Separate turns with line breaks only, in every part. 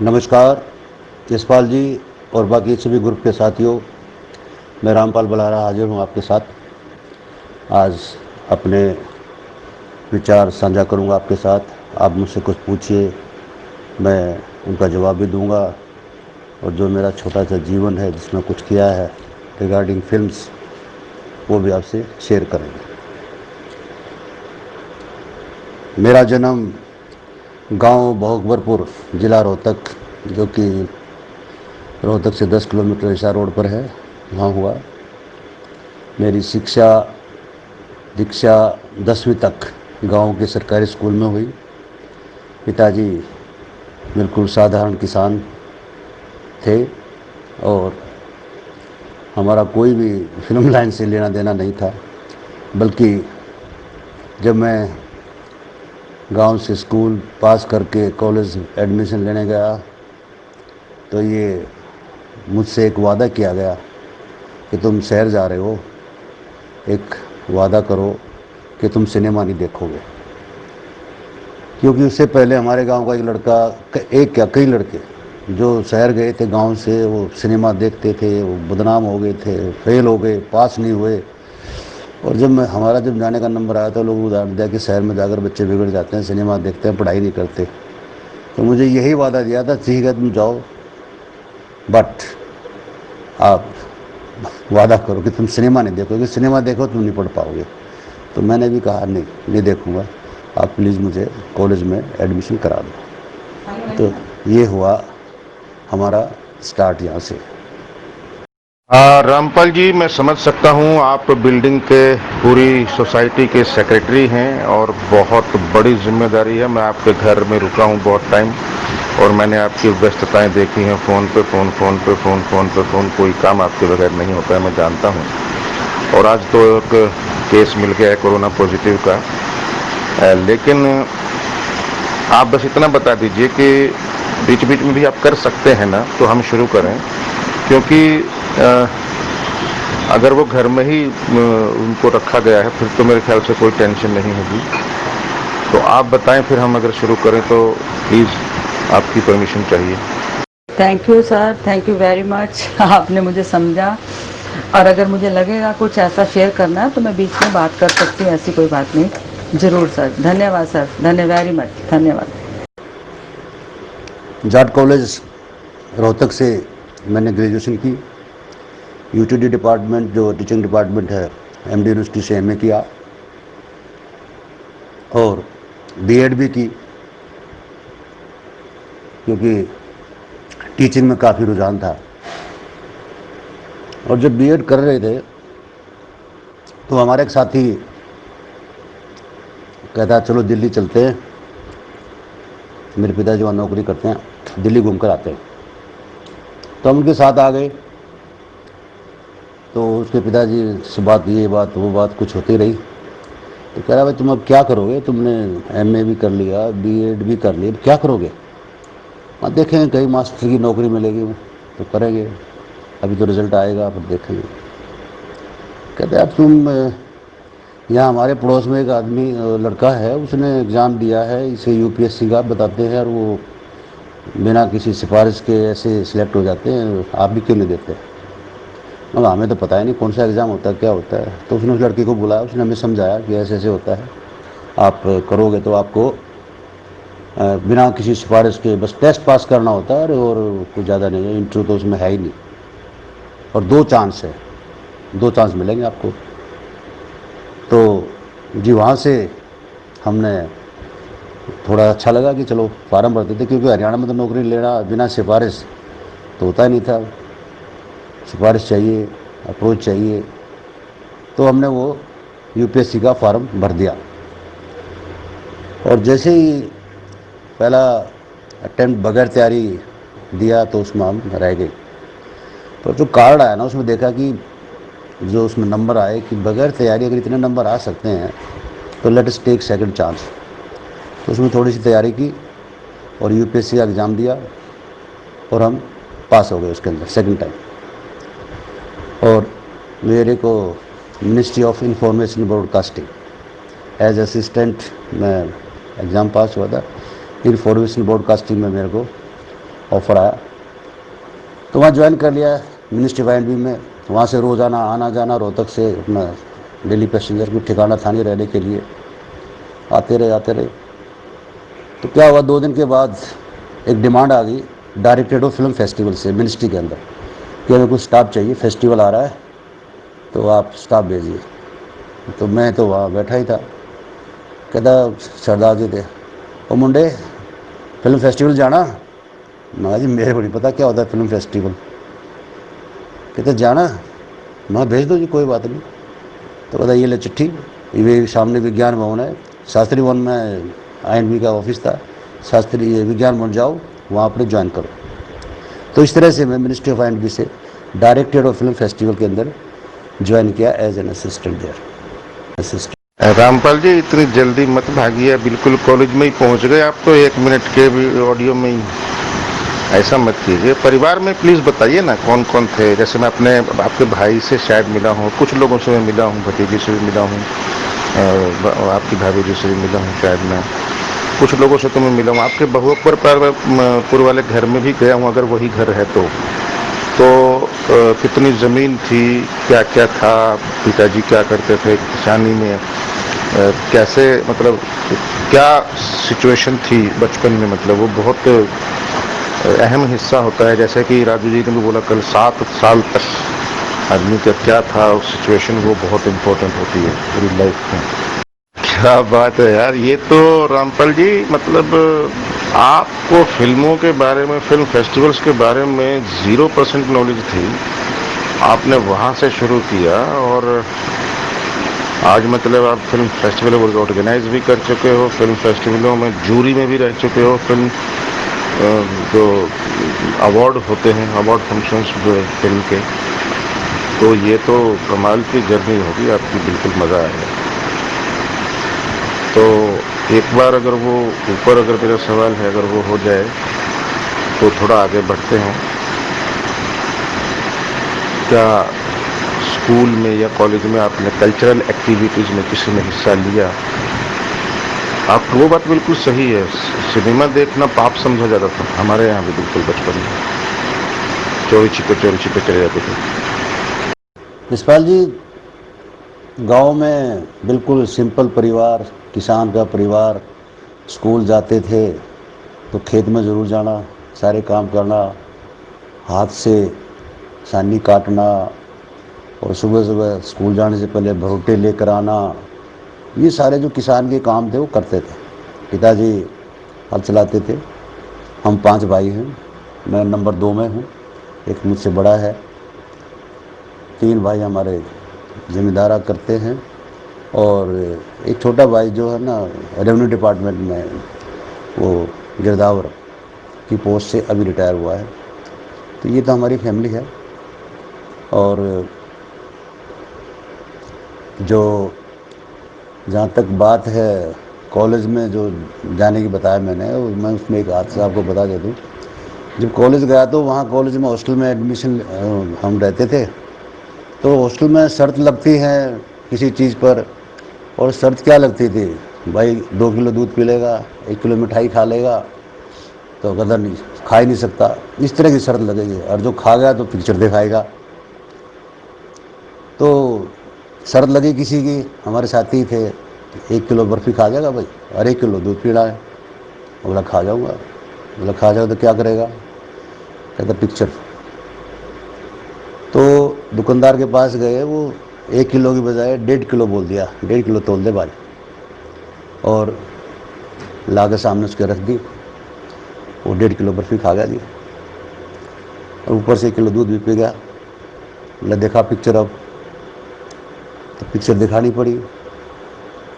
नमस्कार यशपाल जी और बाकी सभी ग्रुप के साथियों, मैं रामपाल बलारा हाजिर हूँ आपके साथ। आज अपने विचार साझा करूँगा आपके साथ। आप मुझसे कुछ पूछिए, मैं उनका जवाब भी दूँगा, और जो मेरा छोटा सा जीवन है जिसमें कुछ किया है रिगार्डिंग फिल्म्स, वो भी आपसे शेयर करेंगे। मेरा जन्म गांव भोगवरपुर, जिला रोहतक, जो कि रोहतक से 10 किलोमीटर हिसार रोड पर है, वहाँ हुआ। मेरी शिक्षा दीक्षा 10वीं तक गांव के सरकारी स्कूल में हुई। पिताजी बिल्कुल साधारण किसान थे और हमारा कोई भी फिल्म लाइन से लेना देना नहीं था। बल्कि जब मैं गांव से स्कूल पास करके कॉलेज एडमिशन लेने गया तो ये मुझसे एक वादा किया गया कि तुम शहर जा रहे हो, एक वादा करो कि तुम सिनेमा नहीं देखोगे। क्योंकि उससे पहले हमारे गांव का एक लड़का, एक क्या कई लड़के जो शहर गए थे गांव से, वो सिनेमा देखते थे, वो बदनाम हो गए थे, फेल हो गए, पास नहीं हुए। और जब हमारा जाने का नंबर आया तो लोग उदाहरण दिया कि शहर में जाकर बच्चे बिगड़ जाते हैं, सिनेमा देखते हैं, पढ़ाई नहीं करते। तो मुझे यही वादा दिया था, ठीक है तुम जाओ, बट आप वादा करो कि तुम सिनेमा नहीं देखोगे, सिनेमा देखो तुम नहीं पढ़ पाओगे। तो मैंने भी कहा नहीं देखूँगा, आप प्लीज़ मुझे कॉलेज में एडमिशन करा दो। तो ये हुआ हमारा स्टार्ट यहाँ से।
रामपाल जी, मैं समझ सकता हूँ आप बिल्डिंग के पूरी सोसाइटी के सेक्रेटरी हैं और बहुत बड़ी जिम्मेदारी है। मैं आपके घर में रुका हूँ बहुत टाइम और मैंने आपकी व्यस्तताएं देखी हैं, फ़ोन पे फ़ोन, कोई काम आपके बगैर नहीं होता है, मैं जानता हूँ। और आज तो एक केस मिल गया है कोरोना पॉजिटिव का। लेकिन आप बस इतना बता दीजिए कि बीच बीच में भी आप कर सकते हैं ना, तो हम शुरू करें। क्योंकि अगर वो घर में ही उनको रखा गया है फिर तो मेरे ख्याल से कोई टेंशन नहीं होगी। तो आप बताएं, फिर हम अगर शुरू करें तो प्लीज़ आपकी परमिशन चाहिए।
Thank you sir, thank you very much. आपने मुझे समझा, और अगर मुझे लगेगा कुछ ऐसा शेयर करना है तो मैं बीच में बात कर सकती हूँ, ऐसी कोई बात नहीं। ज़रूर सर, धन्यवाद सर, वेरी मच, धन्यवाद।
जाट कॉलेज रोहतक से मैंने ग्रेजुएशन की। यूटीडी डिपार्टमेंट, जो टीचिंग डिपार्टमेंट है, एमडी यूनिवर्सिटी से एमए किया और बीएड भी की, क्योंकि टीचिंग में काफ़ी रुझान था। और जब बीएड कर रहे थे तो हमारे एक साथी कहता चलो दिल्ली चलते हैं, मेरे पिताजी वहाँ नौकरी करते हैं, दिल्ली घूम कर आते हैं। तो हम उनके साथ आ गए। तो उसके पिताजी से बात, ये बात वो बात कुछ होती रही। तो कह रहा भाई तुम अब क्या करोगे, तुमने एमए भी कर लिया, बीएड भी कर लिया, अब क्या करोगे? हाँ देखेंगे, कहीं मास्टर की नौकरी मिलेगी तो करेंगे, अभी तो रिजल्ट आएगा फिर देखेंगे। कहते अब तुम, यहाँ हमारे पड़ोस में एक आदमी लड़का है, उसने एग्ज़ाम दिया है, इसे यूपीएससी का बताते हैं, और वो बिना किसी सिफारिश के ऐसे सिलेक्ट हो जाते हैं, आप भी क्यों नहीं देते? मगर हमें तो पता ही नहीं कौन सा एग्ज़ाम होता है, क्या होता है। तो उसने उस लड़के को बुलाया, उसने हमें समझाया कि ऐसे ऐसे होता है, आप करोगे तो आपको बिना किसी सिफारिश के बस टेस्ट पास करना होता है, और कुछ ज़्यादा नहीं है, इंटरव्यू तो उसमें है ही नहीं, और 2 चांस है, 2 चांस मिलेंगे आपको। तो जी वहाँ से हमने थोड़ा अच्छा लगा कि चलो फार्म भरते थे, क्योंकि हरियाणा में तो नौकरी लेना बिना सिफारिश तो होता ही नहीं था, सिफारिश चाहिए, अप्रोच चाहिए। तो हमने वो यूपीएससी का फॉर्म भर दिया, और जैसे ही पहला अटेम्प्ट बगैर तैयारी दिया तो उसमें हम रह गए। तो जो कार्ड आया ना, उसमें देखा कि जो उसमें नंबर आए कि बगैर तैयारी अगर इतने नंबर आ सकते हैं तो let us take second chance. तो उसमें थोड़ी सी तैयारी की और यूपीएससी का एग्ज़ाम दिया और हम पास हो गए उसके अंदर सेकंड टाइम। और मेरे को ministry of information broadcasting as assistant मैं एग्ज़ाम पास हुआ था। इंफॉर्मेशन ब्रॉडकास्टिंग में मेरे को ऑफ़र आया तो वहाँ ज्वाइन कर लिया मिनिस्ट्री ऑफ एनवी में। वहाँ से रोज़ाना आना जाना रोहतक से अपना डेली पैसेंजर को ठिकाना था नहीं रहने के लिए आते रहे। तो क्या हुआ 2 दिन के बाद एक डिमांड आ गई डायरेक्टरेट ऑफ फिल्म फेस्टिवल से मिनिस्ट्री के अंदर कि हमें कुछ स्टाफ चाहिए, फेस्टिवल आ रहा है तो आप स्टाफ भेजिए। तो मैं तो वहाँ बैठा ही था। कहता सरदार जी थे, ओ मुंडे फिल्म फेस्टिवल जाना। मैं जी मेरे को नहीं पता क्या होता है फिल्म फेस्टिवल। कहते जाना, मैं भेज दो जी कोई बात नहीं। तो कहता ये ले चिट्ठी, ये सामने विज्ञान भवन है, शास्त्री भवन में INV का ऑफिस था, शास्त्री विज्ञान भवन जाओ वहाँ पर ज्वाइन करो। तो इस तरह से मैं मिनिस्ट्री ऑफ INV से डायरेक्टरेट ऑफ फिल्म फेस्टिवल के अंदर ज्वाइन किया as an assistant there assistant.
Rampal ji इतनी जल्दी मत भागिए, बिल्कुल कॉलेज में ही पहुंच गए आप तो 1 मिनट के भी ऑडियो में ही। ऐसा मत कीजिए। परिवार में प्लीज़ बताइए ना कौन कौन थे। जैसे मैं अपने आपके भाई से शायद मिला हूँ, कुछ लोगों से मैं मिला हूँ, भतीजी से भी मिला हूँ, आपकी भाभी जी से भी मिला हूँ, शायद मैं कुछ लोगों से तो मैं मिला हूँ। आपके बहुअकबरपुर वाले घर में भी गया हूँ, अगर वही घर है तो कितनी ज़मीन थी, क्या क्या था, पिताजी क्या करते थे किसानी में, कैसे मतलब क्या सिचुएशन थी बचपन में, मतलब वो बहुत अहम हिस्सा होता है। जैसे कि राजू जी ने भी बोला कल 7 साल तक आदमी का क्या था सिचुएशन, वो बहुत इम्पोर्टेंट होती है पूरी लाइफ में। क्या बात है यार, ये तो रामपाल जी मतलब आपको फिल्मों के बारे में, फिल्म फेस्टिवल्स के बारे में 0% नॉलेज थी, आपने वहाँ से शुरू किया और आज मतलब आप फिल्म फेस्टिवल ऑर्गेनाइज भी कर चुके हो, फिल्म फेस्टिवलों में जूरी में भी रह चुके हो, फिल्म जो अवार्ड होते हैं, अवार्ड फंक्शंस फिल्म के, तो ये तो कमाल की जर्नी होगी आपकी, बिल्कुल मज़ा आएगा। तो एक बार अगर वो ऊपर, अगर मेरा सवाल है अगर वो हो जाए तो थोड़ा आगे बढ़ते हैं। क्या स्कूल में या कॉलेज में आपने कल्चरल एक्टिविटीज़ में किसी में हिस्सा लिया? आप वो बात बिल्कुल सही है, सिनेमा देखना पाप समझा जाता था हमारे यहाँ भी, बिल्कुल बचपन में चोरी छिपे चले जाते थे।
यशपाल जी गांव में बिल्कुल सिंपल परिवार, किसान का परिवार, स्कूल जाते थे तो खेत में ज़रूर जाना, सारे काम करना, हाथ से सानी काटना और सुबह सुबह स्कूल जाने से पहले भरोटे लेकर आना, ये सारे जो किसान के काम थे वो करते थे। पिताजी हल चलाते थे। हम 5 भाई हैं, मैं नंबर 2 में हूँ, एक मुझसे बड़ा है, 3 भाई हमारे ज़िम्मेदारा करते हैं और एक छोटा भाई जो है ना रेवेन्यू डिपार्टमेंट में, वो गिरदावर की पोस्ट से अभी रिटायर हुआ है। तो ये तो हमारी फैमिली है। और जो जहाँ तक बात है कॉलेज में जो जाने की बताया मैंने, मैं उसमें एक हादसा आपको बता दे दूँ। जब कॉलेज गया तो वहाँ कॉलेज में हॉस्टल में एडमिशन हम रहते थे, तो हॉस्टल में शर्त लगती है किसी चीज़ पर। और शर्त क्या लगती थी भाई, 2 किलो दूध पी लेगा, 1 किलो मिठाई खा लेगा तो गदर नहीं खा ही नहीं सकता, इस तरह की शर्त लगेगी। और जो खा गया तो पिक्चर दिखाएगा। तो शर्त लगी किसी की, हमारे साथी थे, 1 किलो बर्फ़ी खा जाएगा भाई और 1 किलो दूध पीना है। बोला खा जाऊँगा। बोला खा जाओ तो क्या करेगा? कहता पिक्चर। तो दुकानदार के पास गए, वो 1 किलो की बजाय 1.5 किलो बोल दिया, 1.5 किलो तोल दे भाई, और ला के सामने उसके रख दी। वो 1.5 किलो बर्फ़ी खा गया जी, और ऊपर से 1 किलो दूध भी पी गया। बोला देखा पिक्चर अब? तो पिक्चर दिखानी पड़ी।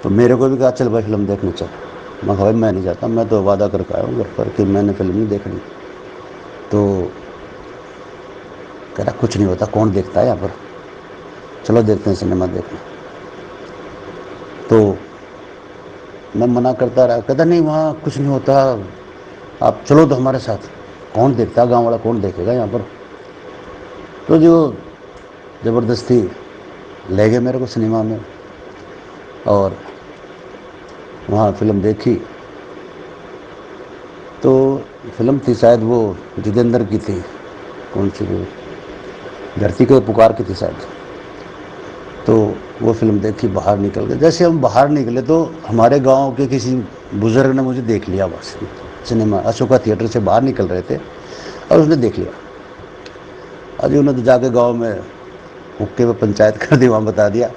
तो मेरे को भी कहा चल भाई फिल्म देखने चल। मैं कहा भाई मैं नहीं जाता, मैं तो वादा करके आया हूँ घर पर कि मैंने फिल्म नहीं देखनी। तो कह रहा कुछ नहीं होता, कौन देखता है यहाँ पर, चलो देखते हैं सिनेमा देखना। तो मैं मना करता रहा, कहता नहीं वहाँ कुछ नहीं होता, आप चलो तो हमारे साथ। कौन देखता है, गाँव वाला कौन देखेगा यहाँ पर। तो जो ज़बरदस्ती ले गए मेरे को सिनेमा में और वहाँ फिल्म देखी। तो फिल्म थी शायद वो जितेंद्र की थी, कौन सी वो, धरती के पुकार की थी शायद। तो वो फिल्म देखी, बाहर निकल गए। जैसे हम बाहर निकले तो हमारे गांव के किसी बुजुर्ग ने मुझे देख लिया, बस सिनेमा अशोका थिएटर से बाहर निकल रहे थे और उसने देख लिया। अजी उन्होंने तो जाके गांव में हुक्के में पंचायत कर दी, वहाँ बता दिया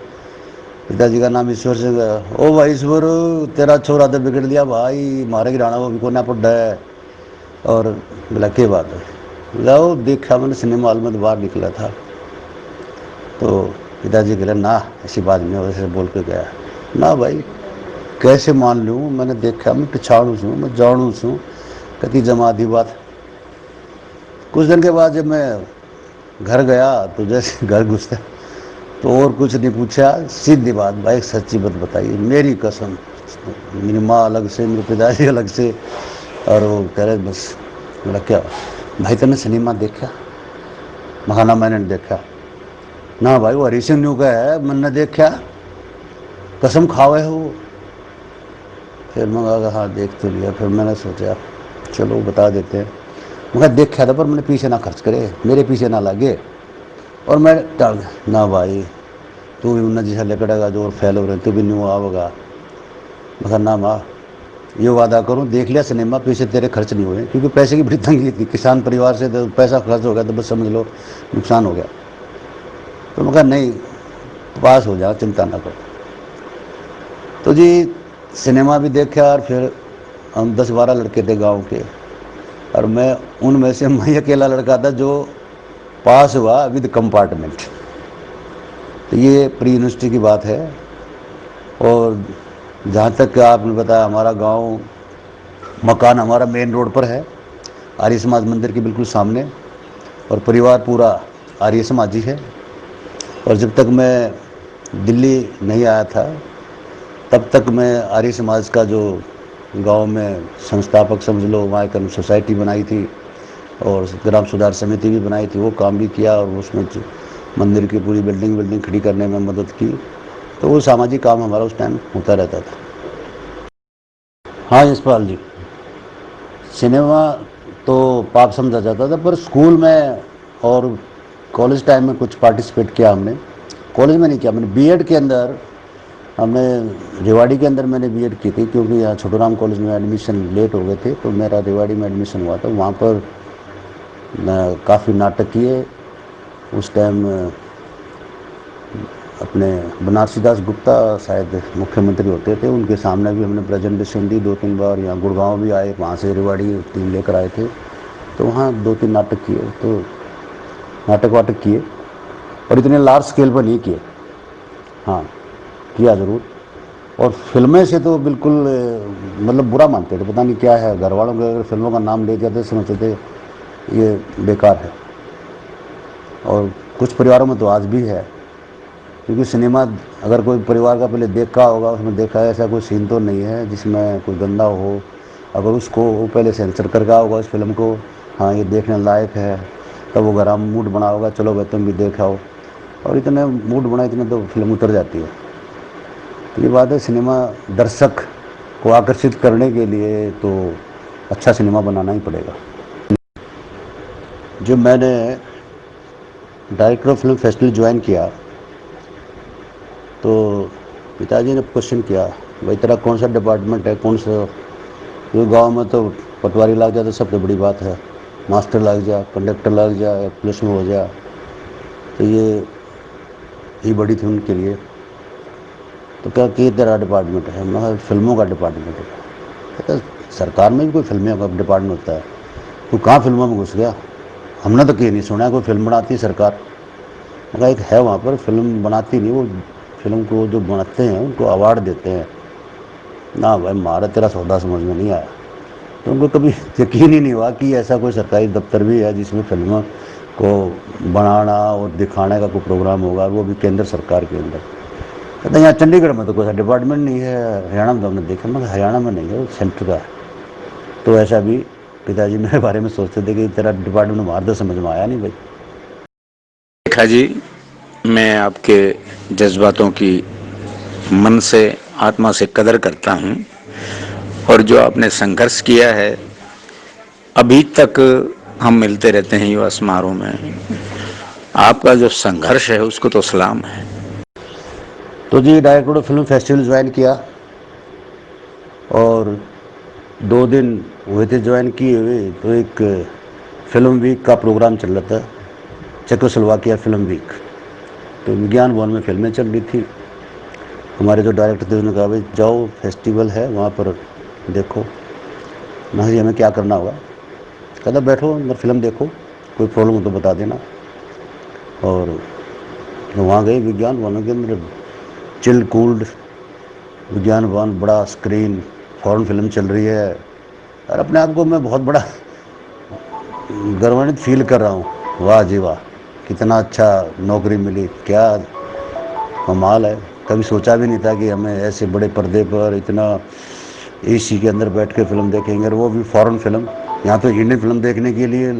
पिताजी का नाम ईश्वर सिंह है। ओ भाई ईश्वर, तेरा छोरा तो बिगड़ दिया भाई, मारे गिराना वो भी कोना पड़ा है। और बोला क्या बात है, जाओ देखा मैंने सिनेमा हॉल में, तो बाहर निकला था। तो पिताजी कह रहे ना ऐसी बात नहीं, वैसे बोल के गया ना भाई, कैसे मान लूँ, मैंने देखा, मैं पिछाड़ू छूँ, मैं जाड़ू छूँ, कति जमा दी बात। कुछ दिन के बाद जब मैं घर गया तो जैसे घर घुसता तो और कुछ नहीं पूछा, सीधी बात भाई, सच्ची बात बताइए, मेरी कसम, मेरी माँ अलग से, मेरे पिताजी अलग से। और वो कह रहे बस। बोला क्या भाई तुमने सिनेमा देखा? मखाना मैंने देखा ना भाई, वो हरी सिंह न्यू का है, मैंने देखा, कसम खावे हो। फिर मैं कहा हाँ देख तो लिया। फिर मैंने सोचा चलो बता देते हैं। मैं देखा था पर मैंने पीछे ना खर्च करे, मेरे पीछे ना लगे, और मैं टाल गया ना भाई, तू भी उन्ना जैसा लकड़ेगा जो और फैल हो रहे, तू भी न्यू आओगा। मगर ना माँ, ये वादा करूँ, देख लिया सिनेमा, पीछे तेरे खर्च नहीं हुए, क्योंकि पैसे की बड़ी तंगी थी, किसान परिवार से, तो पैसा खर्च हो गया तो बस समझ लो नुकसान हो गया। तो मैं कहा नहीं, पास हो जाओ, चिंता ना करो। तो जी सिनेमा भी देखा, और फिर हम 10-12 लड़के थे गांव के, और मैं उनमें से मैं अकेला लड़का था जो पास हुआ विद कंपार्टमेंट। तो ये प्री यूनिवर्सिटी की बात है। और जहाँ तक आपने बताया, हमारा गांव, मकान हमारा मेन रोड पर है, आर्य समाज मंदिर के बिल्कुल सामने, और परिवार पूरा आर्य समाजी है। और जब तक मैं दिल्ली नहीं आया था तब तक मैं आर्य समाज का जो गांव में संस्थापक समझ लो, वहाँ एक सोसाइटी बनाई थी और ग्राम सुधार समिति भी बनाई थी, वो काम भी किया, और उसमें मंदिर की पूरी बिल्डिंग खड़ी करने में मदद की। तो वो सामाजिक काम हमारा उस टाइम होता रहता था। हाँ यशपाल जी, सिनेमा तो पाप समझा जाता था, पर स्कूल में और कॉलेज टाइम में कुछ पार्टिसिपेट किया हमने। कॉलेज में नहीं किया मैंने, बीएड के अंदर हमने, रेवाड़ी के अंदर मैंने बीएड की थी, क्योंकि यहाँ छोटूराम कॉलेज में एडमिशन लेट हो गए थे, तो मेरा रेवाड़ी में एडमिशन हुआ था। वहाँ पर काफ़ी नाटक किए। उस टाइम अपने बनारसी दास गुप्ता शायद मुख्यमंत्री होते थे, उनके सामने भी हमने प्रेजेंटेशन दी 2-3 बार। यहाँ गुड़गांव भी आए, वहाँ से रेवाड़ी टीम लेकर आए थे, तो वहाँ 2-3 नाटक किए। तो नाटक वाटक किए, और इतने लार्ज स्केल पर नहीं किए, हाँ किया ज़रूर। और फिल्में से तो बिल्कुल मतलब बुरा मानते थे, पता नहीं क्या है, घर वालों के अगर फिल्मों का नाम ले जाते समझते थे ये बेकार है। और कुछ परिवारों में तो आज भी है, क्योंकि सिनेमा अगर कोई परिवार का पहले देखा होगा, उसमें देखा है ऐसा कोई सीन तो नहीं है जिसमें कोई गंदा हो, अगर उसको वो पहले सेंसर करके होगा उस फिल्म को, हाँ ये देखने लायक है, तब वो घर मूड बना होगा, चलो भाई तुम भी देखाओ, और इतने मूड बना, इतने तो फिल्म उतर जाती है। तो ये बात है, सिनेमा दर्शक को आकर्षित करने के लिए तो अच्छा सिनेमा बनाना ही पड़ेगा। जो मैंने director of film festival join किया, तो पिताजी ने क्वेश्चन किया, भाई तेरा कौन सा डिपार्टमेंट है, कौन सा, जो गांव में तो पटवारी लग जाए तो सबसे बड़ी बात है, मास्टर लग जा, कंडक्टर लग जा, या पुलिस में हो जा, तो ये बड़ी थी उनके लिए। तो क्या कि तेरा डिपार्टमेंट है? मैं फिल्मों का डिपार्टमेंट है। कहता सरकार में भी कोई फिल्मों का डिपार्टमेंट होता है, तू कहाँ फिल्मों में घुस गया, हमने तो कहीं नहीं सुना कोई फिल्म बनाती है सरकार। मगर एक है वहाँ पर, फिल्म बनाती नहीं, वो फिल्म को जो बनाते हैं उनको अवार्ड देते हैं ना। भाई मारा तेरा सौदा समझ में नहीं आया। तो उनको कभी यकीन ही नहीं हुआ कि ऐसा कोई सरकारी दफ्तर भी है जिसमें फिल्मों को बनाना और दिखाने का कोई प्रोग्राम होगा, वो भी केंद्र सरकार के अंदर। कहते यहाँ चंडीगढ़ में तो कोई डिपार्टमेंट नहीं है, हरियाणा में तो हमने देखा, मगर हरियाणा में नहीं है, वो सेंटर का है। तो ऐसा भी पिताजी मेरे बारे में सोचते थे कि तेरा डिपार्टमेंट मार दो, समझ में आया नहीं भाई।
रेखा जी, मैं आपके जज्बातों की मन से, आत्मा से कदर करता हूँ, और जो आपने संघर्ष किया है अभी तक हम मिलते रहते हैं युवा समारोह में। आपका जो संघर्ष है उसको तो सलाम है।
तो जी डायरेक्टर फिल्म फेस्टिवल ज्वाइन किया और 2 दिन हुए थे ज्वाइन किए हुए। तो एक फिल्म वीक का प्रोग्राम चल रहा था, चेकोस्लोवाकिया फिल्म वीक। तो विज्ञान भवन में फिल्में चल रही थी। हमारे जो डायरेक्टर थे उन्होंने कहा भाई जाओ फेस्टिवल है वहाँ पर देखो। मैं जी हमें क्या करना होगा? कहता बैठो अंदर फिल्म देखो, कोई प्रॉब्लम हो तो बता देना। और वहाँ गए विज्ञान भवन के अंदर, चिल कूल्ड विज्ञान भवन, बड़ा स्क्रीन, फॉरेन फिल्म चल रही है और अपने आप को मैं बहुत बड़ा गर्वान्वित फील कर रहा हूँ। वाह जी वाह, कितना अच्छा नौकरी मिली, क्या कमाल है। कभी सोचा भी नहीं था कि हमें ऐसे बड़े पर्दे पर इतना एसी के अंदर बैठ के फिल्म देखेंगे, और वो भी फॉरेन फिल्म। यहाँ तो इंडियन फिल्म देखने के लिए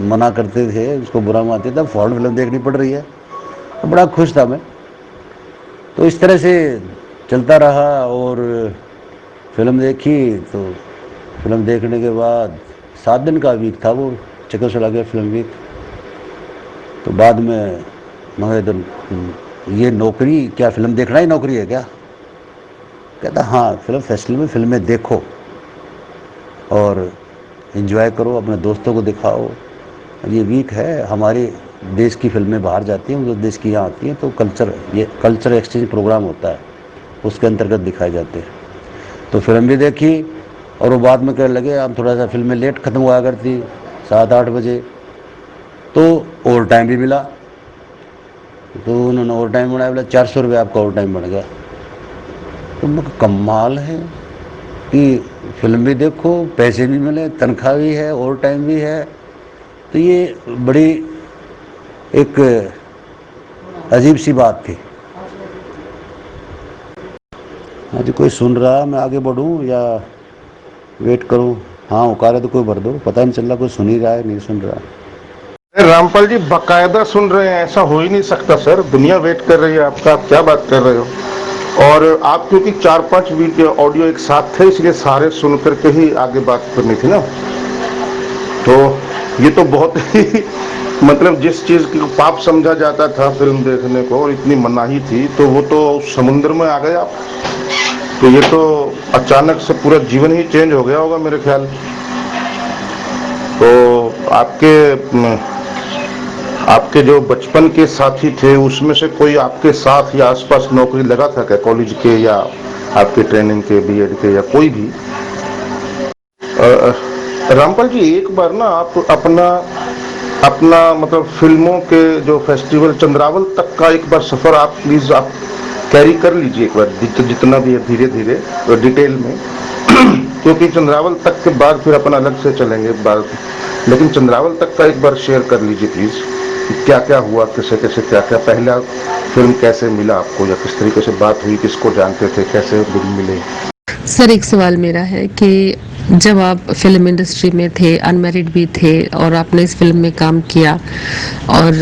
मना करते थे, उसको बुरा मानते थे, फॉरेन फिल्म देखनी पड़ रही है। तो बड़ा खुश था मैं। तो इस तरह से चलता रहा और फिल्म देखी। तो फिल्म देखने के बाद 7 दिन का वीक था वो, चेकोस्लोवाकिया फिल्म वीक। तो बाद में मगर इधर ये नौकरी क्या, फिल्म देखना ही नौकरी है क्या? कहता हाँ, फिल्म फेस्टिवल में फिल्में देखो और एंजॉय करो, अपने दोस्तों को दिखाओ। ये वीक है, हमारे देश की फिल्में बाहर जाती हैं, जो देश की यहाँ आती हैं, तो ये कल्चर एक्सचेंज प्रोग्राम होता है, उसके अंतर्गत दिखाए जाते हैं। तो फिल्म भी देखी और वो बाद में कहने लगे हम थोड़ा सा फिल्में लेट ख़त्म हुआ करती 7-8 बजे, तो ओवर टाइम भी मिला। तो उन्होंने ओवर टाइम बनाया, बोला 400 रुपये आपका ओवर टाइम बन गया। तो मैं कमाल है कि फिल्म भी देखो, पैसे भी मिले, तनख्वाह भी है, ओवर टाइम भी है। तो ये बड़ी एक अजीब सी बात थी। हाँ जी, कोई सुन रहा, मैं आगे बढ़ूँ या वेट करूँ? हाँ औकार है तो कोई भर दो, पता नहीं चल रहा कोई सुन ही रहा है नहीं सुन रहा।
रामपाल जी बाकायदा सुन रहे हैं, ऐसा हो ही नहीं सकता सर, दुनिया वेट कर रही है आपका, आप क्या बात कर रहे हो। और आप क्योंकि 4-5 वीडियो ऑडियो एक साथ थे, इसलिए सारे सुन करके ही आगे बात करनी थी ना। तो ये तो बहुत ही मतलब जिस चीज को पाप समझा जाता था फिल्म देखने को और इतनी मनाही थी, तो वो तो समुद्र में आ गए आप। तो ये तो अचानक से पूरा जीवन ही चेंज हो गया होगा मेरे ख्याल। तो आपके जो बचपन के साथी थे उसमें से कोई आपके साथ या आसपास नौकरी लगा था क्या, कॉलेज के या आपके ट्रेनिंग के, बीएड के या कोई भी? रामपाल जी एक बार ना आप अपना मतलब फिल्मों के जो फेस्टिवल चंद्रावल तक का एक बार सफर आप प्लीज आप कैरी कर लीजिए एक बार, जितना भी है धीरे धीरे और डिटेल में क्योंकि चंद्रावल तक के बाद फिर अपन अलग से चलेंगे बात, लेकिन चंद्रावल तक का एक बार शेयर कर लीजिए प्लीज। क्या क्या हुआ, कैसे कैसे क्या क्या, पहला फिल्म कैसे मिला आपको या किस तरीके से बात हुई, किसको जानते थे, कैसे मिले?
सर एक सवाल मेरा है कि जब आप फिल्म इंडस्ट्री में थे, अनमैरिड भी थे और आपने इस फिल्म में काम किया और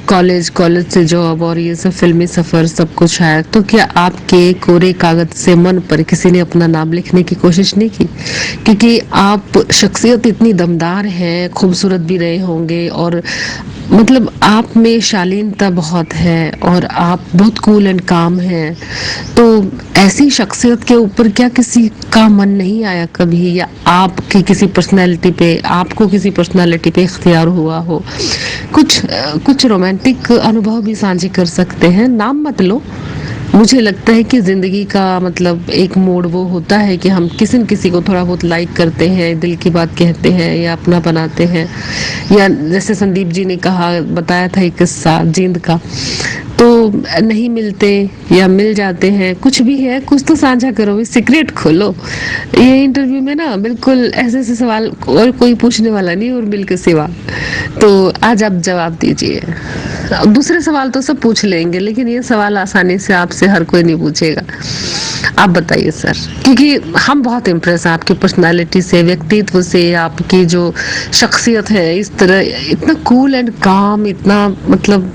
कॉलेज से जॉब और ये सब फिल्मी सफ़र सब कुछ है, तो क्या आपके कोरे कागज से मन पर किसी ने अपना नाम लिखने की कोशिश नहीं की? क्योंकि आप शख्सियत इतनी दमदार है, खूबसूरत भी रहे होंगे और मतलब आप में शालीनता बहुत है और आप बहुत कूल एंड काम हैं, तो ऐसी शख्सियत के ऊपर क्या किसी का मन नहीं आया कभी, या आपकी किसी पर्सनालिटी पे, आपको किसी पर्सनालिटी पे इख्तियार हुआ हो? कुछ रोमांटिक अनुभव भी साझे कर सकते हैं, नाम मत लो। मुझे लगता है कि ज़िंदगी का मतलब एक मोड़ वो होता है कि हम किसी न किसी को थोड़ा बहुत लाइक करते हैं, दिल की बात कहते हैं या अपना बनाते हैं, या जैसे संदीप जी ने कहा, बताया था एक किस्सा जींद का, तो नहीं मिलते या मिल जाते हैं, कुछ भी है, कुछ तो साझा करो, सीक्रेट खोलो। ये इंटरव्यू में ना बिल्कुल ऐसे ऐसे सवाल और कोई पूछने वाला नहीं और बिल के सिवा, तो आज आप जवाब दीजिए। दूसरे सवाल तो सब पूछ लेंगे, लेकिन ये सवाल आसानी से आपसे हर कोई नहीं पूछेगा। आप बताइए सर, क्योंकि हम बहुत इम्प्रेस हैं आपकी पर्सनालिटी से, व्यक्तित्व से, आपकी जो शख्सियत है, इस तरह इतना कूल एंड काम, इतना मतलब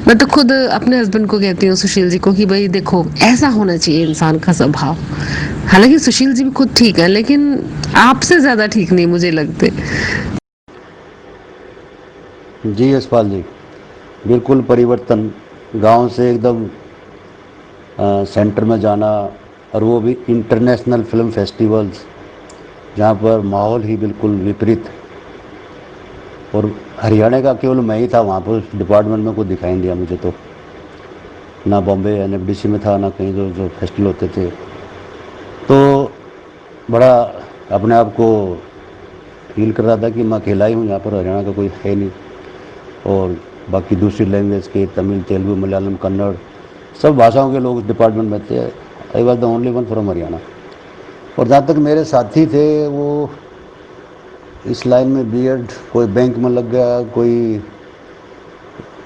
मैं तो खुद अपने हस्बैंड को कहती हूँ, सुशील जी को, कि भाई देखो ऐसा होना चाहिए इंसान का स्वभाव। हालांकि सुशील जी भी खुद ठीक है, लेकिन आपसे ज्यादा ठीक नहीं मुझे लगते।
जी यशपाल जी, बिल्कुल परिवर्तन। गांव से एकदम सेंटर में जाना, और वो भी इंटरनेशनल फिल्म फेस्टिवल्स, जहाँ पर माहौल ही बिल्कुल विपरीत। और हरियाणा का केवल मैं ही था वहाँ पर, उस डिपार्टमेंट में कोई दिखाई नहीं दिया मुझे तो। ना बॉम्बे एनएफडीसी में था, ना कहीं जो जो फेस्टिवल होते थे। तो बड़ा अपने आप को फील कर रहा था कि मैं अकेला ही हूँ यहाँ पर, हरियाणा का कोई है नहीं। और बाकी दूसरी लैंग्वेज के, तमिल, तेलुगु, मलयालम, कन्नड़, सब भाषाओं के लोग उस डिपार्टमेंट में थे। I was the only one from Haryana. और जहाँ तक मेरे साथी थे, वो इस लाइन में बीएड, कोई बैंक में लग गया, कोई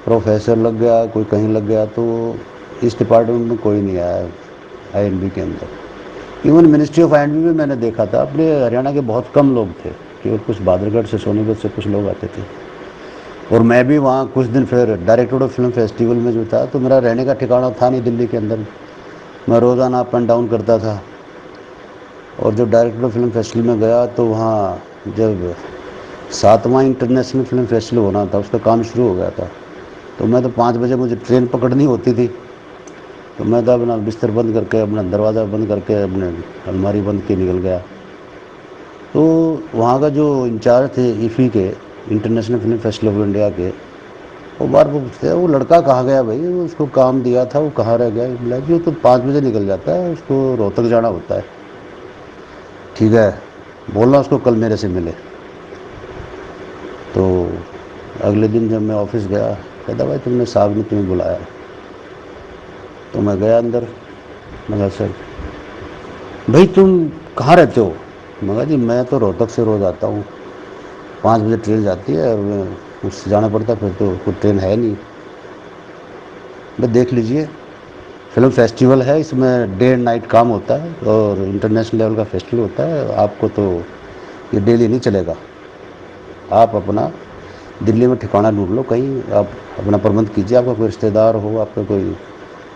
प्रोफेसर लग गया, कोई कहीं लग गया। तो इस डिपार्टमेंट में कोई नहीं आया आईएनबी के अंदर। इवन मिनिस्ट्री ऑफ आईएनबी में मैंने देखा था, अपने हरियाणा के बहुत कम लोग थे, केवल कुछ बहादुरगढ़ से, सोनीपत से कुछ लोग आते थे। और मैं भी वहाँ कुछ दिन फिर डायरेक्टर ऑफ फिल्म फेस्टिवल में जो था, तो मेरा रहने का ठिकाना था नहीं दिल्ली के अंदर, मैं रोज़ाना अप एंड डाउन करता था। और जब डायरेक्टर ऑफ फिल्म फेस्टिवल में गया, तो वहाँ जब 7वां इंटरनेशनल फिल्म फेस्टिवल होना था, उसका काम शुरू हो गया था। तो मैं तो 5 बजे मुझे ट्रेन पकड़नी होती थी, तो मैं तो अपना बिस्तर बंद करके, अपना दरवाज़ा बंद करके, अपने अलमारी बंद के निकल गया। तो वहाँ का जो इंचार्ज थे ईफी के, international film festival of India के, वो बार पूछते हैं, वो लड़का कहाँ गया भाई, उसको काम दिया था, वो कहाँ रह गया। बोला जी वो तो 5 बजे निकल जाता है, उसको रोहतक जाना होता है। ठीक है, बोलना उसको कल मेरे से मिले। तो अगले दिन जब मैं ऑफिस गया, कहता भाई तुमने, साहब ने तुम्हें बुलाया। तो मैं गया अंदर। मैं कहा सर, भाई तुम कहाँ रहते हो? मैं कहा जी मैं तो रोहतक से रोज़ आता हूँ, 5 बजे ट्रेन जाती है और मैं उससे जाना पड़ता है, फिर तो कोई ट्रेन है नहीं। बस देख लीजिए, फिल्म फेस्टिवल है, इसमें डे एंड नाइट काम होता है, और इंटरनेशनल लेवल का फेस्टिवल होता है। आपको तो ये डेली नहीं चलेगा, आप अपना दिल्ली में ठिकाना ढूंढ लो कहीं, आप अपना प्रबंध कीजिए। आपका कोई रिश्तेदार हो, आपका कोई,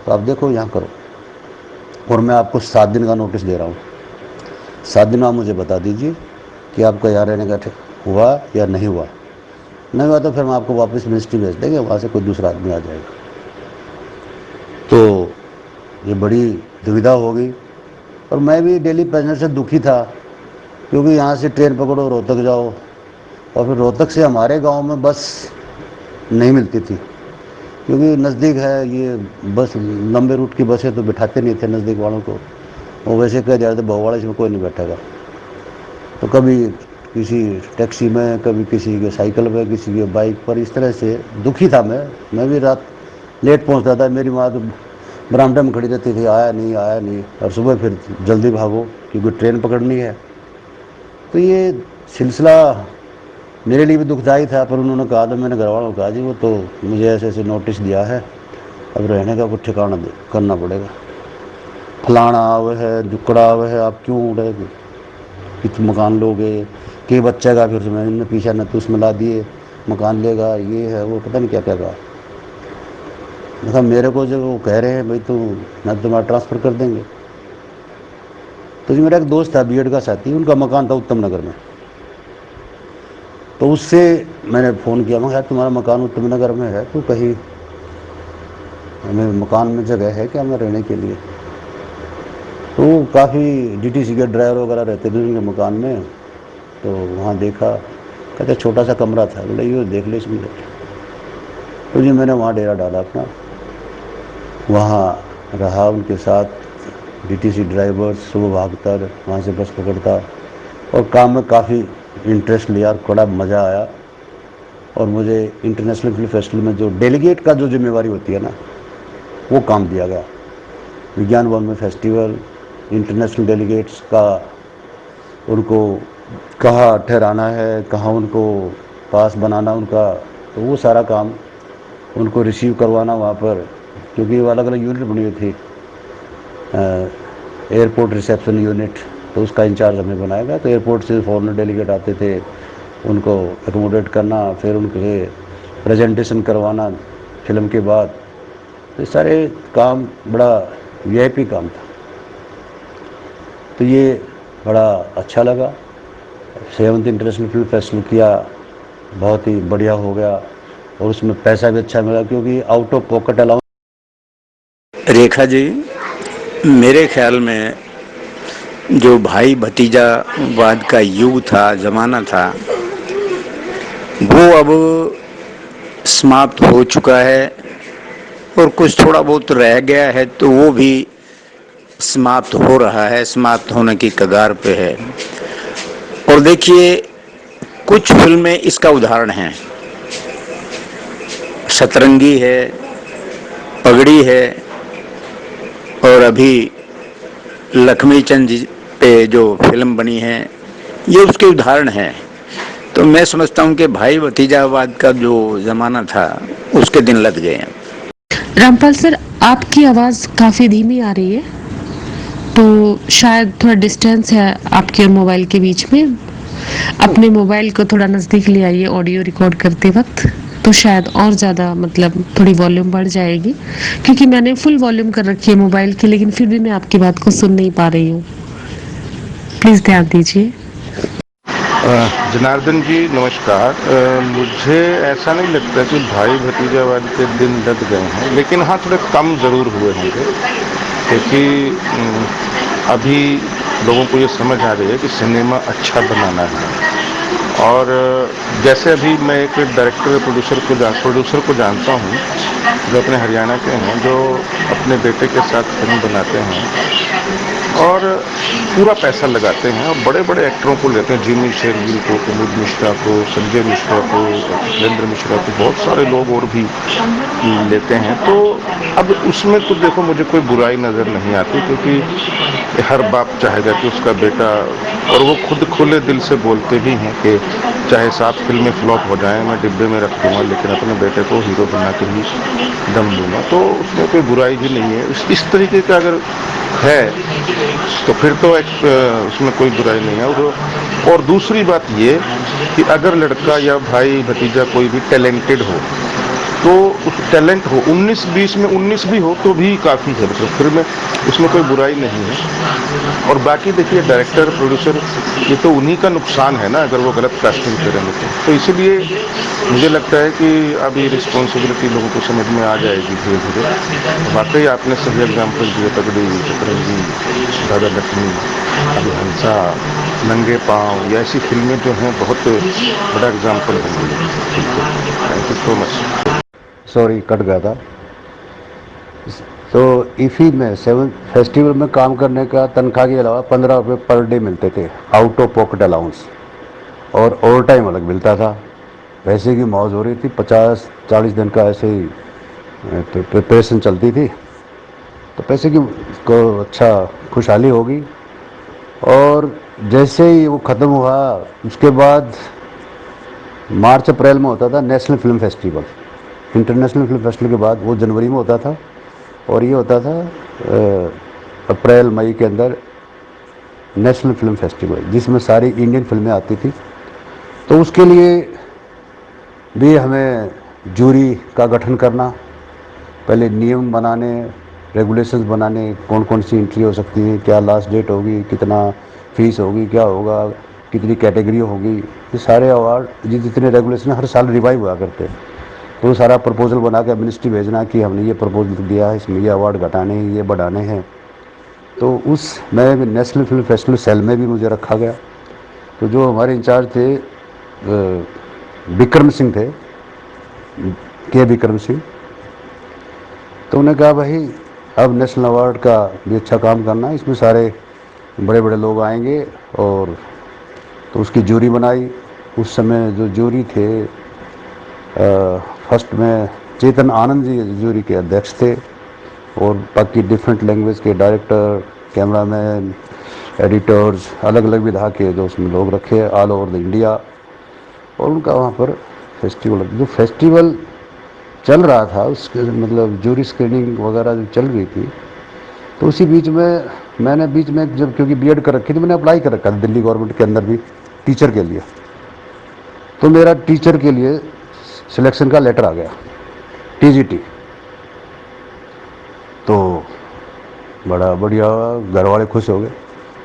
तो आप देखो यहाँ करो। और मैं आपको 7 दिन का नोटिस दे रहा हूँ, 7 दिन में आप मुझे बता दीजिए कि आपका यहाँ रहने का हुआ या नहीं हुआ। नहीं हुआ तो फिर हम आपको वापस मिनिस्ट्री भेज देंगे, वहाँ से कोई दूसरा आदमी आ जाएगा। तो ये बड़ी दुविधा हो गई। और मैं भी डेली पैसेंजर से दुखी था, क्योंकि यहाँ से ट्रेन पकड़ो, रोहतक जाओ, और फिर रोहतक से हमारे गांव में बस नहीं मिलती थी, क्योंकि नज़दीक है। ये बस लंबे रूट की बसें तो बिठाते नहीं थे नज़दीक वालों को, वो वैसे कह जाते थे बहुवाड़ा, इसमें कोई नहीं बैठेगा। तो कभी किसी टैक्सी में, कभी किसी के साइकिल में, किसी के बाइक पर, इस तरह से दुखी था मैं भी रात लेट पहुंचता था। मेरी माँ तो बरामदा में खड़ी रहती थी, आया नहीं आया नहीं, और सुबह फिर जल्दी भागो क्योंकि ट्रेन पकड़नी है। तो ये सिलसिला मेरे लिए भी दुखदायी था। पर उन्होंने कहा, तो मैंने घर वालों को कहा जी वो तो मुझे ऐसे ऐसे नोटिस दिया है, अब रहने का कुछ ठिकाना करना पड़ेगा। फलाना आवे है, दुकड़ा आवे है, आप क्यों उड़े कि तुम मकान लोगे, कि बच्चे का, फिर मैंने पीछा न तो उसमें ला दिए, मकान लेगा, ये है वो, पता नहीं क्या क्या कहा। मतलब मेरे को जब वो कह रहे हैं भाई तो मैं तुम्हारा ट्रांसफ़र कर देंगे। तो जी मेरा एक दोस्त था बीएड का साथी, उनका मकान था उत्तम नगर में। तो उससे मैंने फ़ोन किया, मैं यार तुम्हारा मकान उत्तम नगर में है, तो कहीं हमें मकान में जगह है क्या हमें रहने के लिए? तो काफ़ी डीटीसी के ड्राइवर वगैरह रहते थे उनके मकान में। तो वहाँ देखा, कहते छोटा सा कमरा था, बोले ये देख ले इसमें। तो जी मैंने वहाँ डेरा डाला अपना, वहाँ रहा उनके साथ। डीटीसी ड्राइवर सुबह भागता, वहाँ से बस पकड़ता, और काम में काफ़ी इंटरेस्ट लिया, बड़ा मज़ा आया। और मुझे इंटरनेशनल फिल्म फेस्टिवल में जो डेलीगेट का जो जिम्मेवारी होती है ना, वो काम दिया गया। विज्ञान भवन में फेस्टिवल, इंटरनेशनल डेलीगेट्स का उनको कहाँ ठहराना है, कहाँ उनको पास बनाना उनका, तो वो सारा काम उनको रिसीव करवाना वहाँ पर, क्योंकि वो अलग अलग यूनिट बनी हुई थी, एयरपोर्ट रिसेप्शन यूनिट, तो उसका इंचार्ज हमें बनाया गया। तो एयरपोर्ट से फॉरेनर डेलीगेट आते थे, उनको एकोमोडेट करना, फिर उनके प्रेजेंटेशन करवाना, फिल्म के बाद, तो ये सारे काम बड़ा वीआईपी काम था। तो ये बड़ा अच्छा लगा। 7th इंटरनेशनल फिल्म फेस्टिवल किया, बहुत ही बढ़िया हो गया और उसमें पैसा भी अच्छा मिला क्योंकि out of pocket allowance.
Rekha ji, मेरे ख्याल में जो भाई भतीजावाद का युग था, जमाना था, वो अब समाप्त हो चुका है और कुछ थोड़ा बहुत रह गया है, तो वो भी समाप्त हो रहा है, समाप्त होने की कगार पे है। और देखिए, कुछ फिल्में इसका उदाहरण हैं। सतरंगी है, पगड़ी है, और अभी लक्ष्मी चंद जी पे जो फिल्म बनी है, ये उसके उदाहरण हैं। तो मैं समझता हूँ कि भाई भतीजावाद का जो जमाना था, उसके दिन लद गए हैं।
रामपाल सर, आपकी आवाज़ काफ़ी धीमी आ रही है, तो शायद थोड़ा डिस्टेंस है आपके और मोबाइल के बीच में। अपने मोबाइल को थोड़ा नज़दीक ले आइए ऑडियो रिकॉर्ड करते वक्त, तो शायद और ज़्यादा मतलब थोड़ी वॉल्यूम बढ़ जाएगी, क्योंकि मैंने फुल वॉल्यूम कर रखी है मोबाइल की, लेकिन फिर भी मैं आपकी बात को सुन नहीं पा रही हूँ। प्लीज़ ध्यान दीजिए।
जनार्दन जी नमस्कार। मुझे ऐसा नहीं लगता कि भाई भतीजावाद के दिन लद गए हैं, लेकिन हाँ थोड़े कम ज़रूर हुए होंगे, क्योंकि अभी लोगों को ये समझ आ रही है कि सिनेमा अच्छा बनाना है। और जैसे अभी मैं एक डायरेक्टर प्रोड्यूसर को जानता हूँ जो अपने हरियाणा के हैं, जो अपने बेटे के साथ फिल्म बनाते हैं और पूरा पैसा लगाते हैं और बड़े बड़े एक्टरों को लेते हैं, जिमी शेरगिल को, कुमुद मिश्रा को, संजय मिश्रा को, सुरेंद्र मिश्रा को, बहुत सारे लोग और भी लेते हैं। तो अब उसमें तो देखो मुझे कोई बुराई नज़र नहीं आती, क्योंकि हर बाप चाहेगा कि उसका बेटा, और वो खुद खुले दिल से बोलते भी हैं कि चाहे 7 फिल्में फ्लॉप हो जाएं, मैं डिब्बे में रख दूंगा, लेकिन अपने बेटे को हीरो बना के ही दम दूंगा। तो उसमें कोई बुराई भी नहीं है। इस तरीके का अगर है तो फिर तो उसमें कोई बुराई नहीं है। और दूसरी बात ये कि अगर लड़का या भाई भतीजा कोई भी टैलेंटेड हो, तो उस टैलेंट हो 19-20 में 19 भी हो तो भी काफ़ी है, मतलब फिर में उसमें कोई बुराई नहीं है। और बाकी देखिए, डायरेक्टर प्रोड्यूसर ये तो उन्हीं का नुकसान है ना, अगर वो गलत कास्टिंग करेंगे तो इसलिए मुझे लगता है कि अब ये रिस्पॉन्सिबिलिटी लोगों को समझ में आ जाएगी धीरे धीरे। वाकई आपने सभी एग्जाम्पल दिए, पगड़ी, सतरंगी, दादा लक्ष्मी, अभी हंसा, नंगे पाँव, ये ऐसी फिल्में जो हैं बहुत बड़ा एग्जाम्पल है। Thank you so much.
Sorry, cut गया था। तो इफ़ी में 7th फेस्टिवल में काम करने का तनख्वाह के अलावा 15 रुपये पर डे मिलते थे, आउट ऑफ पॉकेट अलाउंस, और ओवर टाइम अलग मिलता था। पैसे की मौज हो रही थी, 50-40 दिन का ऐसे ही तो प्रिपरेशन चलती थी, तो पैसे की को अच्छा खुशहाली होगी। और जैसे ही वो ख़त्म हुआ, उसके बाद मार्च अप्रैल में होता था national film festival. International film festival के बाद वो जनवरी में होता था, और ये होता था अप्रैल मई के अंदर नेशनल फिल्म फेस्टिवल, जिसमें सारी इंडियन फिल्में आती थी। तो उसके लिए भी हमें जूरी का गठन करना, पहले नियम बनाने, रेगुलेशंस बनाने, कौन कौन सी एंट्री हो सकती है, क्या लास्ट डेट होगी, कितना फीस होगी, क्या होगा, कितनी कैटेगरी होगी, ये सारे अवार्ड जितने रेगुलेशन हर साल रिवाइव हुआ करते हैं। तो सारा प्रपोजल बना के मिनिस्ट्री भेजना कि हमने ये प्रपोजल दिया है, इसमें ये अवार्ड घटाने हैं, ये बढ़ाने हैं। तो उस मैं नेशनल फिल्म फेस्टिवल सेल में भी मुझे रखा गया। तो जो हमारे इंचार्ज थे विक्रम सिंह थे, के विक्रम सिंह, तो उन्होंने कहा भाई अब नेशनल अवार्ड का भी अच्छा काम करना है, इसमें सारे बड़े बड़े लोग आएंगे। और तो उसकी जूरी बनाई। उस समय जो जूरी थे, फर्स्ट में चेतन आनंद जी जूरी के अध्यक्ष थे, और बाकी डिफरेंट लैंग्वेज के डायरेक्टर, कैमरामैन, एडिटर्स, अलग अलग विधा के जो उसमें लोग रखे ऑल ओवर द इंडिया। और उनका वहाँ पर फेस्टिवल, जो फेस्टिवल चल रहा था उसके मतलब जूरी स्क्रीनिंग वगैरह जो चल रही थी, तो उसी बीच में मैंने बीच में जब क्योंकि बीएड कर रखी थी, मैंने अप्लाई कर रखा था दिल्ली गवर्नमेंट के अंदर भी टीचर के लिए। तो मेरा टीचर के लिए सिलेक्शन का लेटर आ गया टीजीटी। तो बड़ा बढ़िया, घर वाले खुश हो गए,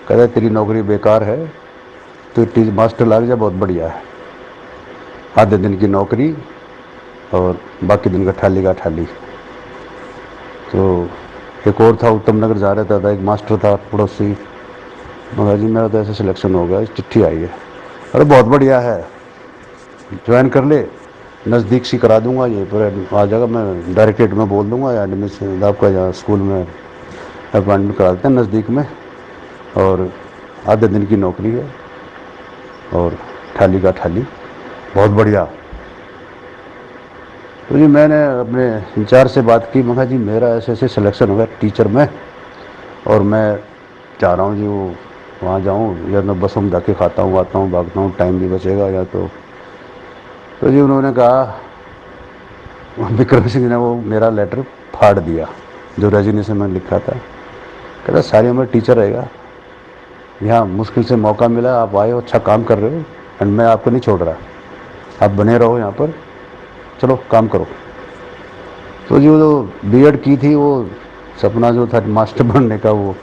कहते तेरी नौकरी बेकार है, तो टीजी मास्टर लग जा, बहुत बढ़िया है। आधे दिन की नौकरी और बाकी दिन का ठाली। तो एक और था, उत्तम नगर जा रहा था, एक मास्टर था पड़ोसी, मगर जी मेरा तो ऐसे सिलेक्शन हो गया, चिट्ठी आई है। अरे बहुत बढ़िया है, ज्वाइन कर ले, नज़दीक सी करा दूंगा, ये पर आ जाएगा, मैं डायरेक्टरेट में बोल दूंगा या एडमिशन आपका यहाँ स्कूल में अपॉइंटमेंट करा देते हैं नज़दीक में, और आधे दिन की नौकरी है और ठाली, बहुत बढ़िया। तो जी मैंने अपने इंचार्ज से बात की, मैं जी मेरा ऐसे सिलेक्शन हो गया टीचर में, और मैं चाह रहा हूँ जी वो वहाँ जाऊँ, या मैं बसों में धक्के खाता हूँ, आता हूँ, भागता हूँ, टाइम भी बचेगा या तो जी उन्होंने कहा, विक्रम सिंह ने वो मेरा लेटर फाड़ दिया जो रेजिग्नेशन में लिखा था। कहता सारी उम्र टीचर रहेगा, यहाँ मुश्किल से मौका मिला, आप आए हो, अच्छा काम कर रहे हो, एंड मैं आपको नहीं छोड़ रहा, आप बने रहो यहाँ पर, चलो काम करो। तो जो बीएड की थी, वो सपना जो था मास्टर बनने का, वो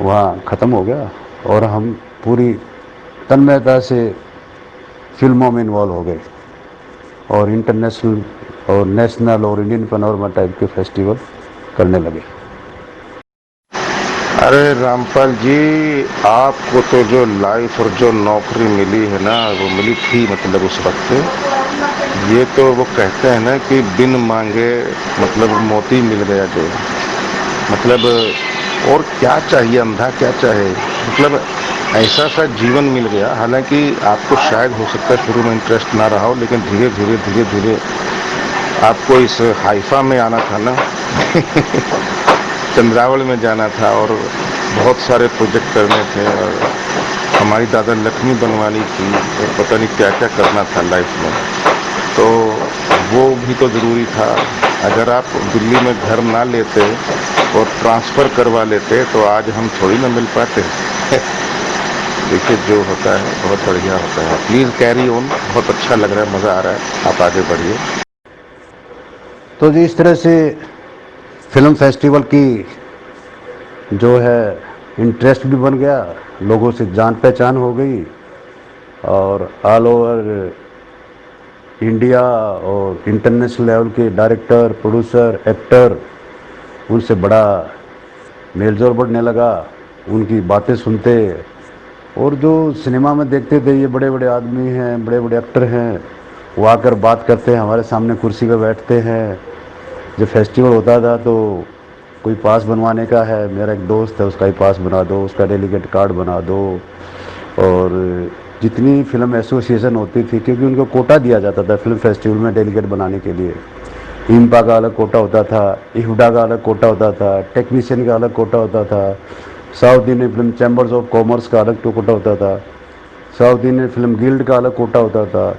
वहाँ ख़त्म हो गया, और हम पूरी तन्मयता से फिल्मों में इन्वॉल्व हो गए, और इंटरनेशनल और नेशनल और इंडियन पैनोरमा टाइप के फेस्टिवल करने लगे।
अरे रामपाल जी, आपको तो जो लाइफ और जो नौकरी मिली है ना, वो मिली थी मतलब उस वक्त, ये तो वो कहते हैं ना कि बिन मांगे मतलब मोती मिल गया जो, मतलब और क्या चाहिए, अंधा क्या चाहे, मतलब ऐसा सा जीवन मिल गया। हालांकि आपको शायद हो सकता है शुरू में इंटरेस्ट ना रहा हो, लेकिन धीरे धीरे आपको इस हाइफा में आना था ना चंद्रावल में जाना था, और बहुत सारे प्रोजेक्ट करने थे, और हमारी दादा लक्ष्मी बनवानी थी, और पता नहीं क्या क्या करना था लाइफ में, तो वो भी तो ज़रूरी था। अगर आप दिल्ली में घर ना लेते और ट्रांसफ़र करवा लेते तो आज हम थोड़ी ना मिल पाते देखिए जो होता है बहुत बढ़िया होता है। प्लीज़ कैरी ऑन, बहुत अच्छा लग रहा है, मज़ा आ रहा है, आप आगे बढ़िए।
तो जी इस तरह से फिल्म फेस्टिवल की जो है इंटरेस्ट भी बन गया, लोगों से जान पहचान हो गई, और ऑल ओवर इंडिया और इंटरनेशनल लेवल के डायरेक्टर, प्रोड्यूसर, एक्टर, उनसे बड़ा मेलजोल बढ़ने लगा, उनकी बातें सुनते, और जो सिनेमा में देखते थे ये बड़े बड़े आदमी हैं, बड़े बड़े एक्टर हैं, वो आकर बात करते हैं, हमारे सामने कुर्सी पे बैठते हैं। जब फेस्टिवल होता था तो कोई पास बनवाने का है, मेरा एक दोस्त है, उसका ही पास बना दो, उसका डेलीगेट कार्ड बना दो, और जितनी फिल्म एसोसिएशन होती थी, क्योंकि उनको कोटा दिया जाता था फिल्म फेस्टिवल में डेलीगेट बनाने के लिए, इम्पा का अलग कोटा होता था, इफ्डा का अलग कोटा होता था, टेक्नीशियन का अलग कोटा होता था, south Indian film chambers of commerce का अलग कोटा होता था, साउथ इंडियन फिल्म गिल्ड का अलग कोटा होता था,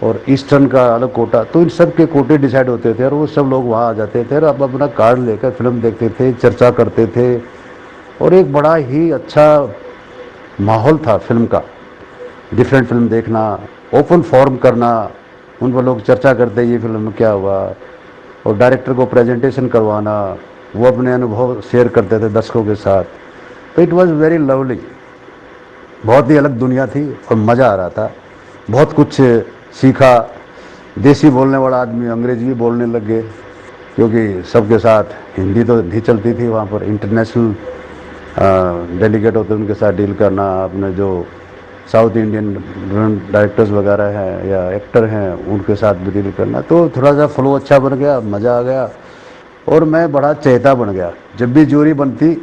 और ईस्टर्न का अलग कोटा। तो इन सब के कोटे डिसाइड होते थे, और वो सब लोग वहाँ आ जाते थे, और अब अपना कार्ड लेकर फिल्म देखते थे, चर्चा करते थे, और एक बड़ा ही अच्छा माहौल था फिल्म का। डिफरेंट फिल्म देखना, ओपन फॉर्म करना, उन पर लोग चर्चा करते ये फिल्म में क्या हुआ, और डायरेक्टर को प्रेजेंटेशन करवाना, वो अपने अनुभव शेयर करते थे दर्शकों के साथ। तो इट वाज वेरी लवली, बहुत ही अलग दुनिया थी, और मज़ा आ रहा था, बहुत कुछ सीखा। देसी बोलने वाला आदमी अंग्रेजी भी बोलने लग गए, क्योंकि सबके साथ हिंदी तो नहीं चलती थी वहाँ पर। इंटरनेशनल डेलीगेट होते उनके साथ डील करना, अपने जो साउथ इंडियन डायरेक्टर्स वगैरह हैं या एक्टर हैं उनके साथ भी डील करना, तो थोड़ा सा फ्लो अच्छा बन गया, मज़ा आ गया, और मैं बड़ा चहेता बन गया। जब भी जूरी बनती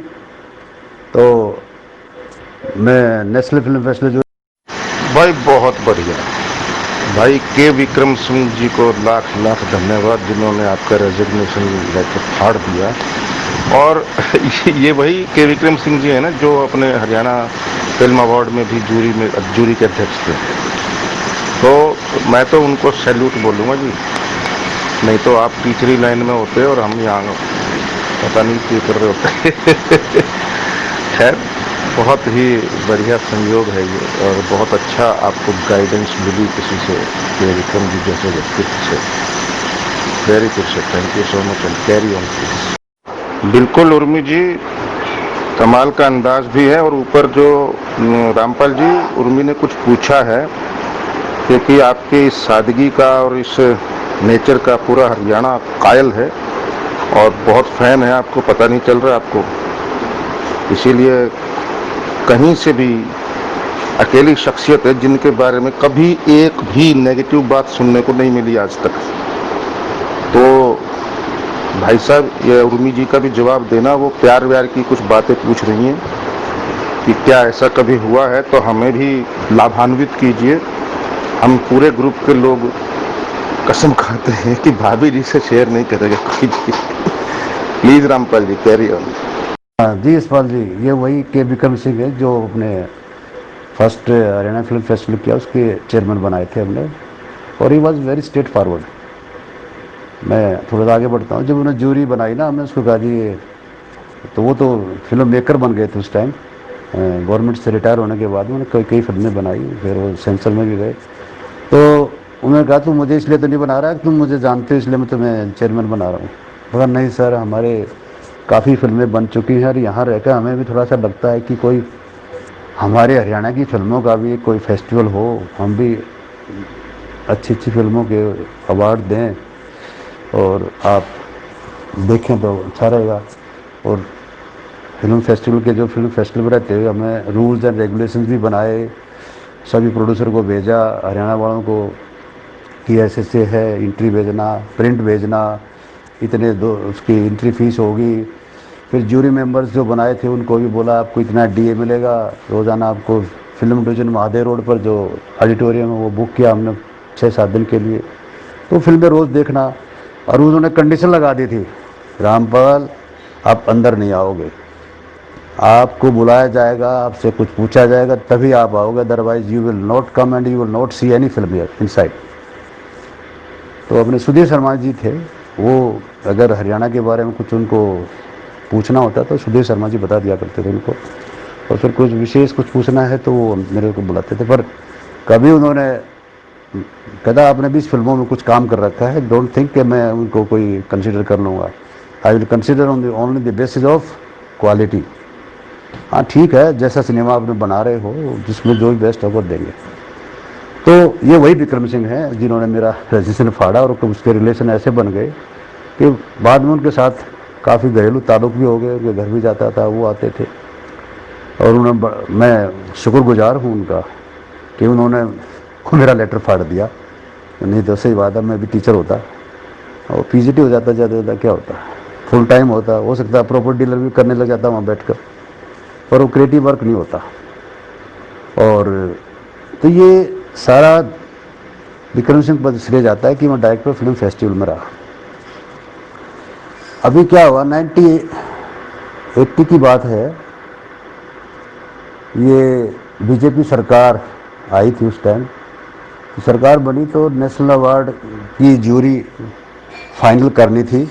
तो मैं नेशनल फिल्म फेस्टिवल
भाई बहुत बढ़िया। भाई के विक्रम सिंह जी को लाख लाख धन्यवाद, जिन्होंने आपका रेजिग्नेशन लेटर फाड़ दिया। और ये वही के विक्रम सिंह जी है ना जो अपने हरियाणा फिल्म अवार्ड में भी जूरी के अध्यक्ष थे। तो मैं तो उनको सैल्यूट बोलूँगा जी, नहीं तो आप टीचरी लाइन में होते और हम यहाँ पता नहीं क्या कर रहे होते खैर बहुत ही बढ़िया संयोग है ये, और बहुत अच्छा आपको गाइडेंस मिली किसी से, के विक्रम जी जैसे व्यक्तित्व से। Very good sir, thank you so much and carry on please. बिल्कुल उर्मी जी, कमाल का अंदाज भी है। और ऊपर जो रामपाल जी, उर्मी ने कुछ पूछा है, क्योंकि आपके इस सादगी का और इस नेचर का पूरा हरियाणा कायल है और बहुत फैन है आपको, पता नहीं चल रहा आपको। इसीलिए कहीं से भी अकेली शख्सियत है जिनके बारे में कभी एक भी नेगेटिव बात सुनने को नहीं मिली आज तक। तो भाई साहब, ये उर्मी जी का भी जवाब देना, वो प्यार व्यार की कुछ बातें पूछ रही हैं कि क्या ऐसा कभी हुआ है, तो हमें भी लाभान्वित कीजिए। हम पूरे ग्रुप के लोग कसम खाते हैं कि भाभी जी से शेयर नहीं करेगा कोई भी। Please Rampal ji, carry on.
हाँ जी यशपाल जी, ये वही के विक्रम सिंह है जो अपने फर्स्ट हरियाणा फिल्म फेस्टिवल किया, उसके चेयरमैन बनाए थे हमने। और he was very straight forward. मैं थोड़ा सा आगे बढ़ता हूँ। जब उन्होंने जूरी बनाई ना, हमने उसको कहा जी, तो वो तो फिल्म मेकर बन गए थे उस टाइम, गवर्नमेंट से रिटायर होने के बाद उन्होंने कई कई फिल्में बनाई, फिर वो सेंसर में भी गए। तो उन्होंने कहा तुम मुझे इसलिए तो नहीं बना रहा है, तुम मुझे जानते हो इसलिए मैं तुम्हें चेयरमैन बना रहा हूँ। बोला नहीं सर, हमारे काफ़ी फिल्में बन चुकी हैं और यहाँ रहकर हमें भी थोड़ा सा लगता है कि कोई हमारे हरियाणा की फिल्मों का भी कोई फेस्टिवल हो, हम भी अच्छी अच्छी फिल्मों के अवार्ड दें और आप देखें तो अच्छा रहेगा। और फिल्म फेस्टिवल के जो फिल्म फेस्टिवल रहते हैं, हमें रूल्स एंड रेगुलेशंस भी बनाए, सभी प्रोड्यूसर को भेजा, हरियाणा वालों को, कि ऐसे से है, एंट्री भेजना, प्रिंट भेजना, इतने दो उसकी एंट्री फीस होगी। फिर जूरी मेंबर्स जो बनाए थे उनको भी बोला आपको इतना डीए मिलेगा रोज़ाना। आपको फिल्म डिवीजन महादेव रोड पर जो ऑडिटोरियम है वो बुक किया हमने 6-7 दिन के लिए, तो फिल्में रोज़ देखना। और उन्होंने कंडीशन लगा दी थी, रामपाल आप अंदर नहीं आओगे, आपको बुलाया जाएगा, आपसे कुछ पूछा जाएगा तभी आप आओगे, otherwise you will not come and you will not see any film here inside. तो अपने सुधीर शर्मा जी थे, वो अगर हरियाणा के बारे में कुछ उनको पूछना होता तो सुधीर शर्मा जी बता दिया करते थे उनको, और फिर कुछ विशेष कुछ पूछना है तो वो मेरे को बुलाते थे। पर कभी उन्होंने कहता आपने भी इस फिल्मों में कुछ काम कर रखा है, डोंट थिंक कि मैं उनको कोई कंसिडर कर लूँगा, I will consider on only the basis of quality. हाँ ठीक है, जैसा सिनेमा आपने बना रहे हो, जिसमें जो भी बेस्ट है वो देंगे। तो ये वही विक्रम सिंह हैं जिन्होंने मेरा रजिस्ट्रेशन फाड़ा, और उसके रिलेशन ऐसे बन गए कि बाद में उनके साथ काफ़ी घरेलू ताल्लुक भी हो गए, उनके घर भी जाता था, वो आते थे। और उन्होंने, मैं शुक्रगुजार हूँ उनका कि उन्होंने मेरा लेटर फाड़ दिया, नहीं तो सही बात है मैं भी टीचर होता और पीजीटी हो जाता, ज़्यादा क्या होता, फुल टाइम होता, हो सकता है प्रॉपर्टी डीलर भी करने लग जाता वहाँ बैठकर, पर वो क्रिएटिव वर्क नहीं होता। और तो ये सारा विक्रम सिंह पर श्रेय जाता है कि मैं डायरेक्टर फिल्म फेस्टिवल में रहा। अभी क्या हुआ, 1980 की बात है, ये बीजेपी सरकार आई थी उस टाइम, तो सरकार बनी तो नेशनल अवार्ड की जूरी फाइनल करनी थी,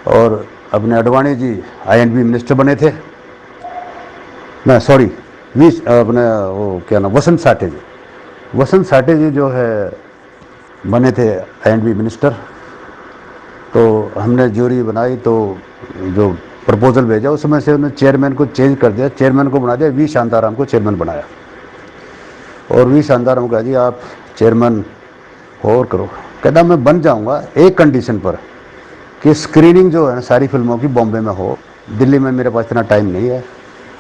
और अपने अडवाणी जी INB मिनिस्टर बने थे, ना सॉरी अपने वो क्या नाम, वसंत साठे जी जो है बने थे INB मिनिस्टर। तो हमने जूरी बनाई, तो जो प्रपोजल भेजा उसमें से उन्होंने चेयरमैन को चेंज कर दिया, चेयरमैन को बना दिया, वी शांताराम को चेयरमैन बनाया। और वी शांताराम कहा जी आप चेयरमैन और करो। कहता मैं बन जाऊंगा एक कंडीशन पर कि स्क्रीनिंग जो है ना सारी फिल्मों की बॉम्बे में हो, दिल्ली में मेरे पास इतना टाइम नहीं है,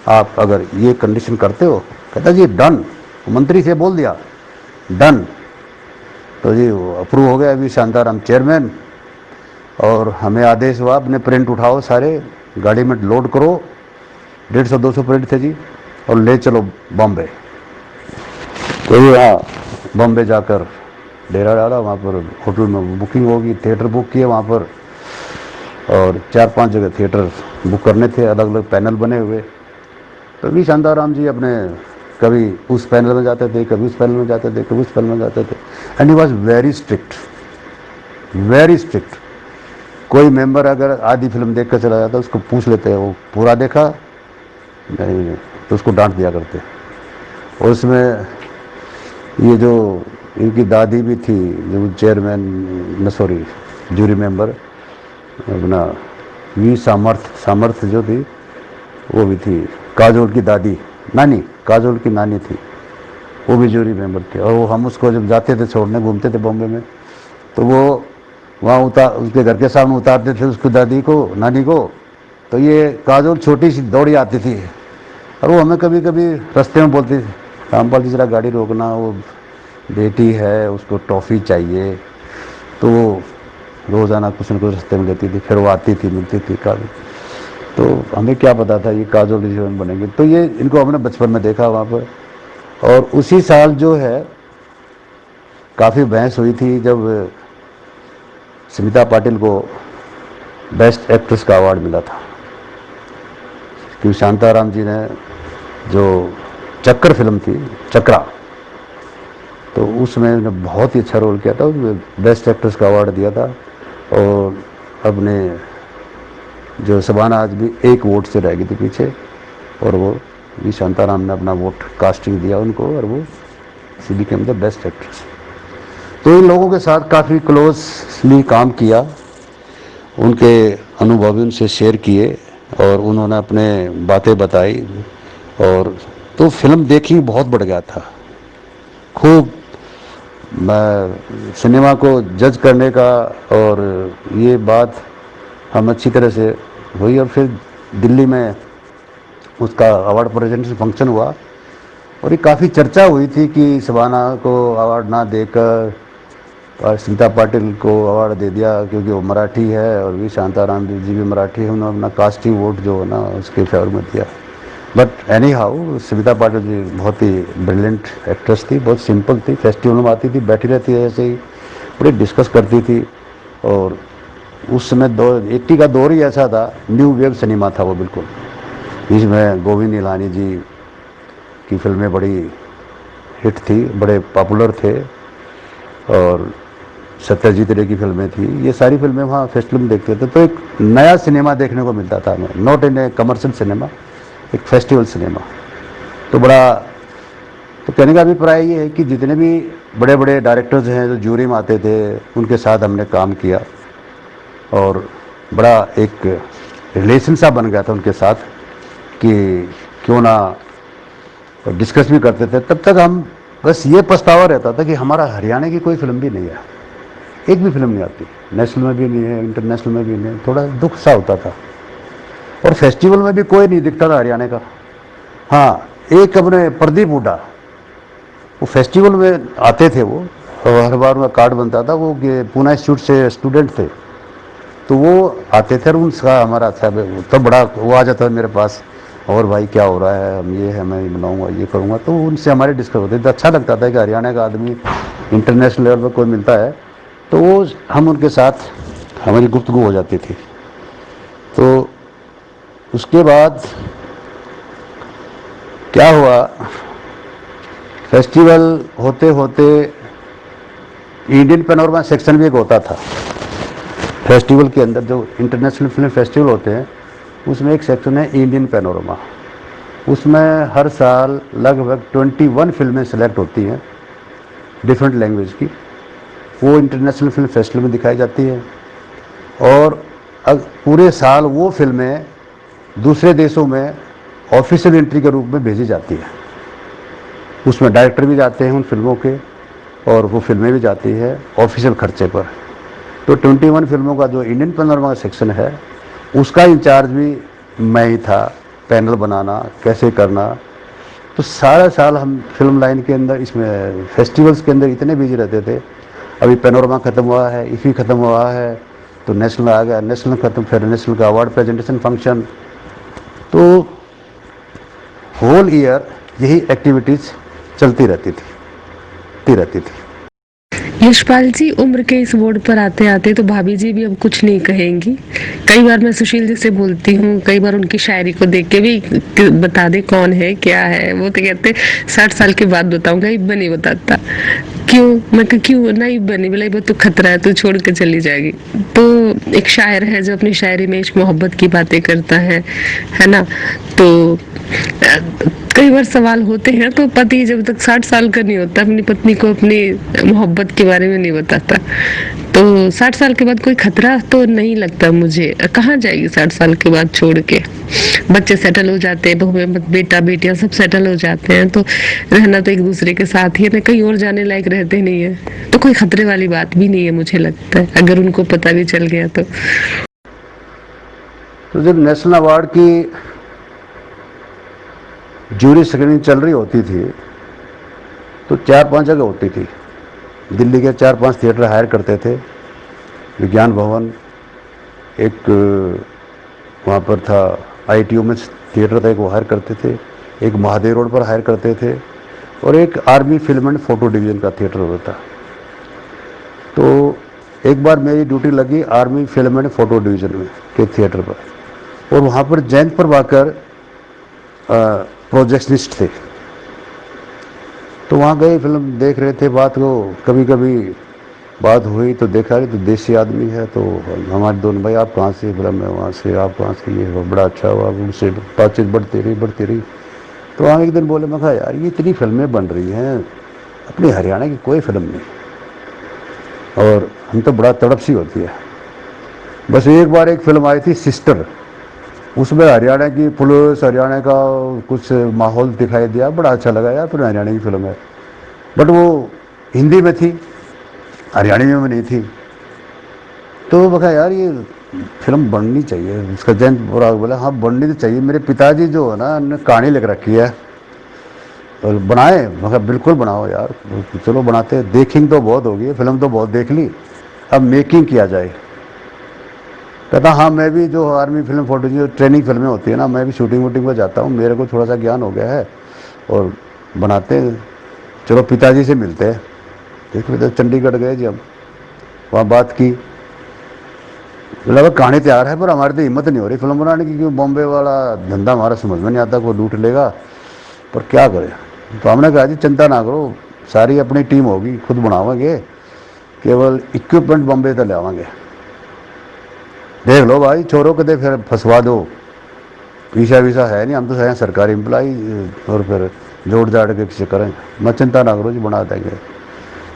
आप अगर ये कंडीशन करते हो। कहता जी डन, मंत्री से बोल दिया डन। तो जी अप्रूव हो गया, वी शांताराम चेयरमैन। और हमें आदेश हुआ अपने प्रिंट उठाओ सारे, गाड़ी में लोड करो, 150-200 प्रिंट थे जी, और ले चलो बॉम्बे। तो यहाँ बॉम्बे जाकर डेरा डाला, वहाँ पर होटल में बुकिंग होगी, थिएटर बुक किए वहाँ पर, और 4-5 जगह थिएटर बुक करने थे, अलग अलग पैनल बने हुए। तो वी शांताराम जी अपने कभी उस पैनल में जाते थे, कभी उस पैनल में जाते थे, कभी उस पैनल में जाते थे, and he was very strict, very strict. कोई मेंबर अगर आधी फिल्म देख कर चला जाता उसको पूछ लेते हैं वो पूरा देखा नहीं, तो उसको डांट दिया करते। और उसमें ये जो इनकी दादी भी थी जो चेयरमैन न सॉरी जूरी मेंबर अपना वी सामर्थ जो थी वो भी थी। काजोल की दादी नानी, काजोल की नानी थी, वो भी जूरी मेंबर थे। और वो हम उसको जब जाते थे छोड़ने, घूमते थे बॉम्बे में, तो वो वहाँ उसके घर के सामने उतारते थे उसकी दादी को, नानी को। तो ये काजोल छोटी सी दौड़ी आती थी और वो हमें कभी कभी रास्ते में बोलती थी, रामपाल जी जरा गाड़ी रोकना, वो बेटी है उसको टॉफ़ी चाहिए। तो वो रोज़ाना कुछ न कुछ रास्ते में लेती थी, फिर वो आती थी, मिलती थी काजोल। तो हमें क्या पता था ये काजोल हीरोइन बनेंगे। तो ये इनको हमने बचपन में देखा वहाँ पर। और उसी साल जो है काफ़ी बहस हुई थी जब स्मिता पाटिल को बेस्ट एक्ट्रेस का अवार्ड मिला था, क्योंकि शांताराम जी ने जो चक्कर फिल्म थी, चक्रा, तो उसमें उन्होंने बहुत ही अच्छा रोल किया था, बेस्ट एक्ट्रेस का अवार्ड दिया था। और अपने जो शबाना आज भी एक वोट से रह गई थी पीछे, और वो भी शांताराम ने अपना वोट कास्टिंग दिया उनको, और वो सी बिकेम द बेस्ट एक्ट्रेस। तो इन लोगों के साथ काफ़ी क्लोजली काम किया, उनके अनुभव भी उनसे शेयर किए और उन्होंने अपने बातें बताई। और तो फिल्म देखी बहुत बढ़ गया था खूब। मैं सिनेमा को जज करने का, और ये बात हम अच्छी तरह से हुई। और फिर दिल्ली में उसका अवार्ड प्रेजेंटेशन फंक्शन हुआ और ये काफ़ी चर्चा हुई थी कि शबाना को अवार्ड ना देकर और स्मिता पाटिल को अवार्ड दे दिया क्योंकि वो मराठी है और भी शांताराम जी भी मराठी है, उन्होंने अपना कास्टिंग वोट जो है ना उसके फेवर में दिया। But anyhow Smita Patil ji बहुत ही ब्रिलियंट एक्ट्रेस थी, बहुत सिंपल थी, फेस्टिवल में आती थी, बैठी रहती है ऐसे ही, बड़ी डिस्कस करती थी। और उस समय 80 का दौर ही ऐसा था, न्यू वेव सिनेमा था वो बिल्कुल। इसमें गोविंद निहलानी जी की फिल्में बड़ी हिट थी, बड़े पॉपुलर थे, और सत्यजीत रे की फिल्में थी। ये सारी फिल्में वहाँ फेस्टिवल में देखते थे, तो एक नया सिनेमा देखने को मिलता था हमें, not in A commercial cinema, एक फेस्टिवल सिनेमा। तो बड़ा, तो कहने का अभिप्राय ये है कि जितने भी बड़े बड़े डायरेक्टर्स हैं जो जूरी में आते थे, उनके साथ हमने काम किया और बड़ा एक रिलेशन सा बन गया था उनके साथ कि क्यों ना डिस्कस भी करते थे। तब तक हम बस ये पछतावा रहता था कि हमारा हरियाणा की कोई फिल्म भी नहीं है, एक भी फिल्म नहीं आती, नेशनल में भी नहीं है, इंटरनेशनल में भी नहीं, थोड़ा दुख सा होता था। और फेस्टिवल में भी कोई नहीं दिखता था हरियाणा का। हाँ, एक अपने प्रदीप हुड्डा, वो फेस्टिवल में आते थे, वो और हर बार उनका कार्ड बनता था, वो पूना इंस्टीट्यूट से स्टूडेंट थे, तो वो आते थे और उनका हमारा अच्छा तो बड़ा वो आ जाता था मेरे पास, और भाई क्या हो रहा है, हम ये है, मैं बनाऊंगा, ये करूंगा। तो उनसे हमारी डिस्कस होती थी। अच्छा लगता था कि हरियाणा का आदमी इंटरनेशनल लेवल पर कोई मिलता है, तो वो हम उनके साथ हमारी गुफ्तगू हो जाती थी। तो उसके बाद क्या हुआ, फेस्टिवल होते होते इंडियन पैनोरमा सेक्शन भी एक होता था फेस्टिवल के अंदर। जो इंटरनेशनल फिल्म फेस्टिवल होते हैं उसमें एक सेक्शन है इंडियन पैनोरमा, उसमें हर साल लगभग 21 फिल्में सेलेक्ट होती हैं डिफरेंट लैंग्वेज की, वो इंटरनेशनल फिल्म फेस्टिवल में दिखाई जाती है। और पूरे साल वो फिल्में दूसरे देशों में ऑफिशियल एंट्री के रूप में भेजी जाती है, उसमें डायरेक्टर भी जाते हैं उन फिल्मों के, और वो फिल्में भी जाती है ऑफिशियल खर्चे पर। तो 21 फिल्मों का जो इंडियन पैनोरमा का सेक्शन है उसका इंचार्ज भी मैं ही था, पैनल बनाना कैसे करना। तो सारा साल हम फिल्म लाइन के अंदर, इसमें फेस्टिवल्स के अंदर इतने बिजी रहते थे। अभी पैनोरमा ख़त्म हुआ है, इफ़ी ख़त्म हुआ है, तो नेशनल आ गया, नेशनल ख़त्म, फिर नेशनल का अवार्ड प्रेजेंटेशन फंक्शन। तो होल ईयर यही एक्टिविटीज़ चलती रहती थी।
यशपाल जी, उम्र के इस बोर्ड पर आते आते तो भाभी जी भी अब कुछ नहीं कहेंगी। कई बार मैं सुशील जी से बोलती हूँ, कई बार उनकी शायरी को देख के भी बता दे कौन है क्या है, वो तो कहते 60 साल के बाद बताऊंगा, इब्बा नहीं बताता। क्यों? मैं कहा क्यों नहीं बनी, बोला इब्बा तू खतरा है, तू छोड़ के चली जाएगी। तो एक शायर है जो अपनी शायरी में इश्क मोहब्बत की बातें करता है ना। तो कई बार सवाल होते हैं, तो पति जब तक 60 साल का नहीं होता अपनी पत्नी को अपनी मोहब्बत के बारे में नहीं बताता, तो 60 साल के बाद कोई खतरा तो नहीं लगता मुझे। कहाँ जाएगी 60 साल के बाद छोड़ के? बच्चे सेटल हो जाते हैं, बहू बेटा बेटियां सब सेटल हो जाते हैं, तो रहना तो एक दूसरे के साथ ही है ना, कहीं और जाने लायक रहते नहीं है, तो कोई खतरे वाली बात भी नहीं है मुझे लगता है, अगर उनको पता भी चल गया तो।
जब नेशनल अवार्ड की जूरी स्क्रीनिंग चल रही होती थी तो 4-5 जगह होती थी। दिल्ली के 4-5 थिएटर हायर करते थे, विज्ञान भवन, एक वहाँ पर था ITO में थिएटर था, एक वो हायर करते थे, एक महादेव रोड पर हायर करते थे, और एक army film and photo division का थिएटर होता था। तो एक बार मेरी ड्यूटी लगी army film and photo division में के थिएटर पर, और वहाँ पर जयंत प्रभाकर प्रोजेक्शनिस्ट थे। तो वहाँ गए, फिल्म देख रहे थे, बात को कभी कभी बात हुई तो देखा तो देसी आदमी है, तो हमारे दोनों भाई आप कहाँ से, फिल्म है वहाँ से, आप कहाँ से, ये बड़ा अच्छा हुआ, उनसे बातचीत बढ़ती रही। तो हम एक दिन बोले, मैं कहा यार ये इतनी फिल्में बन रही हैं, अपनी हरियाणा की कोई फिल्म नहीं, और हम तो बड़ा तड़प सी होती है। बस एक बार एक फिल्म आई थी सिस्टर, उसमें हरियाणा की पुलिस, हरियाणा का कुछ माहौल दिखाई दिया, बड़ा अच्छा लगा यार, फिर हरियाणा की फिल्म है, बट वो हिंदी में थी, हरियाणी में नहीं थी। तो बता यार ये फिल्म बननी चाहिए, उसका जयंत बुरा बोला हाँ बननी तो चाहिए, मेरे पिताजी जो है ना उन्होंने कहानी लिख रखी है और बनाए, मैं बिल्कुल बनाओ यार, चलो बनाते। देखिंग तो बहुत होगी, फिल्म तो बहुत देख ली, अब मेकिंग किया जाए। कहता हाँ मैं भी जो आर्मी फिल्म फोटो जो ट्रेनिंग फिल्में होती है ना, मैं भी शूटिंग वूटिंग पर जाता हूँ, मेरे को थोड़ा सा ज्ञान हो गया है और बनाते हैं, चलो पिताजी से मिलते हैं। देखो तो चंडीगढ़ गए जी, हम वहाँ बात की, बोला कहानी तैयार है पर हमारी तो हिम्मत नहीं हो रही फिल्म बनाने की, क्योंकि बॉम्बे वाला धंधा हमारा समझ में नहीं आता, कोई लूट लेगा, पर क्या करें। तो हमने कहा जी चिंता ना करो, सारी अपनी टीम होगी, खुद बनावांगे, केवल इक्विपमेंट बॉम्बे से ले आवांगे, देख लो भाई छोरों को दे फिर फंसवा दो, वीसा वीसा है नहीं, हम तो है सरकारी एम्प्लाई, और फिर जोड़ जाड़ के किसी करें, मैं चिंता ना करो जी बना देंगे।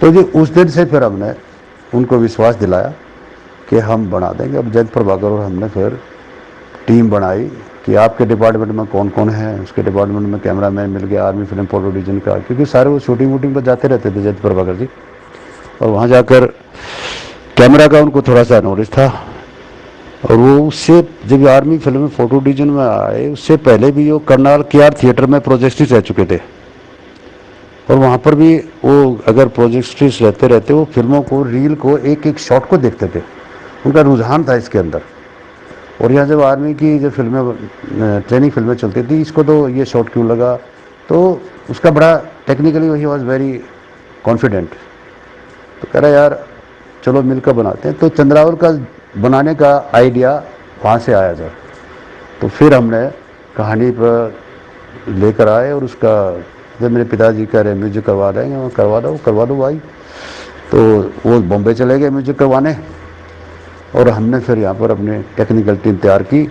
तो जी उस दिन से फिर हमने उनको विश्वास दिलाया कि हम बना देंगे। अब जयंत प्रभाकर और हमने फिर टीम बनाई कि आपके डिपार्टमेंट में कौन कौन है, उसके डिपार्टमेंट में कैमरामैन मिल गया, आर्मी फिल्म फोटो डिवीजन का, क्योंकि सारे वो शूटिंग वूटिंग पर जाते रहते थे जयंत प्रभाकर जी, और वहाँ जाकर कैमरा का उनको थोड़ा सा नॉलेज था। और वो उससे जब आर्मी फिल्म फोटो डिवीजन में आए, उससे पहले भी वो करनाल KR थिएटर में प्रोजेक्ट्रिस रह चुके थे, और वहाँ पर भी वो अगर प्रोजेक्ट्रिस रहते वो फिल्मों को, रील को, एक एक शॉट को देखते थे, उनका रुझान था इसके अंदर। और यहाँ जब आर्मी की जब फिल्में ट्रेनिंग फिल्में चलती थी, इसको तो ये शॉट क्यों लगा, तो उसका बड़ा technically he was very confident. तो कह रहा यार चलो मिलकर बनाते हैं। तो चंद्रावल का बनाने का आइडिया वहाँ से आया जब, तो फिर हमने कहानी पर लेकर आए, और उसका जब मेरे पिताजी कह रहे म्यूजिक करवा देंगे, मैं करवा दो भाई। तो वो बॉम्बे चले गए म्यूजिक करवाने, और हमने फिर यहाँ पर अपने टेक्निकल टीम तैयार की,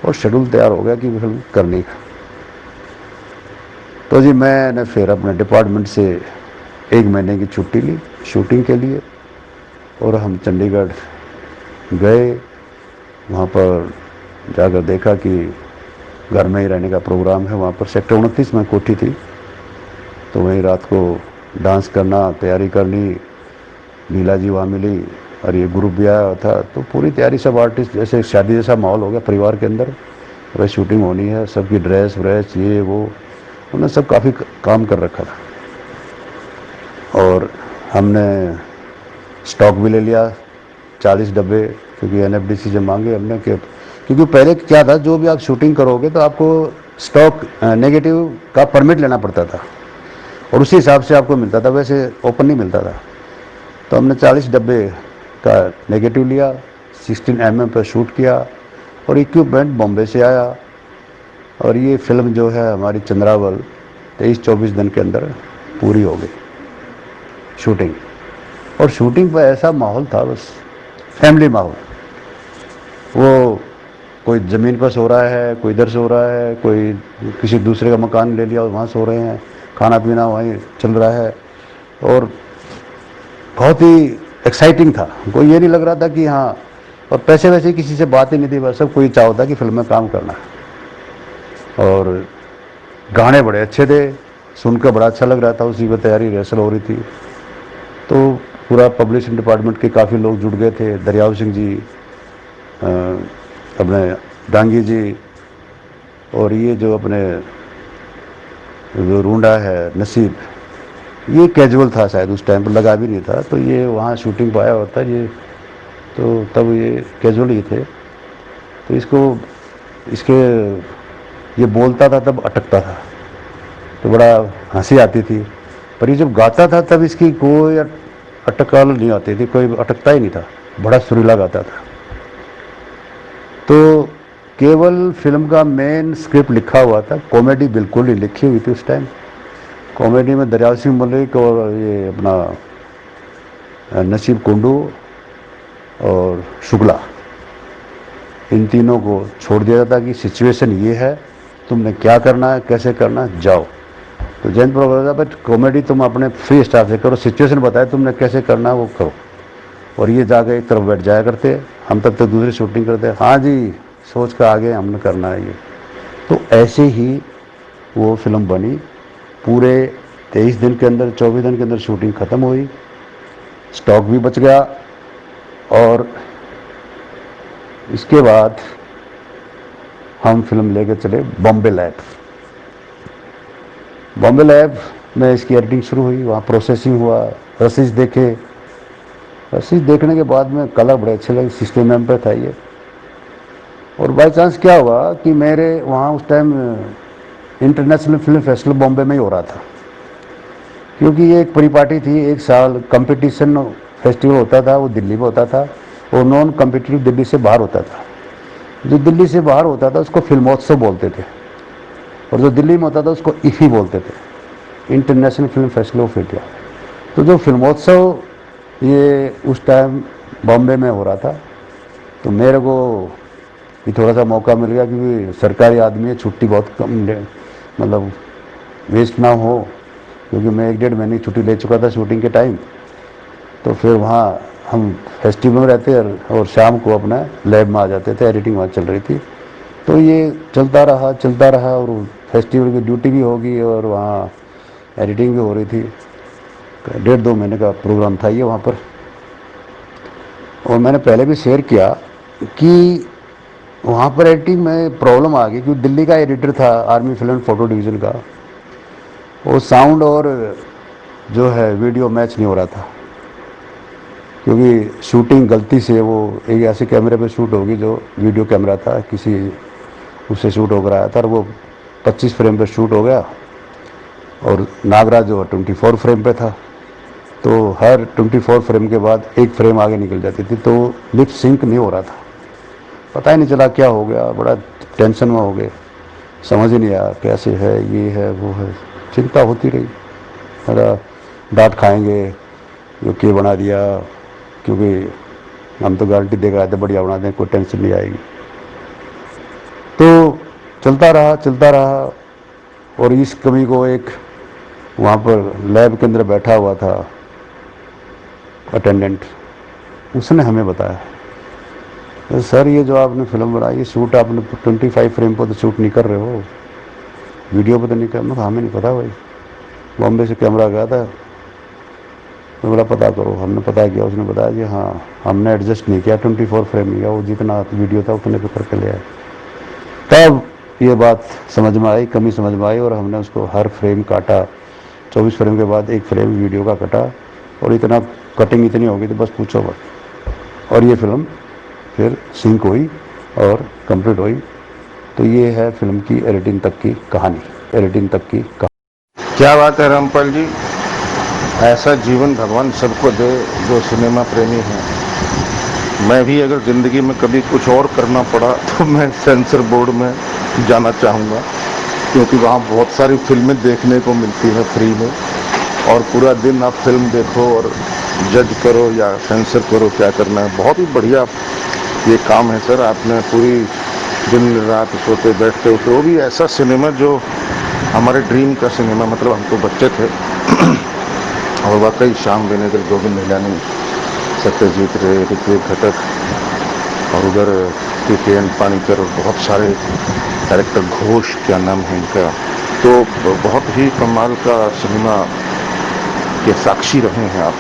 और शेड्यूल तैयार हो गया कि फिल्म करनी का। तो जी मैंने फिर अपने डिपार्टमेंट से 1 महीने की छुट्टी ली शूटिंग के लिए, और हम चंडीगढ़ गए। वहाँ पर जाकर देखा कि घर में ही रहने का प्रोग्राम है, वहाँ पर सेक्टर 29 में कोठी थी, तो वहीं रात को डांस करना, तैयारी करनी, लीला जी वहाँ मिली, और ये ग्रुप भी आया था, तो पूरी तैयारी, सब आर्टिस्ट, जैसे शादी जैसा माहौल हो गया परिवार के अंदर, वह शूटिंग होनी है, सबकी ड्रेस व्रेस ये वो, उन्होंने सब काफ़ी काम कर रखा था। और हमने स्टॉक भी ले लिया 40 डब्बे, क्योंकि NFDC से मांगे हमने कि, क्योंकि पहले क्या था, जो भी आप शूटिंग करोगे तो आपको स्टॉक नेगेटिव का परमिट लेना पड़ता था, और उसी हिसाब से आपको मिलता था, वैसे ओपन नहीं मिलता था। तो हमने 40 डब्बे का नेगेटिव लिया, 16 mm पर शूट किया, और इक्विपमेंट बॉम्बे से आया, और ये फिल्म जो है हमारी चंद्रावल 23-24 दिन के अंदर पूरी हो गई शूटिंग। और शूटिंग पर ऐसा माहौल था, बस फैमिली माहौल, वो कोई ज़मीन पर सो रहा है, कोई इधर सो रहा है, कोई किसी दूसरे का मकान ले लिया और वहाँ सो रहे हैं, खाना पीना वहीं चल रहा है। और बहुत ही एक्साइटिंग था, कोई ये नहीं लग रहा था कि हाँ, और पैसे वैसे किसी से बात ही नहीं थी, बस सब कोई चाह होता कि फिल्म में काम करना है। और गाने बड़े अच्छे थे, सुनकर बड़ा अच्छा लग रहा था, उसी पर तैयारी रिहर्सल हो रही थी। तो पूरा पब्लिशिंग डिपार्टमेंट के काफ़ी लोग जुड़ गए थे, दरियाव सिंह जी, अपने डांगी जी, और ये जो अपने जो रूंडा है नसीब, ये कैजुअल था शायद उस टाइम पर, लगा भी नहीं था, तो ये वहाँ शूटिंग पर आया होता ये, तो तब ये कैजुअल ही थे। तो इसके ये बोलता था तब अटकता था, तो बड़ा हंसी आती थी। पर ये जब गाता था तब इसकी कोई अटकल नहीं आती थी, कोई अटकता ही नहीं था, बड़ा सुरीला गाता था। तो केवल फिल्म का मेन स्क्रिप्ट लिखा हुआ था, कॉमेडी बिल्कुल नहीं लिखी हुई थी उस टाइम। कॉमेडी में दरियाव सिंह मलिक और ये अपना नसीब कुंडू और शुक्ला, इन तीनों को छोड़ दिया जाता कि सिचुएशन ये है, तुमने क्या करना है, कैसे करना है, जाओ। तो जयंत प्रभु बट कॉमेडी तुम अपने फ्री स्टाइल से करो, सिचुएशन बताए तुमने कैसे करना है वो करो। और ये जाकर एक तरफ बैठ जाया करते, हम तब तक दूसरी शूटिंग करते, हाँ जी सोच कर आगे हमने करना है ये। तो ऐसे ही वो फिल्म बनी, पूरे 23 दिन के अंदर, 24 दिन के अंदर शूटिंग ख़त्म हुई, स्टॉक भी बच गया। और इसके बाद हम फिल्म लेकर चले बॉम्बे लैब। बॉम्बे लैब में इसकी एडिटिंग शुरू हुई, वहाँ प्रोसेसिंग हुआ, रसीद देखे, रसीद देखने के बाद में कलर बड़े अच्छे लगे, 60 mm पे था ये। और बाई चांस क्या हुआ कि मेरे वहाँ उस time international film festival Bombay में ही हो रहा था, क्योंकि ये एक परिपाटी थी, एक साल कंपटीशन फेस्टिवल होता था, वो दिल्ली में होता था, और नॉन कम्पिटिटिव दिल्ली से बाहर होता था। जो दिल्ली से बाहर होता था उसको फिल्मोत्सव बोलते थे, और जो दिल्ली में होता था उसको इफ़ी बोलते थे, international film festival of India. तो जो फिल्मोत्सव ये उस टाइम बॉम्बे में हो रहा था, तो मेरे को ये थोड़ा सा मौका मिल गया, क्योंकि सरकारी आदमी है, छुट्टी बहुत कम मतलब वेस्ट ना हो, क्योंकि मैं 1-1.5 महीने की छुट्टी ले चुका था शूटिंग के टाइम। तो फिर वहाँ हम फेस्टिवल में रहते और शाम को अपना लैब में आ जाते थे, एडिटिंग वहाँ चल रही थी। तो ये चलता रहा और फेस्टिवल की ड्यूटी भी होगी और वहाँ एडिटिंग भी हो रही थी। 1.5-2 महीने का प्रोग्राम था ये वहाँ पर। और मैंने पहले भी शेयर किया कि वहाँ पर एडिटिंग में प्रॉब्लम आ गई, क्योंकि दिल्ली का एडिटर था army film and photo division का, वो साउंड और जो है वीडियो मैच नहीं हो रहा था, क्योंकि शूटिंग गलती से वो एक ऐसे कैमरे पे शूट होगी जो वीडियो कैमरा था, किसी उससे शूट होकर आया था, और वो 25 फ्रेम पे शूट हो गया, और नागराज जो 24 फ्रेम पे था। तो हर 24 फ्रेम के बाद एक फ्रेम आगे निकल जाती थी, तो लिप सिंक नहीं हो रहा था। पता ही नहीं चला क्या हो गया, बड़ा टेंशन में हो गए, समझ ही नहीं आया कैसे है, ये है वो है, चिंता होती रही। मेरा डांट खाएंगे जो के बना दिया, क्योंकि हम तो गारंटी दे आए थे बढ़िया बना दें, कोई टेंशन नहीं आएगी। तो चलता रहा। और इस कमी को एक वहाँ पर लैब के अंदर बैठा हुआ था अटेंडेंट, उसने हमें बताया, तो सर ये जो आपने फिल्म बनाई, ये शूट आपने 25 फ्रेम पर तो शूट नहीं कर रहे हो, वीडियो पर तो नहीं कर। मैं हमें नहीं पता भाई, बॉम्बे से कैमरा गया था, मैं बोला पता करो। हमने पता किया, उसने बताया कि हाँ हमने एडजस्ट नहीं किया, 24 फ्रेम नहीं, वो जितना वीडियो था उतने पे करके ले आए। तब ये बात समझ में आई, कमी समझ में आई, और हमने उसको हर फ्रेम काटा। 24 फ्रेम के बाद एक फ्रेम वीडियो का कटा, और इतना कटिंग इतनी हो गई तो बस पूछो मत। और ये फिल्म फिर सिंक हुई और कंप्लीट हुई। तो ये है फिल्म की एडिटिंग तक की कहानी,
क्या बात है रामपाल जी, ऐसा जीवन भगवान सबको दे जो सिनेमा प्रेमी है। मैं भी अगर ज़िंदगी में कभी कुछ और करना पड़ा तो मैं सेंसर बोर्ड में जाना चाहूँगा, क्योंकि वहाँ बहुत सारी फिल्में देखने को मिलती है फ्री में, और पूरा दिन आप फिल्म देखो और जज करो या सेंसर करो क्या करना है। बहुत ही बढ़िया ये काम है सर, आपने पूरी दिन रात सोते बैठते होते, वो भी ऐसा सिनेमा जो हमारे ड्रीम का सिनेमा, मतलब हम तो बच्चे थे और वाकई श्याम बेनेगल, गोविंद निहलानी, सत्यजीत रे, ऋत्विक घटक और उधर के.एन. पानीकर और बहुत सारे कैरेक्टर, घोष क्या नाम है इनका, तो बहुत ही कमाल का सिनेमा के साक्षी रहे हैं आप।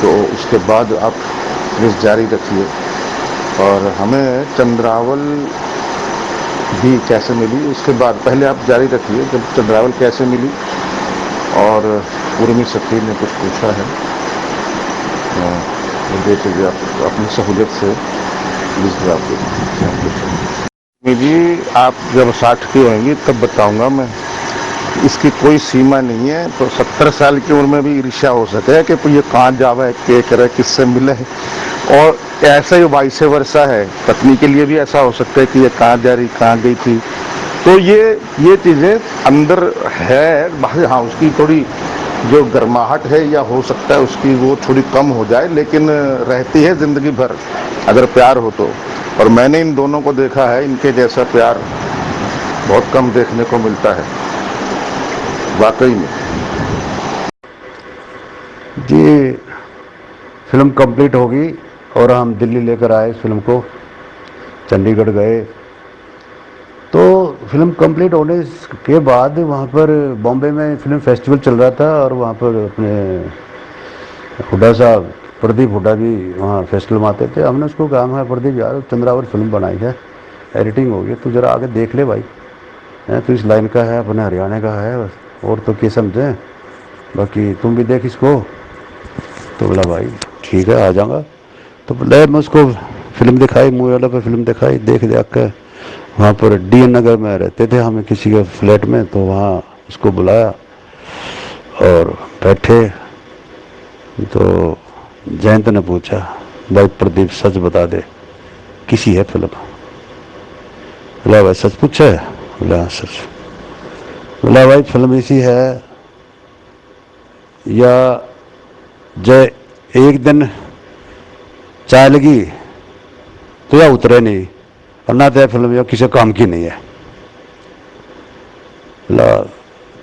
तो उसके बाद आप प्लीज़ जारी रखिए। और हमें चंद्रावल भी कैसे मिली उसके बाद, पहले आप जारी रखिए जब चंद्रावल कैसे मिली। और उर्मी सखी ने कुछ पूछा है, देख लीजिए आप अपनी सहूलियत से प्लीज़ जवाब दीजिए। जी आप जब 60 की होंगी तब बताऊंगा मैं, इसकी कोई सीमा नहीं है। तो 70 साल की उम्र में भी ईर्ष्या हो सके कि ये कहाँ जावा है, क्या करे, किससे मिले है, और ऐसा ही वाइस वर्षा है, पत्नी के लिए भी ऐसा हो सकता है कि ये कहाँ जा रही, कहाँ गई थी। तो ये चीज़ें अंदर है बाहर, हाँ उसकी थोड़ी जो गर्माहट है या हो सकता है उसकी वो थोड़ी कम हो जाए, लेकिन रहती है ज़िंदगी भर अगर प्यार हो तो। और मैंने इन दोनों को देखा है, इनके जैसा प्यार बहुत कम देखने को मिलता है वाकई में।
जी फिल्म कंप्लीट होगी और हम दिल्ली लेकर आए इस फिल्म को, चंडीगढ़ गए। तो फिल्म कंप्लीट होने के बाद वहाँ पर बॉम्बे में फिल्म फेस्टिवल चल रहा था और वहाँ पर अपने हुड्डा साहब, प्रदीप हुड्डा भी वहाँ फेस्टिवल में आते थे। हमने उसको कहा, है प्रदीप यार चंद्रावल फिल्म बनाई है, एडिटिंग होगी, तू जरा आगे देख ले भाई, तो इस लाइन का है, अपने हरियाणा का है, और तो क्या समझे, बाकी तुम भी देख इसको। तो बोला भाई ठीक है आ जाऊँगा। तो बोले मैं उसको फिल्म दिखाई, मूवी वाला पर फिल्म दिखाई, देख के वहाँ पर DN नगर में रहते थे हमें किसी के फ्लैट में, तो वहाँ उसको बुलाया और बैठे। तो जयंत ने पूछा, भाई प्रदीप सच बता दे किसी है फिल्म? बोला भाई सच पूछा है? बोला हाँ सच। बोला भाई फिल्म इसी है या जय एक दिन चाय लगी तो या उतरे नहीं, और ना तो फिल्म या किसी काम की नहीं है। बोला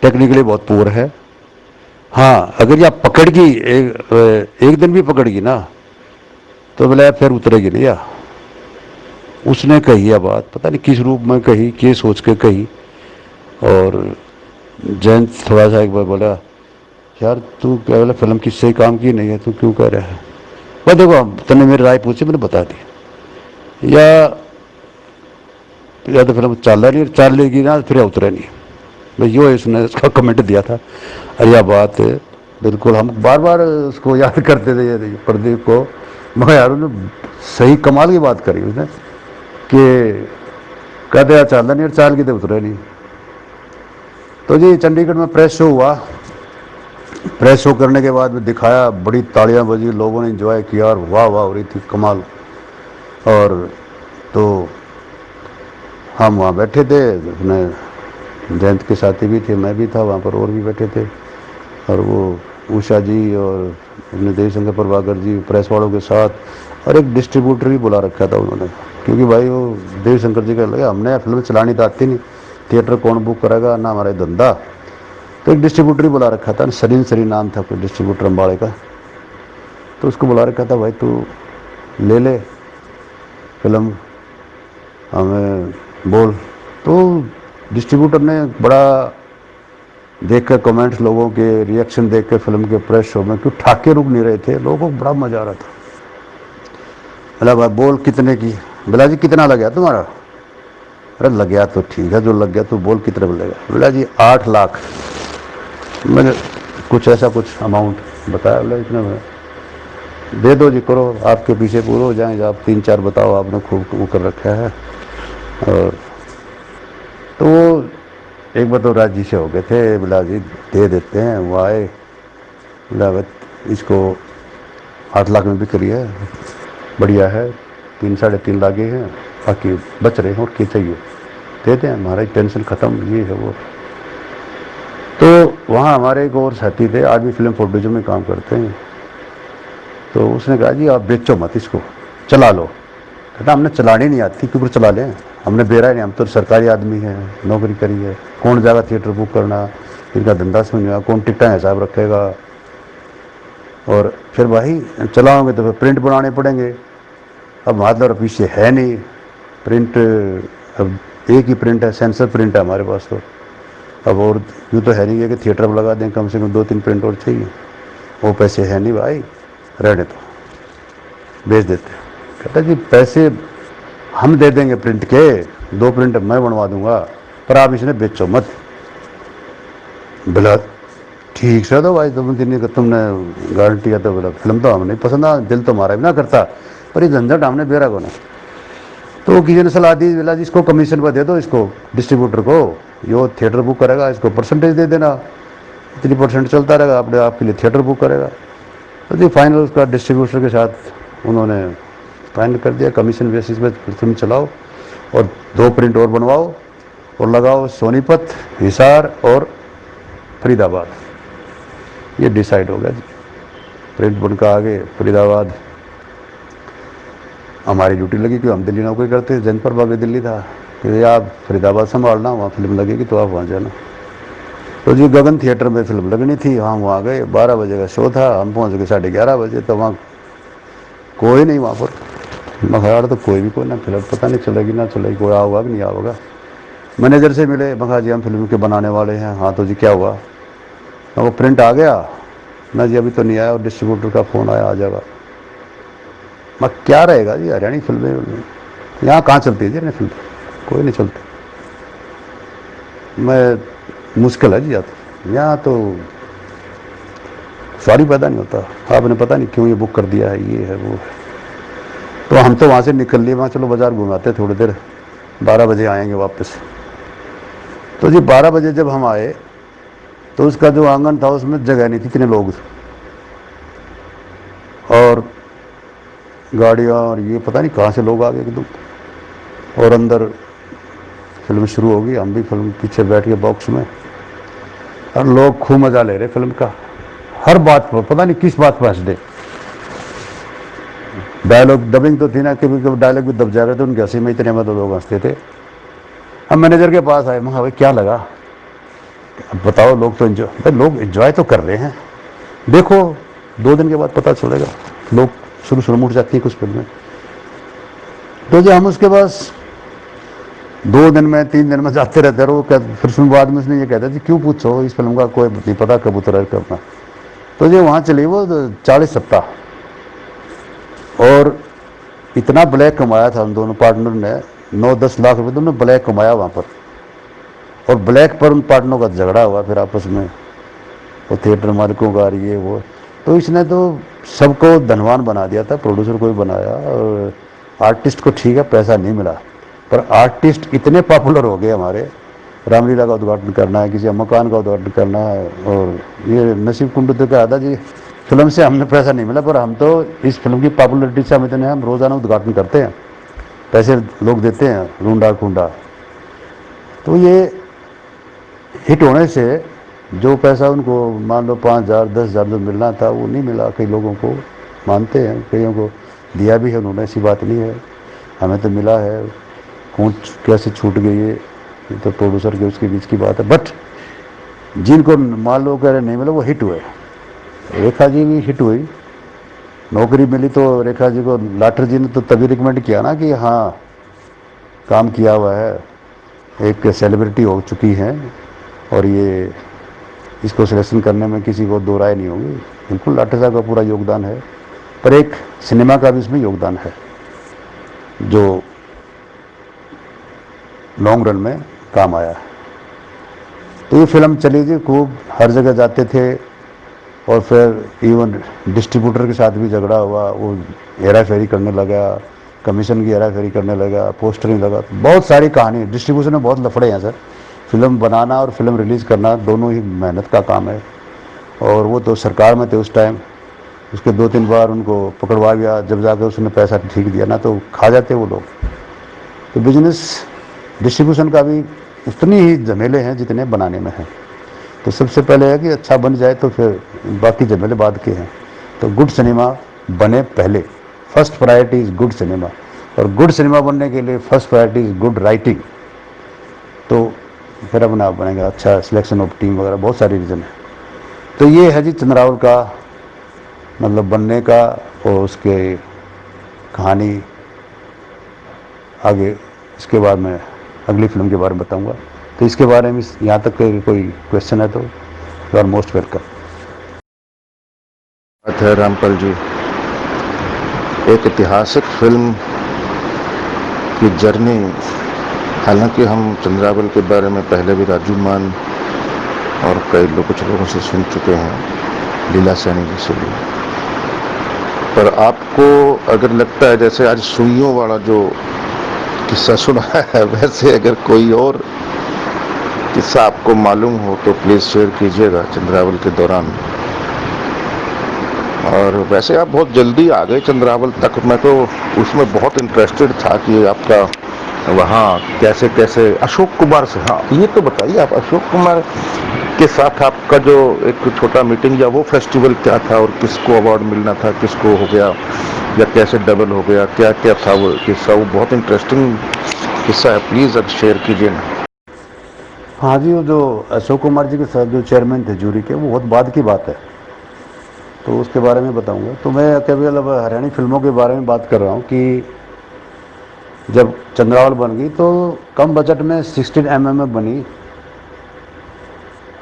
टेक्निकली बहुत पुअर है, हाँ अगर या पकड़गी एक दिन भी पकड़गी ना तो बोला फिर उतरेगी नहीं या। उसने कही यह बात, पता नहीं किस रूप में कही, क्या सोच के कही। और जयंत थोड़ा सा एक बार बोला, यार तू क्या बोला फिल्म किससे ही काम की नहीं है, तू क्यों कह रहा है? वह देखो तूने मेरी राय पूछी, मैंने बता दी। या तो फिल्म चल रही चल लेगी ना फिर उतरे नहीं भाई, यो इसने इसका कमेंट दिया था। अरे यह बात बिल्कुल हम बार बार उसको याद करते थे प्रदीप को, मगर यार उन्होंने सही कमाल की बात करी उसने कि कहते यार चल नहीं और चाल की तो उतरे नहीं। तो जी चंडीगढ़ में प्रेस शो हुआ, प्रेस शो करने के बाद में दिखाया, बड़ी तालियां बजी, लोगों ने एंजॉय किया और वाह वाह हो रही थी कमाल। और तो हम वहाँ बैठे थे, अपने जयंत के साथी भी थे, मैं भी था वहाँ पर, और भी बैठे थे। और वो उषा जी और अपने देवशंकर प्रभाकर जी प्रेस वालों के साथ, और एक डिस्ट्रीब्यूटर भी बुला रखा था उन्होंने, क्योंकि भाई वो देवशंकर जी का लगा हमने फिल्म चलानी तो आती नहीं, थिएटर कौन बुक करेगा ना हमारा धंधा। तो एक डिस्ट्रीब्यूटर ही बुला रखा था, सरी नाम था कोई डिस्ट्रीब्यूटर अम्बाड़े का। तो उसको बुला रखा था, भाई तू ले ले फिल्म, हमें बोल। तो डिस्ट्रीब्यूटर ने बड़ा देख कर कमेंट्स, लोगों के रिएक्शन देख कर फिल्म के प्रेस शो में, क्यों ठाके रुक नहीं रहे थे, लोगों को बड़ा मजा आ रहा था। बोला भाई बोल कितने की? बोला जी कितना लग गया तुम्हारा? अरे लग गया तो ठीक है, जो लग गया तो बोल कितने में लगेगा? बोला जी 8 लाख। मैंने कुछ ऐसा कुछ अमाउंट बताया, बोला इतने में दे दो जी, करो आपके पीछे पूरे हो जाएंगे, आप 3-4 बताओ, आपने खूब वो कर रखा है। और तो वो एक बार तो राजी से हो गए थे, बोला जी दे देते हैं। वो आए, बोला इसको 8 लाख में बिक्री है, बढ़िया है, 3-3.5 लाख हैं, बाकी बच रहे हैं, और क्या चाहिए दे दें, हमारा टेंशन ख़त्म, ये है वो। तो वहाँ हमारे एक और साथी थे, आज भी फिल्म फोटोजो में काम करते हैं। तो उसने कहा जी आप बेचो मत इसको, चला लो। कहता हमने चलानी नहीं आती, क्यों चला लें, हमने बेरा ही नहीं, हम तो सरकारी आदमी हैं, नौकरी करी है, कौन जाएगा थिएटर बुक करना, इनका धंधा समझ में, कौन टिकटा हिसाब रखेगा, और फिर भाई चलाओगे तो फिर प्रिंट बनाने पड़ेंगे। अब मतलब पीछे है नहीं प्रिंट, अब एक ही प्रिंट है, सेंसर प्रिंट है हमारे पास, तो अब और यूँ तो है नहीं है कि थिएटर में लगा दें, कम से कम 2-3 प्रिंट और चाहिए, वो पैसे है नहीं भाई, रहने तो बेच देते। कहता जी पैसे हम दे देंगे प्रिंट के, 2 प्रिंट मैं बनवा दूंगा, पर आप इसने बेचो मत। बोला ठीक से तो भाई तुमने गारंटी है, तो बोला फिल्म तो हमें नहीं पसंद आ, दिल तो हमारा भी ना करता, पर ये झंझट हमने बेरा को ना। तो किसी ने सलाह दी, बोला जी इसको कमीशन पर दे दो, इसको डिस्ट्रीब्यूटर को, यो थिएटर बुक करेगा, इसको परसेंटेज दे देना, इतनी % चलता रहेगा, अपने आपके लिए थिएटर बुक करेगा। तो जी फाइनल उसका डिस्ट्रीब्यूटर के साथ उन्होंने फाइनल कर दिया, कमीशन बेसिस पे फिल्म चलाओ और 2 प्रिंट और बनवाओ और लगाओ सोनीपत, हिसार और फरीदाबाद। ये डिसाइड हो गया जी, प्रिंट बनकर आगे फरीदाबाद हमारी ड्यूटी लगी, क्योंकि हम दिल्ली नौकरी करते थे, जनपद बाग दिल्ली था, कि आप फरीदाबाद संभालना, वहाँ फिल्म लगेगी तो आप वहाँ जाना। तो जी गगन थिएटर में फिल्म लगनी थी, हम वहाँ गए, 12 बजे का शो था, हम पहुँच गए 11:30 बजे, तो वहाँ कोई नहीं, वहाँ पर मखाड़ तो कोई भी कोई ना, फिल्म पता नहीं चलेगी ना चलेगी, कोई आओगा कि नहीं आओगा। मैनेजर से मिले, मखा जी हम फिल्म के बनाने वाले हैं। हाँ तो जी क्या हुआ, वो प्रिंट आ गया ना जी, अभी तो नहीं आया, और डिस्ट्रीब्यूटर का फ़ोन आया आ जाएगा। मैं क्या रहेगा जी, हरियाणी फिल्में यहाँ कहाँ चलती है जी, नहीं फिल्म कोई नहीं चलती, मैं मुश्किल है जी यहाँ तो सॉरी पैदा नहीं होता, आपने पता नहीं क्यों ये बुक कर दिया है, ये है वो है। तो हम तो वहाँ से निकल लिए, वहाँ चलो बाज़ार घुमाते थोड़ी देर, 12 बजे आएंगे वापस। तो जी 12 बजे जब हम आए तो उसका जो आंगन था उसमें जगह नहीं थी, इतने लोग और गाड़ियाँ और ये पता नहीं कहाँ से लोग आ गए एकदम, और अंदर फिल्म शुरू हो गई, हम भी फिल्म पीछे बैठ के बॉक्स में, और लोग खूब मज़ा ले रहे फिल्म का, हर बात पर पता नहीं किस बात पर हंस दे। डायलॉग डबिंग तो थी ना, कभी कभी डायलॉग भी दब जा रहे थे उनके हंसी में, इतने में तो लोग हंसते थे। हम मैनेजर के पास आए, मैं भाई क्या लगा, अब बताओ, लोग तो एंजॉय, भाई लोग एंजॉय तो कर रहे हैं, देखो 2 दिन के बाद पता चलेगा, लोग शुरू में उठ जाती है कुछ फिल्में। तो जो हम उसके पास 2 दिन में 3 दिन में जाते रहते रहो, फिर उसमें बाद में उसने ये कहता जी क्यों पूछो, इस फिल्म का कोई नहीं पता कब उतर करना। तो जो वहाँ चली वो 40 सप्ताह, और इतना ब्लैक कमाया था उन दोनों पार्टनर ने, 9-10 लाख रुपए दोनों ब्लैक कमाया वहाँ पर, और ब्लैक पर उन पार्टनरों का झगड़ा हुआ फिर आपस में, वो थिएटर मालिकों का ये वो। तो इसने तो सबको धनवान बना दिया था, प्रोड्यूसर को भी बनाया, और आर्टिस्ट को ठीक है पैसा नहीं मिला, पर आर्टिस्ट इतने पॉपुलर हो गए हमारे, रामलीला का उद्घाटन करना है, किसी मकान का उद्घाटन करना है, और ये नसीब कुंडू तो कहा था जी फिल्म से हमने पैसा नहीं मिला, पर हम तो इस फिल्म की पॉपुलरिटी से हम इतने, हम रोज़ाना उद्घाटन करते हैं, पैसे लोग देते हैं रूंडा खूंडा। तो ये हिट होने से जो पैसा उनको मान लो 5,000 10,000 जो मिलना था वो नहीं मिला, कई लोगों को मानते हैं, कईयों को दिया भी है उन्होंने, ऐसी बात नहीं है, हमें तो मिला है, कौन कैसे छूट गई है, ये तो प्रोड्यूसर के उसके बीच की बात है। बट जिनको मान लो कह रहे नहीं मिला वो हिट हुए, रेखा जी भी हिट हुई, नौकरी मिली, तो रेखा जी को लाठर जी ने तो तभी रिकमेंड किया ना कि हाँ काम किया हुआ है, एक सेलिब्रिटी हो चुकी हैं, और ये इसको सिलेक्शन करने में किसी को दो राय नहीं होगी, बिल्कुल लाठर साहब का पूरा योगदान है, पर एक सिनेमा का भी इसमें योगदान है जो लॉन्ग रन में काम आया है। तो ये फिल्म चली जी खूब, हर जगह जाते थे, और फिर इवन डिस्ट्रीब्यूटर के साथ भी झगड़ा हुआ, वो हेरा फेरी करने लगा, कमीशन की हेरा फेरी करने लगा, पोस्टरिंग लगा, बहुत सारी कहानी, डिस्ट्रीब्यूशन में बहुत लफड़े हैं सर, फिल्म बनाना और फिल्म रिलीज़ करना दोनों ही मेहनत का काम है, और वो तो सरकार में थे उस टाइम, उसके 2-3 बार उनको पकड़वा गया, जब जाकर उसने पैसा ठीक दिया ना तो खा जाते वो लोग। तो बिजनेस डिस्ट्रीब्यूशन का भी उतनी ही झमेले हैं जितने बनाने में हैं। तो सबसे पहले है कि अच्छा बन जाए, तो फिर बाकी झमेले बाद के हैं। तो गुड सिनेमा बने पहले, first priority is good cinema. और गुड सिनेमा बनने के लिए first priority is good writing. तो फिर अपने आप बनेगा, अच्छा सिलेक्शन ऑफ टीम वगैरह बहुत सारे रीज़न है। तो ये है जी चंद्रावल का मतलब बनने का, और उसके कहानी आगे इसके बाद मैं अगली फिल्म के बारे में बताऊंगा। तो इसके बारे में यहाँ तक कोई क्वेश्चन है तो यू आर मोस्ट वेलकम।
बात है रामपाल जी, एक ऐतिहासिक फिल्म की जर्नी। हालांकि हम चंद्रावल के बारे में पहले भी राजू मान और कुछ लोगों से सुन चुके हैं, लीला सैनी जी से भी, पर आपको अगर लगता है जैसे आज सुइयों वाला जो किस्सा सुना है, वैसे अगर कोई और किस्सा आपको मालूम हो तो प्लीज़ शेयर कीजिएगा चंद्रावल के दौरान। और वैसे आप बहुत जल्दी आ गए चंद्रावल तक, मैं तो उसमें बहुत इंटरेस्टेड था कि आपका वहाँ कैसे कैसे अशोक कुमार से, हाँ ये तो बताइए आप अशोक कुमार के साथ आपका जो एक छोटा मीटिंग या वो फेस्टिवल क्या था, और किसको अवार्ड मिलना था, किसको हो गया, या कैसे डबल हो गया, क्या क्या था वो किस्सा? वो बहुत इंटरेस्टिंग किस्सा है, प्लीज़ अब शेयर कीजिए ना।
हाँ जी, वो जो अशोक कुमार जी के साथ जो चेयरमैन थे जूरी के, वो बहुत बाद की बात है, तो उसके बारे में बताऊंगा। तो मैं केवल अब हरियाणी फिल्मों के बारे में बात कर रहा हूँ कि जब चंद्रावल बन गई तो कम बजट में 16 mm में बनी।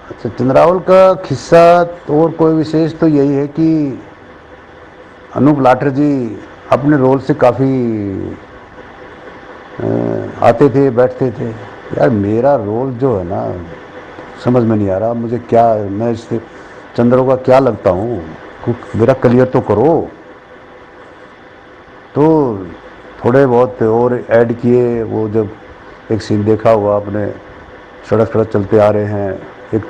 अच्छा, चंद्रावल का किस्सा और कोई विशेष तो यही है कि अनूप लाठर जी अपने रोल से काफ़ी आते थे, बैठते थे। यार मेरा रोल जो है ना समझ में नहीं आ रहा, मुझे क्या, मैं इस चंद्रों का क्या लगता हूँ, मेरा क्लियर तो करो। तो थोड़े बहुत और ऐड किए। वो जब एक सीन देखा हुआ आपने, सड़क चलते आ रहे हैं, एक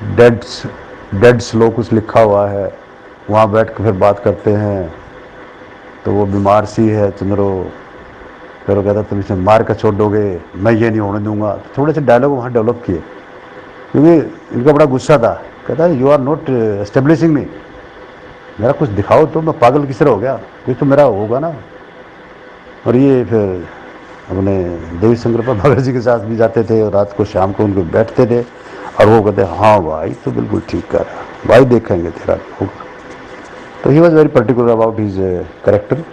डेड स्लो कुछ लिखा हुआ है, वहाँ बैठ कर फिर बात करते हैं, तो वो बीमार सी है चंद्रो, फिर वो कहता तुम इसे मार कर छोड़ोगे, मैं ये नहीं होने दूंगा। तो थोड़े से डायलॉग वहाँ डेवलप किए, क्योंकि इनका बड़ा गुस्सा था। कहता है यू आर नॉट एस्टेब्लिशिंग मी, मेरा कुछ दिखाओ तो, मैं पागल किस तरह हो गया, कुछ तो मेरा होगा ना। और ये फिर अपने देवी शंकर पर भगत जी के साथ भी जाते थे, और रात को शाम को उनको बैठते थे, और वो कहते हाँ भाई तो बिल्कुल ठीक कर रहा भाई, देखेंगे तेरा होगा। तो he was very particular about his character,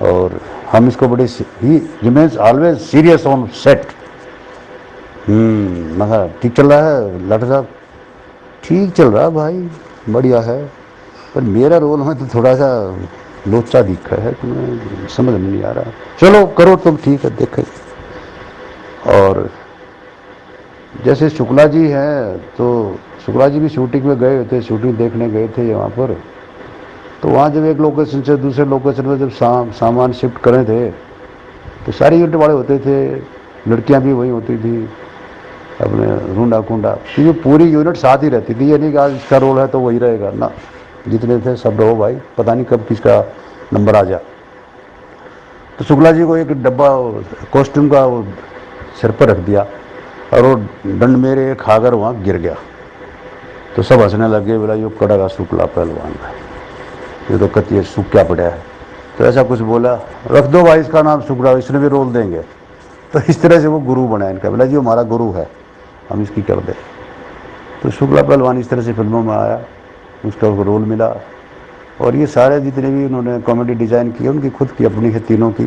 और हम इसको बड़े, ही remains always serious on set. मगर ठीक चल रहा है लाठर साहब, ठीक चल रहा भाई, बढ़िया है, पर मेरा रोल में तो थोड़ा सा लोचा दिखा है, तुम्हें समझ में नहीं आ रहा, चलो करो तुम, ठीक है देखेंगे। और जैसे शुक्ला जी हैं, तो शुक्ला जी भी शूटिंग में गए थे, शूटिंग देखने गए थे यहाँ पर। तो वहाँ जब एक लोकेशन से दूसरे लोकेशन में जब सामान शिफ्ट करे थे, तो सारे यूनिट वाले होते थे, लड़कियाँ भी वही होती थी, अपने रूंडा कुंडा, क्योंकि पूरी यूनिट साथ ही रहती थी। ये नहीं कि आज इसका रोल है तो वही रहेगा ना, जितने थे सब रहो भाई, पता नहीं कब किसका नंबर आ जाए। तो शुक्ला जी को एक डब्बा कॉस्ट्यूम का वो सिर पर रख दिया, और वो दंड मेरे खाकर वहाँ गिर गया। तो सब हंसने लगे, बोला ये कड़ा का शुक्ला पहलवान है, ये तो कतिये सूख क्या पड़ा है। तो ऐसा कुछ बोला, रख दो भाई इसका नाम शुक्ला, इसने भी रोल देंगे। तो इस तरह से वो गुरु बना इनका, बोला जी हमारा गुरु है, हम इसकी कर दे। तो शुक्ला पहलवान इस तरह से फिल्मों में आया, उसका रोल मिला। और ये सारे जितने भी उन्होंने कॉमेडी डिज़ाइन किए, उनकी खुद की अपनी है, तीनों की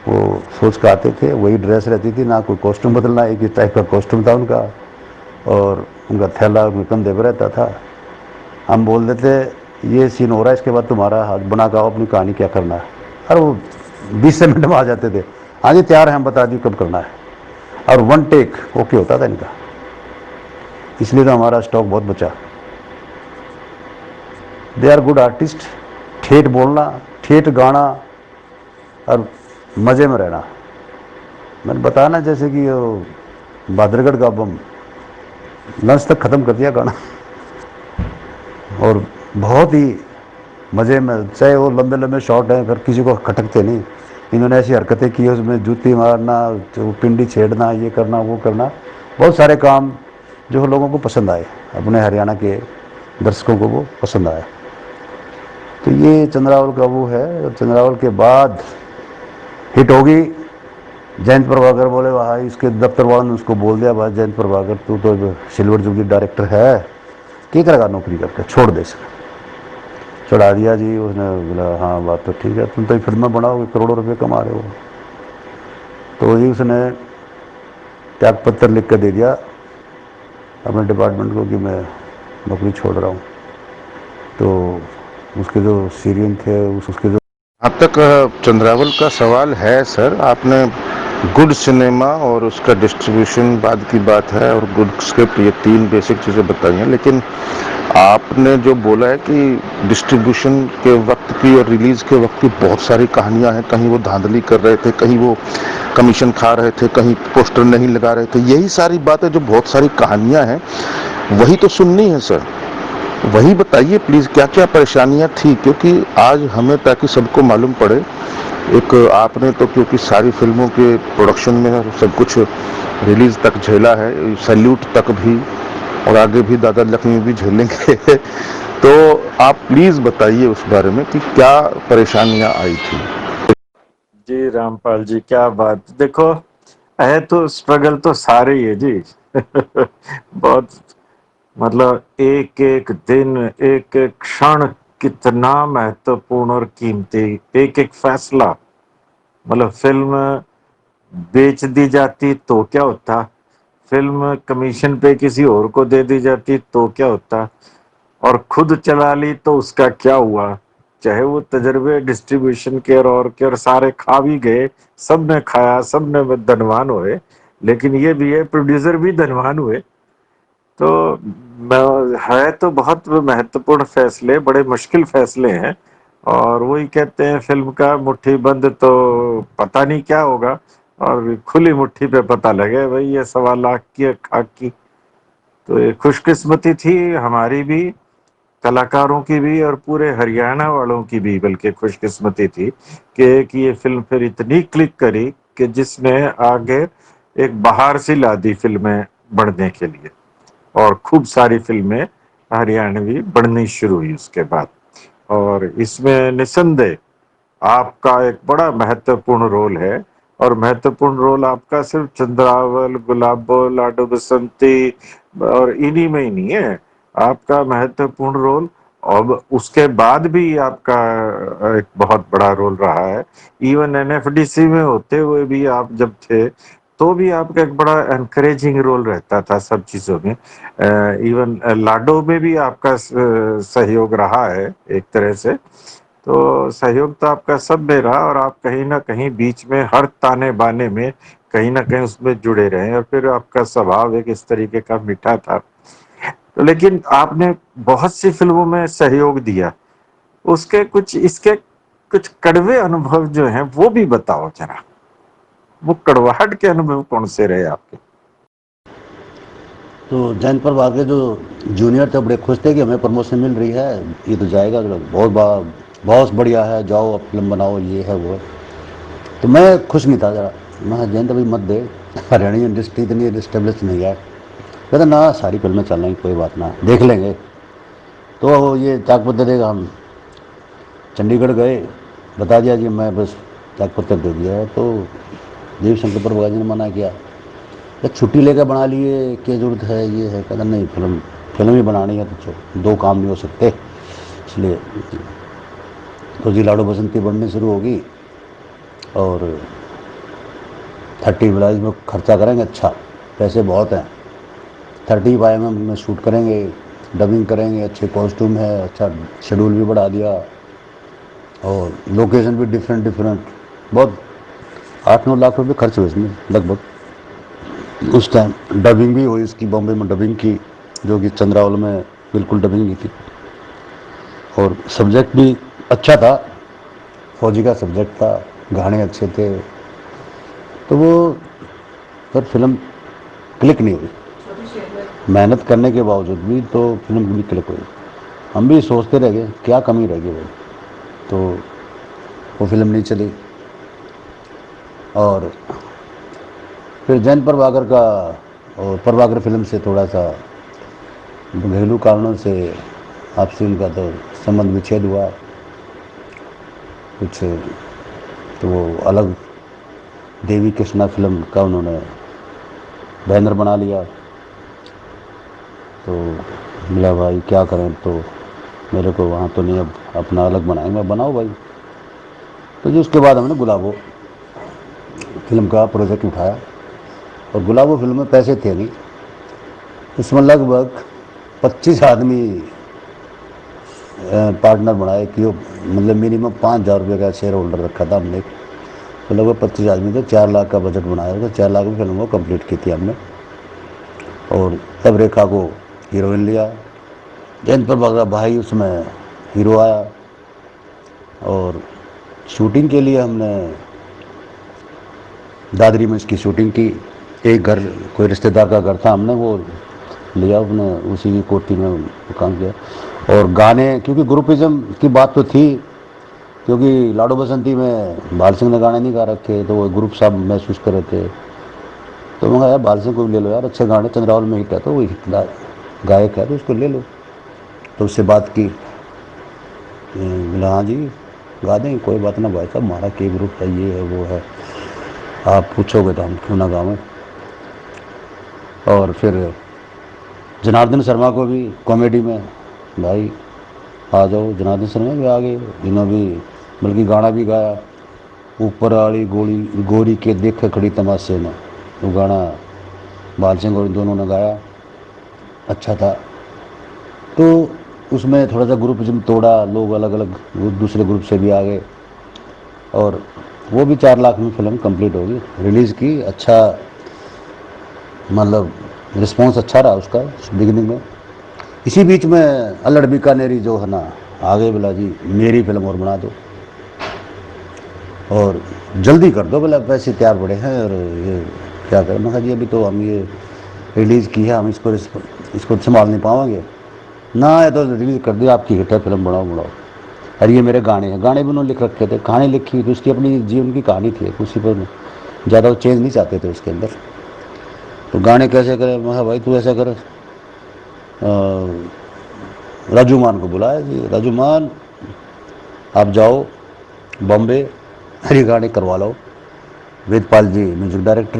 वो सोच कर आते थे, वही ड्रेस रहती थी, ना कोई कॉस्ट्यूम बदलना, एक ही टाइप का कॉस्ट्यूम था उनका, और उनका थैला उनके कंधे पर रहता था। हम बोल देते ये सीन हो रहा है, इसके बाद तुम्हारा हाथ बना का अपनी कहानी क्या करना है, और वो 20 मिनट में आ जाते थे, हाँ जी तैयार है, हम बता दी कब करना है, और 1 टेक ओके होता था इनका। इसलिए तो हमारा स्टॉक बहुत बचा। दे आर गुड आर्टिस्ट, ठेठ बोलना, ठेठ गाना, और मज़े में रहना। मैंने बताया ना, जैसे कि बहादुरगढ़ का बम लंच तक ख़त्म कर दिया गाना, और बहुत ही मज़े में, चाहे वो लंबे लंबे शॉट हैं, फिर किसी को खटकते नहीं। इन्होंने ऐसी हरकतें की, उसमें जूती मारना, जो पिंडी छेड़ना, ये करना वो करना, बहुत सारे काम जो लोगों को पसंद आए, अपने हरियाणा के दर्शकों को वो पसंद आया। तो ये चंद्रावल का वो है। और चंद्रावल के बाद हिट होगी। जयंत प्रभाकर बोले भाई, इसके दफ्तर वालों ने उसको बोल दिया, भाई जयंत प्रभाकर तू तो सिल्वर जुबली डायरेक्टर है, क्या करेगा नौकरी करके, छोड़ दे इसको। चढ़ा दिया जी। उसने बोला हाँ बात तो ठीक है, तुम तो फिल्में बनाओगे, करोड़ों रुपए कमा रहे हो। तो वही उसने त्याग पत्र लिख कर दे दिया अपने डिपार्टमेंट को कि मैं नौकरी छोड़ रहा हूँ। तो उसके जो सीरियन थे, उसके जो
अब तक चंद्रावल का सवाल है सर, आपने गुड सिनेमा और उसका डिस्ट्रीब्यूशन बाद की बात है, और गुड स्क्रिप्ट, ये तीन बेसिक चीज़ें बताई हैं, लेकिन आपने जो बोला है कि डिस्ट्रीब्यूशन के वक्त की और रिलीज़ के वक्त की बहुत सारी कहानियां हैं, कहीं वो धांधली कर रहे थे, कहीं वो कमीशन खा रहे थे, कहीं पोस्टर नहीं लगा रहे थे, यही सारी बातें जो बहुत सारी कहानियां हैं वही तो सुननी है सर। वही बताइए प्लीज़, क्या क्या परेशानियां थी, क्योंकि आज हमें, ताकि सबको मालूम पड़े। एक आपने तो क्योंकि सारी फिल्मों के प्रोडक्शन में सब कुछ रिलीज तक झेला है, सैल्यूट तक भी, और आगे भी दादा लक्ष्मी भी झेलेंगे तो आप प्लीज़ बताइए उस बारे में कि क्या परेशानियां आई थी।
जी रामपाल जी, क्या बात। देखो, है तो स्ट्रगल तो सारे ही है जी बहुत, मतलब एक एक दिन, एक एक क्षण कितना महत्वपूर्ण और कीमती, एक एक फैसला। मतलब फिल्म बेच दी जाती तो क्या होता, फिल्म कमीशन पे किसी और को दे दी जाती तो क्या होता, और खुद चला ली तो उसका क्या हुआ। चाहे वो तजर्बे डिस्ट्रीब्यूशन के और सारे खा भी गए, सब ने खाया, सब ने धनवान हुए, लेकिन ये भी है प्रोड्यूसर भी धनवान हुए। तो है तो बहुत महत्वपूर्ण फैसले, बड़े मुश्किल फैसले हैं। और वही कहते हैं फिल्म का मुट्ठी बंद तो पता नहीं क्या होगा, और खुली मुट्ठी पे पता लगे भाई ये 1.25 लाख की खाक की। तो ये खुशकिस्मती थी हमारी भी, कलाकारों की भी, और पूरे हरियाणा वालों की भी बल्कि खुशकिस्मती थी कि ये फिल्म फिर इतनी क्लिक करी कि जिसने आगे एक बहार सी ला दी फिल्में बढ़ने के लिए, और खूब सारी फिल्में हरियाणवी बढ़नी शुरू हुई उसके बाद। और इसमें निसंदेह आपका एक बड़ा महत्वपूर्ण रोल है। और महत्वपूर्ण रोल आपका सिर्फ चंद्रावल, गुलाबो, लाडो बसंती और इन्हीं में ही नहीं है, आपका महत्वपूर्ण रोल अब उसके बाद भी आपका एक बहुत बड़ा रोल रहा है। इवन एनएफडीसी में होते हुए भी आप जब थे तो भी आपका एक बड़ा एनकरेजिंग रोल रहता था सब चीजों में। इवन लाडो में भी आपका सहयोग रहा है एक तरह से। तो सहयोग तो आपका सब में रहा, और आप कहीं ना कहीं बीच में हर ताने बाने में कहीं ना कहीं उसमें जुड़े रहे, और फिर आपका स्वभाव एक इस तरीके का मीठा था। तो लेकिन आपने बहुत सी फिल्मों में सहयोग दिया, उसके कुछ, इसके कुछ कड़वे अनुभव जो हैं वो भी बताओ जरा, वो कड़वाहट के अनुभव कौन से रहे आपके।
तो जयंत प्रभाकर के जो जूनियर थे बड़े खुश थे कि हमें प्रमोशन मिल रही है, ये तो जाएगा, तो बहुत बढ़िया है, जाओ अब फिल्म बनाओ, ये है वो है। तो मैं खुश नहीं था ज़रा। मैं कहा, जयंत अभी मत दे, हरियाणा इंडस्ट्री इतनी इस्टेब्लिश नहीं है। कहता ना सारी फिल्में चल रही, कोई बात ना, देख लेंगे। तो ये त्याग पत्र देगा, हम चंडीगढ़ गए, बता दिया जी मैं बस त्याग पत्र दे दिया है। तो देव शंकर प्रभाकर जी ने मना किया, छुट्टी लेकर बना लिए, क्या जरूरत है, ये है। कहता नहीं, फिल्म ही बनानी है तो दो काम नहीं हो सकते, इसलिए। तो जी लाडो बसंती बढ़नी शुरू होगी, और 30 में खर्चा करेंगे, अच्छा पैसे बहुत हैं। 35 में शूट करेंगे, डबिंग करेंगे, अच्छे कॉस्ट्यूम है, अच्छा शेड्यूल भी बढ़ा दिया, और लोकेशन भी डिफरेंट, बहुत 8-9 लाख रुपए खर्च हुए इसमें लगभग। उस टाइम डबिंग भी हुई इसकी, बॉम्बे में डबिंग की, जो कि चंद्रावल में बिल्कुल डबिंग नहीं थी। और सब्जेक्ट भी अच्छा था, फौजी का सब्जेक्ट था, गाने अच्छे थे। तो वो पर फिल्म क्लिक नहीं हुई, मेहनत करने के बावजूद भी तो फिल्म भी क्लिक हुई। हम भी सोचते रह गए क्या कमी रह गई भाई, तो वो फिल्म नहीं चली। और फिर जयंत प्रभाकर का और प्रभाकर फिल्म से थोड़ा सा घरेलू कारणों से आपसी उनका तो संबंध विच्छेद हुआ कुछ, तो वो अलग देवी कृष्णा फिल्म का उन्होंने बैनर बना लिया। तो मिला भाई क्या करें, तो मेरे को वहाँ तो नहीं, अब अपना अलग बनाएंगे। मैं बनाओ भाई। तो जी उसके बाद हमने गुलाबो फिल्म का प्रोजेक्ट उठाया, और गुलाबो फिल्म में पैसे थे नहीं। इसमें लगभग 25 आदमी पार्टनर बनाए कि वो मतलब मिनिमम 5,000 रुपये का शेयर होल्डर रखा था हमने। तो लगभग 25 आदमी थे, 4 लाख का बजट बनाया था। 4 लाख में फिल्म को कंप्लीट की थी हमने। और तब रेखा को हीरोइन लिया, जयंत प्रभाकर भाई उसमें हीरो आया। और शूटिंग के लिए हमने दादरी में इसकी शूटिंग की। एक घर, कोई रिश्तेदार का घर था, हमने वो लिया, उसने उसी की कोठी में काम किया। और गाने, क्योंकि ग्रुपिज्म की बात तो थी, क्योंकि लाडो बसंती में बाल सिंह ने गाने नहीं गा रखे, तो वो ग्रुप साहब महसूस कर रहे थे। तो मैं कहा यार बाल सिंह को भी ले लो यार, अच्छे गाने, चंद्रावल में हिट है, तो वो गायक है तो उसको ले लो। तो उससे बात की, बोला हाँ जी गा दें, कोई बात ना भाई साहब, हमारा के ग्रुप है, ये है वो है, आप पूछोगे तो हम क्यों ना गावें। और फिर जनार्दन शर्मा को भी कॉमेडी में, भाई आ जाओ, जनार्दन शर्मा भी आ गए, जिन्होंने भी बल्कि गाना भी गाया, ऊपर वाली गोली गोरी के देख खड़ी तमाशे में, वो गाना बाल सिंह और दोनों ने गाया, अच्छा था। तो उसमें थोड़ा सा ग्रुपिज्म तोड़ा, लोग अलग अलग दूसरे ग्रुप से भी आ गए, और वो भी 4 लाख में फिल्म कंप्लीट होगी, रिलीज़ की। अच्छा मतलब रिस्पॉन्स अच्छा रहा उसका बिगिनिंग में। इसी बीच में अल्लड़ बीकानेरी जो है ना, आगे बोला जी मेरी फिल्म और बना दो, और जल्दी कर दो, बोला पैसे तैयार पड़े हैं, और ये क्या करें। मैं कहा जी अभी तो हम ये रिलीज़ की है, हम इसको संभाल नहीं पाएंगे ना, ये तो रिलीज़ कर दिया, आपकी हिट है फिल्म, बनाओ। और ये मेरे गाने हैं, गाने भी उन्होंने लिख रखे थे, कहानी लिखी तो उसकी अपनी जीवन की कहानी थी, उसी पर ज़्यादा वो चेंज नहीं चाहते थे उसके अंदर। तो गाने कैसे करें, मैं कहा भाई तू ऐसा कर, राजू मान को बुलाया जी, राजू मान आप जाओ बॉम्बे, हरी गाने करवा लो। वेदपाल जी म्यूजिक डायरेक्टर,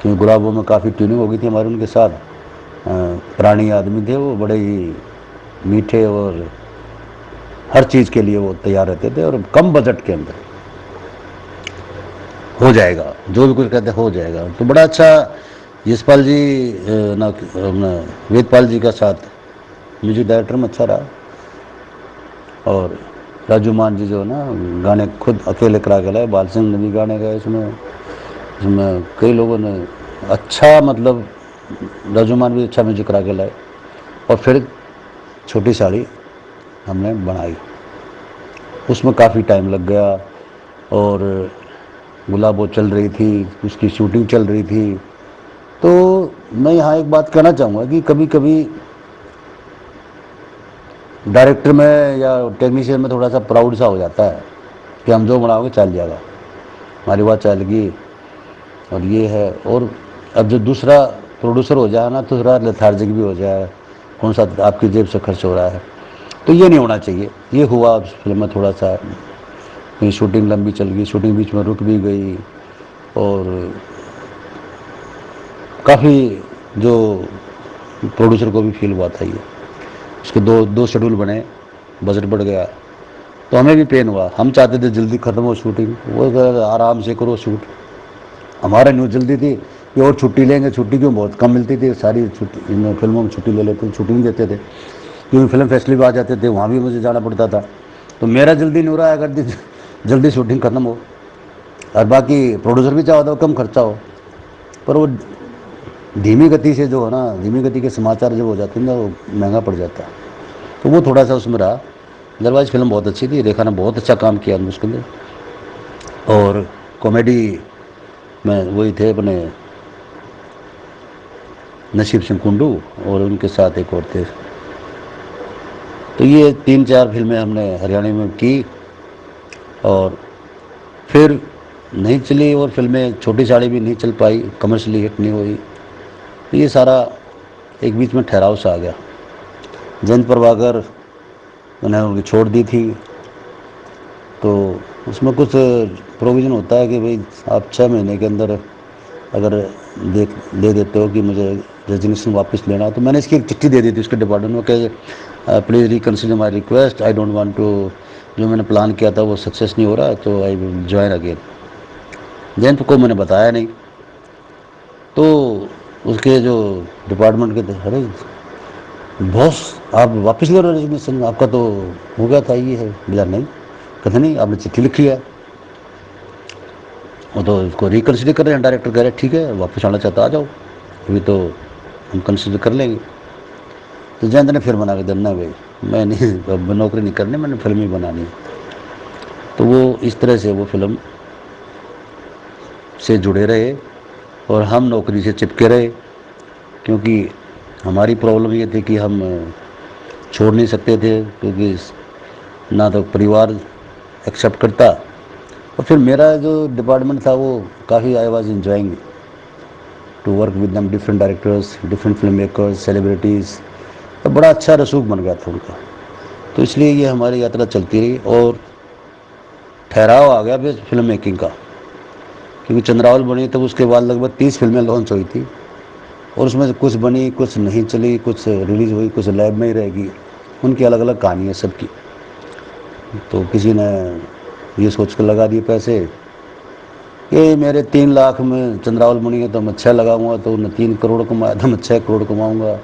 क्योंकि गुलाबों में काफ़ी ट्यूनिंग हो गई थी हमारी उनके साथ। पुरानी आदमी थे वो, बड़े ही मीठे, और हर चीज़ के लिए वो तैयार रहते थे, और कम बजट के अंदर हो जाएगा, जो भी कुछ कहते हो जाएगा। तो बड़ा अच्छा यशपाल जी ना वेदपाल जी का साथ म्यूजिक डायरेक्टर में अच्छा रहा। और राजू मान जी जो है ना, गाने खुद अकेले करा के लाए, बाल सिंह ने भी गाने गाए इसमें कई लोगों ने अच्छा, मतलब राजू मान भी अच्छा म्यूजिक करा के लाए। और फिर छोटी साड़ी हमने बनाई, उसमें काफ़ी टाइम लग गया, और गुलाबो चल रही थी, उसकी शूटिंग चल रही थी। तो मैं यहाँ एक बात कहना चाहूँगा कि कभी कभी डायरेक्टर में या टेक्नीशियन में थोड़ा सा प्राउड सा हो जाता है कि हम जो बनाओगे चल जाएगा, हमारी बात चलेगी, और ये है। और अब जो दूसरा प्रोड्यूसर हो जाए ना, तो थोड़ा लेथार्जिक भी हो जाए, कौन सा आपकी जेब से खर्च हो रहा है, तो ये नहीं होना चाहिए। ये हुआ उस फिल्म में थोड़ा सा, कहीं शूटिंग लंबी चल गई, शूटिंग बीच में रुक भी गई, और काफ़ी जो प्रोड्यूसर को भी फील हुआ था ये, उसके दो शेड्यूल बने, बजट बढ़ गया, तो हमें भी पेन हुआ। हम चाहते थे जल्दी ख़त्म हो शूटिंग, वो आराम से करो शूट, हमारा न्यूज़ जल्दी थी कि और छुट्टी लेंगे, छुट्टी क्यों बहुत कम मिलती थी, सारी छुट्टी इन फिल्मों में छुट्टी ले लेते, छुट्टी नहीं देते थे, क्योंकि फिल्म फेस्टिवल आ जाते थे, वहाँ भी मुझे जाना पड़ता था। तो मेरा जल्दी नहीं हो रहा है, अगर जल्दी शूटिंग ख़त्म हो, और बाकी प्रोड्यूसर भी चाहता हो कम खर्चा हो, पर वो धीमी गति से जो है ना, धीमी गति के समाचार जब हो जाते हैं ना, वो महंगा पड़ जाता है। तो वो थोड़ा सा उसमें रहा। अदरवाइज फिल्म बहुत अच्छी थी, रेखा ने बहुत अच्छा काम किया उसके अंदर। और कॉमेडी में वही थे अपने नसीब सिंह कुंडू, और उनके साथ एक और थे। तो ये 3-4 फिल्में हमने हरियाणा में की, और फिर नहीं चली, और फिल्में छोटी साड़ी भी नहीं चल पाई, कमर्शियली हिट नहीं हुई। तो ये सारा एक बीच में ठहराव सा आ गया। जयंत प्रभाकर उन्हें उनकी छोड़ दी थी, तो उसमें कुछ प्रोविज़न होता है कि भाई आप 6 महीने के अंदर अगर दे देते हो कि मुझे रेजिग्नेशन वापस लेना है, तो मैंने इसकी एक चिट्ठी दे दी थी उसके डिपार्टमेंट में कि please reconsider my request, I don't want to, जो मैंने प्लान किया था वो सक्सेस नहीं हो रहा, तो I will join again. Jain को मैंने बताया नहीं, तो उसके जो डिपार्टमेंट के थे, अरे बॉस आप वापस ले रहे हो रेजिग्नेशन, आपका तो हो गया था, ये है बोला नहीं, कहते नहीं आपने चिट्ठी लिखी है, वो तो इसको रिकन्सिडर कर रहे हैं। डायरेक्टर कह रहे ठीक है वापस आना चाहता आ जाओ, अभी तो हम कंसिडर कर लेंगे। तो जयंत ने फिर मना कर दिया, ना भाई मैं नहीं, अब नौकरी नहीं करनी, मैंने फिल्म ही बनानी है। तो वो इस तरह से वो फिल्म से जुड़े रहे और हम नौकरी से चिपके रहे, क्योंकि हमारी प्रॉब्लम ये थी कि हम छोड़ नहीं सकते थे, क्योंकि ना तो परिवार एक्सेप्ट करता, और फिर मेरा जो डिपार्टमेंट था वो काफ़ी, I was enjoying to work with them, different directors, different film makers, celebrities, तो बड़ा अच्छा रसूख बन गया था उनका। तो इसलिए ये हमारी यात्रा चलती रही और ठहराव आ गया फिर फिल्म मेकिंग का, क्योंकि चंद्रावल बनी तब उसके बाद लगभग 30 फिल्में लॉन्च हुई थी, और उसमें से कुछ बनी, कुछ नहीं चली, कुछ रिलीज़ हुई, कुछ लैब में ही रहेगी, उनकी अलग अलग कहानी है सबकी। तो किसी ने ये सोच कर लगा दिए पैसे कि मेरे 3 लाख में चंद्रावल बनी है तो मैं 6 लगाऊंगा, तो उन्हें 3 करोड़ कमाया था, मैं 6 करोड़ कमाऊंगा।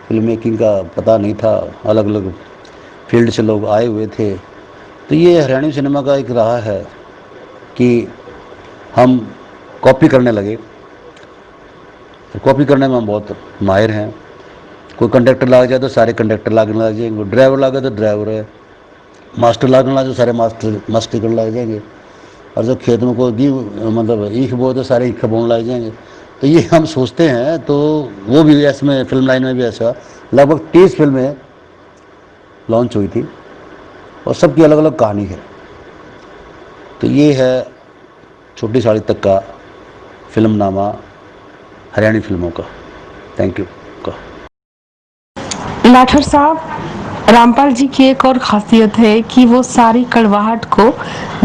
फिल्म मेकिंग का पता नहीं था, अलग अलग फील्ड से लोग आए हुए थे। तो ये हरियाणवी सिनेमा का एक रहा है कि हम कॉपी करने लगे, तो कॉपी करने में हम बहुत माहिर हैं। कोई कंडक्टर लग जाए तो सारे कंडक्टर लागने लग जाएंगे, ड्राइवर लगे तो ड्राइवर है, मास्टर लागने लगे तो सारे मास्टर करने लग जाएंगे, और जब खेत में कोई मतलब ईख बोए तो सारे ईख बोने लग जाएंगे। तो ये हम सोचते हैं, तो वो भी ऐसे में फिल्म लाइन में भी ऐसा लगभग 30 फिल्में लॉन्च हुई थी और सबकी अलग अलग कहानी है। तो ये है छोटी साड़ी तक का फिल्मनामा हरियाणी फिल्मों का। थैंक यू का।
लाठर साहब, रामपाल जी की एक और खासियत है कि वो सारी कड़वाहट को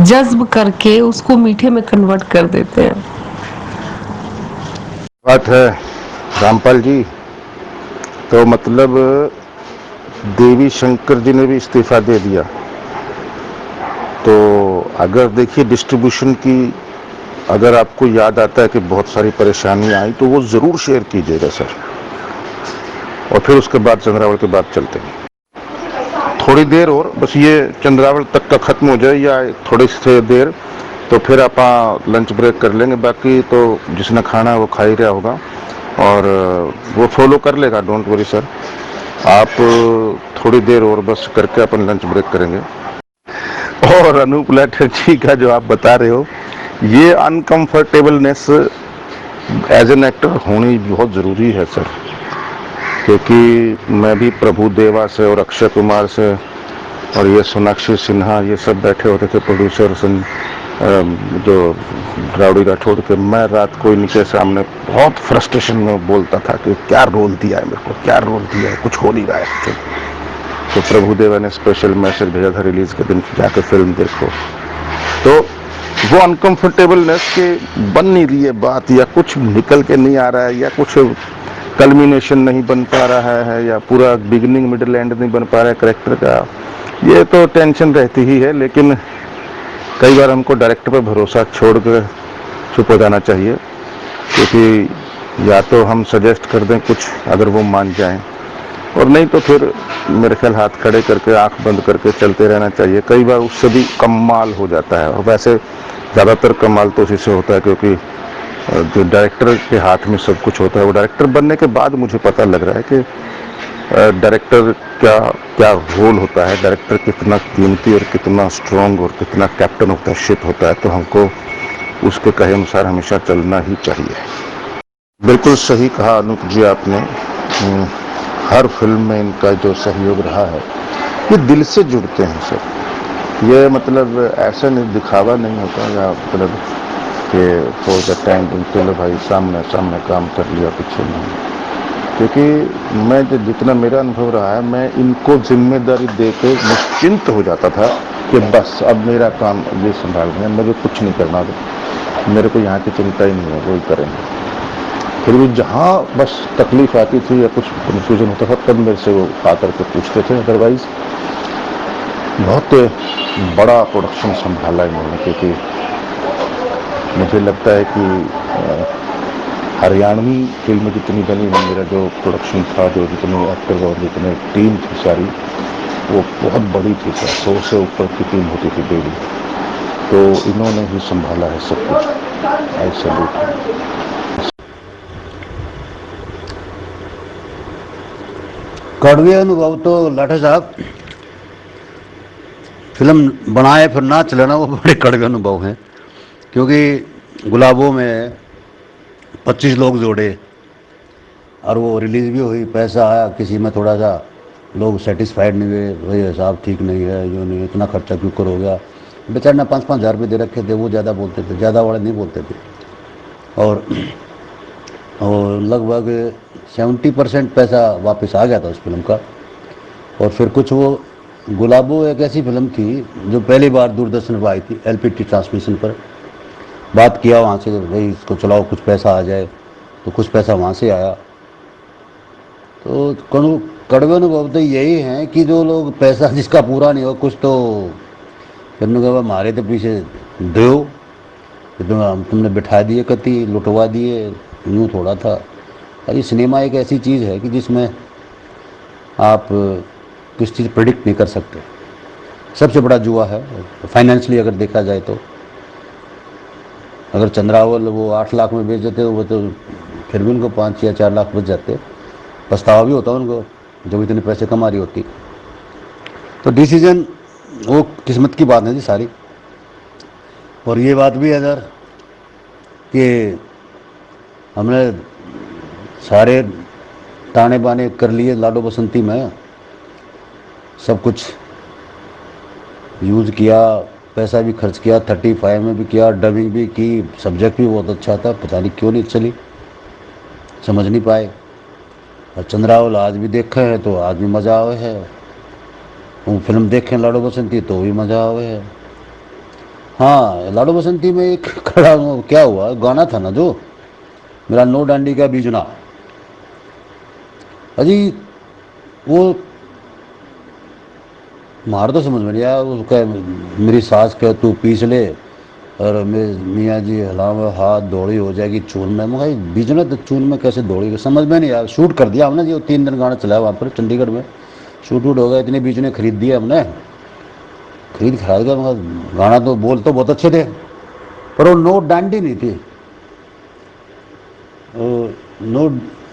जज्ब करके उसको मीठे में कन्वर्ट कर देते हैं।
बात है रामपाल जी, तो मतलब देवी शंकर जी ने भी इस्तीफा दे दिया, तो अगर देखिए डिस्ट्रीब्यूशन की, अगर आपको याद आता है कि बहुत सारी परेशानियां आई, तो वो ज़रूर शेयर कीजिएगा सर, और फिर उसके बाद चंद्रावल के बाद चलते हैं। थोड़ी देर और बस ये चंद्रावल तक का ख़त्म हो जाए या थोड़ी सी देर, तो फिर आप लंच ब्रेक कर लेंगे। बाकी तो जिसने खाना है वो खा ही रहा होगा और वो फॉलो कर लेगा, डोंट वरी सर। आप थोड़ी देर और बस करके अपन लंच ब्रेक करेंगे। और अनूप लाठर जी का जो आप बता रहे हो, ये अनकंफर्टेबलनेस एज एन एक्टर होनी बहुत ज़रूरी है सर, क्योंकि मैं भी प्रभु देवा से और अक्षय कुमार से और ये सोनाक्षी सिन्हा ये सब बैठे होते थे प्रोड्यूसर जो राउडी राठौड़ के, मैं रात को इनके सामने बहुत फ्रस्ट्रेशन में बोलता था कि क्या रोल दिया है मेरे को, क्या रोल दिया है, कुछ हो नहीं रहा है। तो प्रभु देवा ने स्पेशल मैसेज भेजा था रिलीज के दिन, जाकर फिल्म देखो। तो वो अनकंफर्टेबलनेस के बन नहीं रही है बात, या कुछ निकल के नहीं आ रहा है, या कुछ कल्मिनेशन नहीं बन पा रहा है, या पूरा बिगिनिंग मिडिल एंड नहीं बन पा रहा है कैरेक्टर का, ये तो टेंशन रहती ही है। लेकिन कई बार हमको डायरेक्टर पर भरोसा छोड़ कर चुप हो जाना चाहिए, क्योंकि या तो हम सजेस्ट कर दें कुछ, अगर वो मान जाएं, और नहीं तो फिर मेरे ख्याल हाथ खड़े करके आंख बंद करके चलते रहना चाहिए। कई बार उससे भी कमाल हो जाता है, और वैसे ज़्यादातर कमाल तो उसी से होता है, क्योंकि जो डायरेक्टर के हाथ में सब कुछ होता है। वो डायरेक्टर बनने के बाद मुझे पता लग रहा है कि डायरेक्टर क्या रोल होता है, डायरेक्टर कितना कीमती और कितना स्ट्रॉन्ग और कितना कैप्टन ऑफ द शिप होता है। तो हमको उसके कहे अनुसार हमेशा चलना ही चाहिए। बिल्कुल सही कहा अनूप जी आपने। हर फिल्म में इनका जो सहयोग रहा है, ये दिल से जुड़ते हैं सर। ये मतलब ऐसा नहीं, दिखावा नहीं होता, या मतलब कि फॉर द टाइम चलो भाई सामने सामने काम कर लिया, पीछे नहीं। क्योंकि मैं जितना मेरा अनुभव रहा है, मैं इनको जिम्मेदारी दे के निश्चिंत हो जाता था कि बस अब मेरा काम ये संभालना है, मुझे कुछ नहीं करना, मेरे को यहाँ की चिंता ही नहीं है, वही करेंगे। फिर भी जहाँ बस तकलीफ आती थी या कुछ कन्फ्यूजन होता था तब मेरे से वो आकर के पूछते थे, अदरवाइज बहुत बड़ा प्रोडक्शन संभाला इन्होंने, क्योंकि मुझे लगता है कि हरियाणवी फिल्म जितनी बनी, मेरा जो प्रोडक्शन था, जो जितने एक्टर और जितने टीम थी सारी, वो बहुत बड़ी थी सर, 100 से ऊपर की टीम होती थी डेली, तो इन्होंने ही संभाला है सब कुछ। आई सैल्यूट।
कड़वे अनुभव तो लाठा साहब, फिल्म बनाए फिर ना चले ना, वो बड़े कड़वे अनुभव हैं। क्योंकि गुलाबों में 25 लोग जोड़े और वो रिलीज़ भी हुई, पैसा आया, किसी में थोड़ा सा लोग सेटिस्फाइड नहीं हुए, भाई हिसाब ठीक नहीं है, यो नहीं, इतना खर्चा क्यों कर हो गया। बेचारे ने 5-5 हज़ार रुपये दे रखे थे, वो ज़्यादा बोलते थे, ज़्यादा वाले नहीं बोलते थे। और लगभग 70% पैसा वापस आ गया था उस फिल्म का। और फिर कुछ वो गुलाबो एक ऐसी फिल्म थी जो पहली बार दूरदर्शन पर आई थी, LPT ट्रांसमिशन पर। बात किया वहाँ से, भाई इसको चलाओ, कुछ पैसा आ जाए, तो कुछ पैसा वहाँ से आया। तो कड़वे अनुभव तो यही हैं कि जो लोग पैसा जिसका पूरा नहीं हो, कुछ तो फिर कहा हमारे तो पीछे दो, तुमने बिठा दिए, कति लुटवा दिए, यूँ थोड़ा था। अरे सिनेमा एक ऐसी चीज़ है कि जिसमें आप किस चीज़ प्रेडिक्ट नहीं कर सकते। सबसे बड़ा जुआ है फाइनेंशियली अगर देखा जाए तो। अगर चंद्रावल वो 8 लाख में बेच देते वो तो फिर भी उनको 5 या 4 लाख बच जाते, पछतावा भी होता उनको जब इतने पैसे कमा रही होती। तो डिसीजन वो किस्मत की बात है जी सारी। और ये बात भी है सर कि हमने सारे ताने बाने कर लिए लाडो बसंती में, सब कुछ यूज़ किया, पैसा भी खर्च किया, 35 में भी किया, डबिंग भी की, सब्जेक्ट भी बहुत अच्छा था, पता नहीं क्यों नहीं चली, समझ नहीं पाए। और चंद्रावल आज भी देखे हैं तो आज भी मज़ा आवे है, वो फिल्म देखें लाडो बसंती तो भी मज़ा आवे है। हाँ, लाडो बसंती में एक खड़ा क्या हुआ, गाना था ना जो मेरा नो डांडी का बीजना, अजी वो मार तो समझ में नहीं आया। उसका मेरी सास कह तू पीस ले और मियाँ जी हलावे हाथ, दौड़ी हो जाएगी चून में। मैं बीजना तो चून में कैसे दौड़ी, समझ में नहीं आया। शूट कर दिया हमने जी, 3 दिन गाना चलाया वहाँ पर चंडीगढ़ में, शूट वूट हो गया, इतने बीजने खरीद दिए हमने, खरीद गया। मगर गाना तो बोल तो बहुत अच्छे थे, पर वो नो डांडी नहीं थी,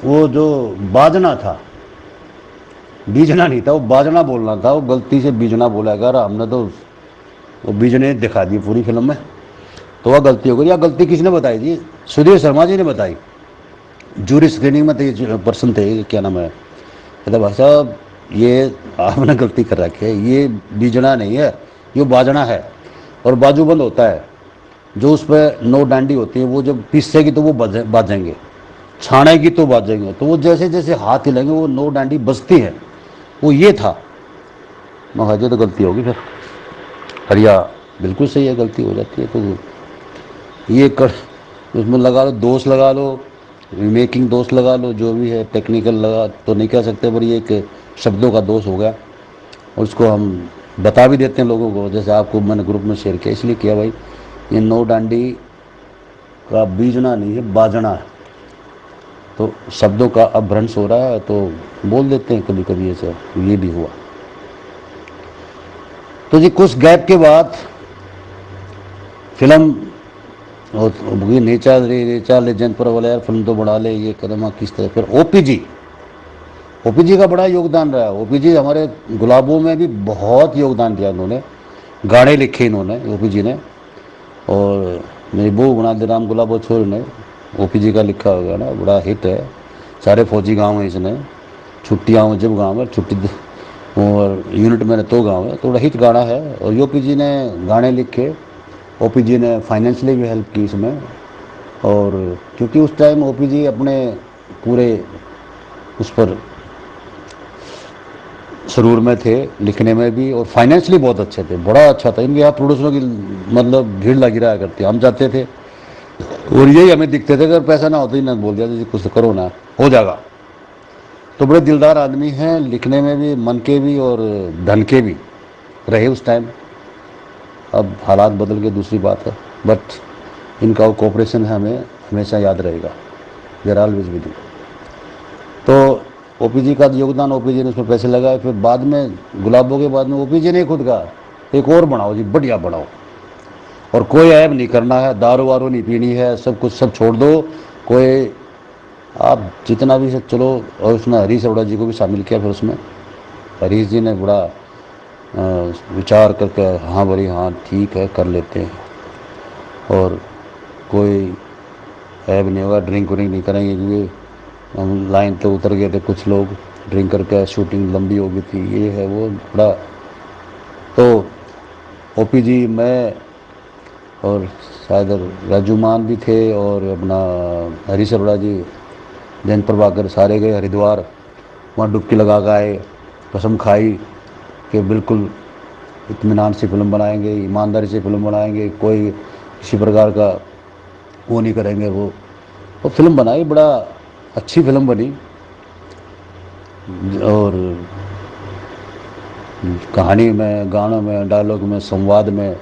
वो जो बाजना था, बीजना नहीं था, वो बाजना बोलना था। वो गलती से बीजना बोला कर, हमने तो वो बीजने दिखा दी पूरी फिल्म में, तो वह गलती हो गई। या गलती किसने बताई थी? सुधीर शर्मा जी ने बताई। जूरी स्क्रीनिंग में थे पर्सन थे, क्या नाम है, कहते भाई साहब ये आपने गलती कर रखी है, ये बीजना नहीं है, ये बाजना है। और बाजूबंद होता है जो उस पर नो डांडी होती है, वो जब पीसेगी तो वो बाजेंगे, छानेगी तो बाजेंगे, तो वो जैसे जैसे हाथ हिलेंगे वो नो डांडी बजती है, वो ये था। महाजे तो गलती होगी फिर, हरिया बिल्कुल सही है, गलती हो जाती है। तो ये कर उसमें लगा लो दोष, लगा लो मेकिंग दोष, लगा लो जो भी है, टेक्निकल लगा तो नहीं कह सकते, पर ये एक शब्दों का दोष हो गया। और उसको हम बता भी देते हैं लोगों को, जैसे आपको मैंने ग्रुप में शेयर किया, इसलिए किया भाई ये नो डांडी का बीजना नहीं है, बाजना है। तो शब्दों का अपभ्रंश हो रहा है तो बोल देते हैं कभी कभी ऐसा, ये भी हुआ। तो जी कुछ गैप के बाद फिल्म नेचा लेजेंड पर बोला यार फिल्म तो बढ़ा ले, ये कदम किस तरह। फिर ओपीजी का बड़ा योगदान रहा। ओपीजी हमारे गुलाबों में भी बहुत योगदान दिया उन्होंने, गाने लिखे इन्होंने ओपीजी ने। और मेरी बहू गुणादिराम गुलाबो छोर ने ओपीजी का लिखा हुआ गाना बड़ा हिट है। सारे फौजी गाँव हैं इसने, छुट्टियाँ जब गाँव में छुट्टी, और यूनिट में तो गाँव है, तो बड़ा हिट गाना है। और ओपीजी ने गाने लिखे, ओपीजी ने फाइनेंशियली भी हेल्प की इसमें। और क्योंकि उस टाइम ओपीजी अपने पूरे उस पर सुरूर में थे, लिखने में भी, और फाइनेंशियली बहुत अच्छे थे, बड़ा अच्छा था। इनके यहाँ प्रोड्यूसरों की मतलब भीड़ लगी रहा करती, हम जाते थे और यही हमें दिखते थे, अगर पैसा ना होता ही ना बोल दिया जी कुछ तो करो ना, हो जाएगा। तो बड़े दिलदार आदमी हैं, लिखने में भी, मन के भी और धन के भी रहे उस टाइम। अब हालात बदल के दूसरी बात है, बट इनका वो कोऑपरेशन है हमें हमेशा याद रहेगा, देयर ऑलवेज विद यू। तो ओपीजी का योगदान, ओपीजी ने उसमें पैसे लगाए, फिर बाद में गुलाबों के बाद में ओपीजी ने खुद कहा एक और बनाओ जी, बढ़िया बनाओ, और कोई ऐब नहीं करना है, दारू वारू नहीं पीनी है, सब कुछ सब छोड़ दो, कोई आप जितना भी सब चलो। और उसने हरीश अरोड़ा जी को भी शामिल किया फिर उसमें। हरीश जी ने बड़ा विचार करके हाँ बड़ी हाँ ठीक है कर लेते हैं, और कोई ऐब नहीं होगा, ड्रिंक व्रिंक नहीं करेंगे, क्योंकि हम लाइन तो उतर गए थे, कुछ लोग ड्रिंक करके, शूटिंग लंबी हो गई थी, ये है वो बड़ा। तो ओपीजी, मैं और शायद राजू मान भी थे, और अपना हरीश अरोड़ा जी, जयंत प्रभाकर, सारे गए हरिद्वार, वहाँ डुबकी लगा के आए, कसम खाई कि बिल्कुल इत्मीनान से फिल्म बनाएंगे, ईमानदारी से फिल्म बनाएंगे, कोई किसी प्रकार का वो नहीं करेंगे। वो फिल्म बनाई, बड़ा अच्छी फिल्म बनी, और कहानी में, गानों में, डायलॉग में, संवाद में,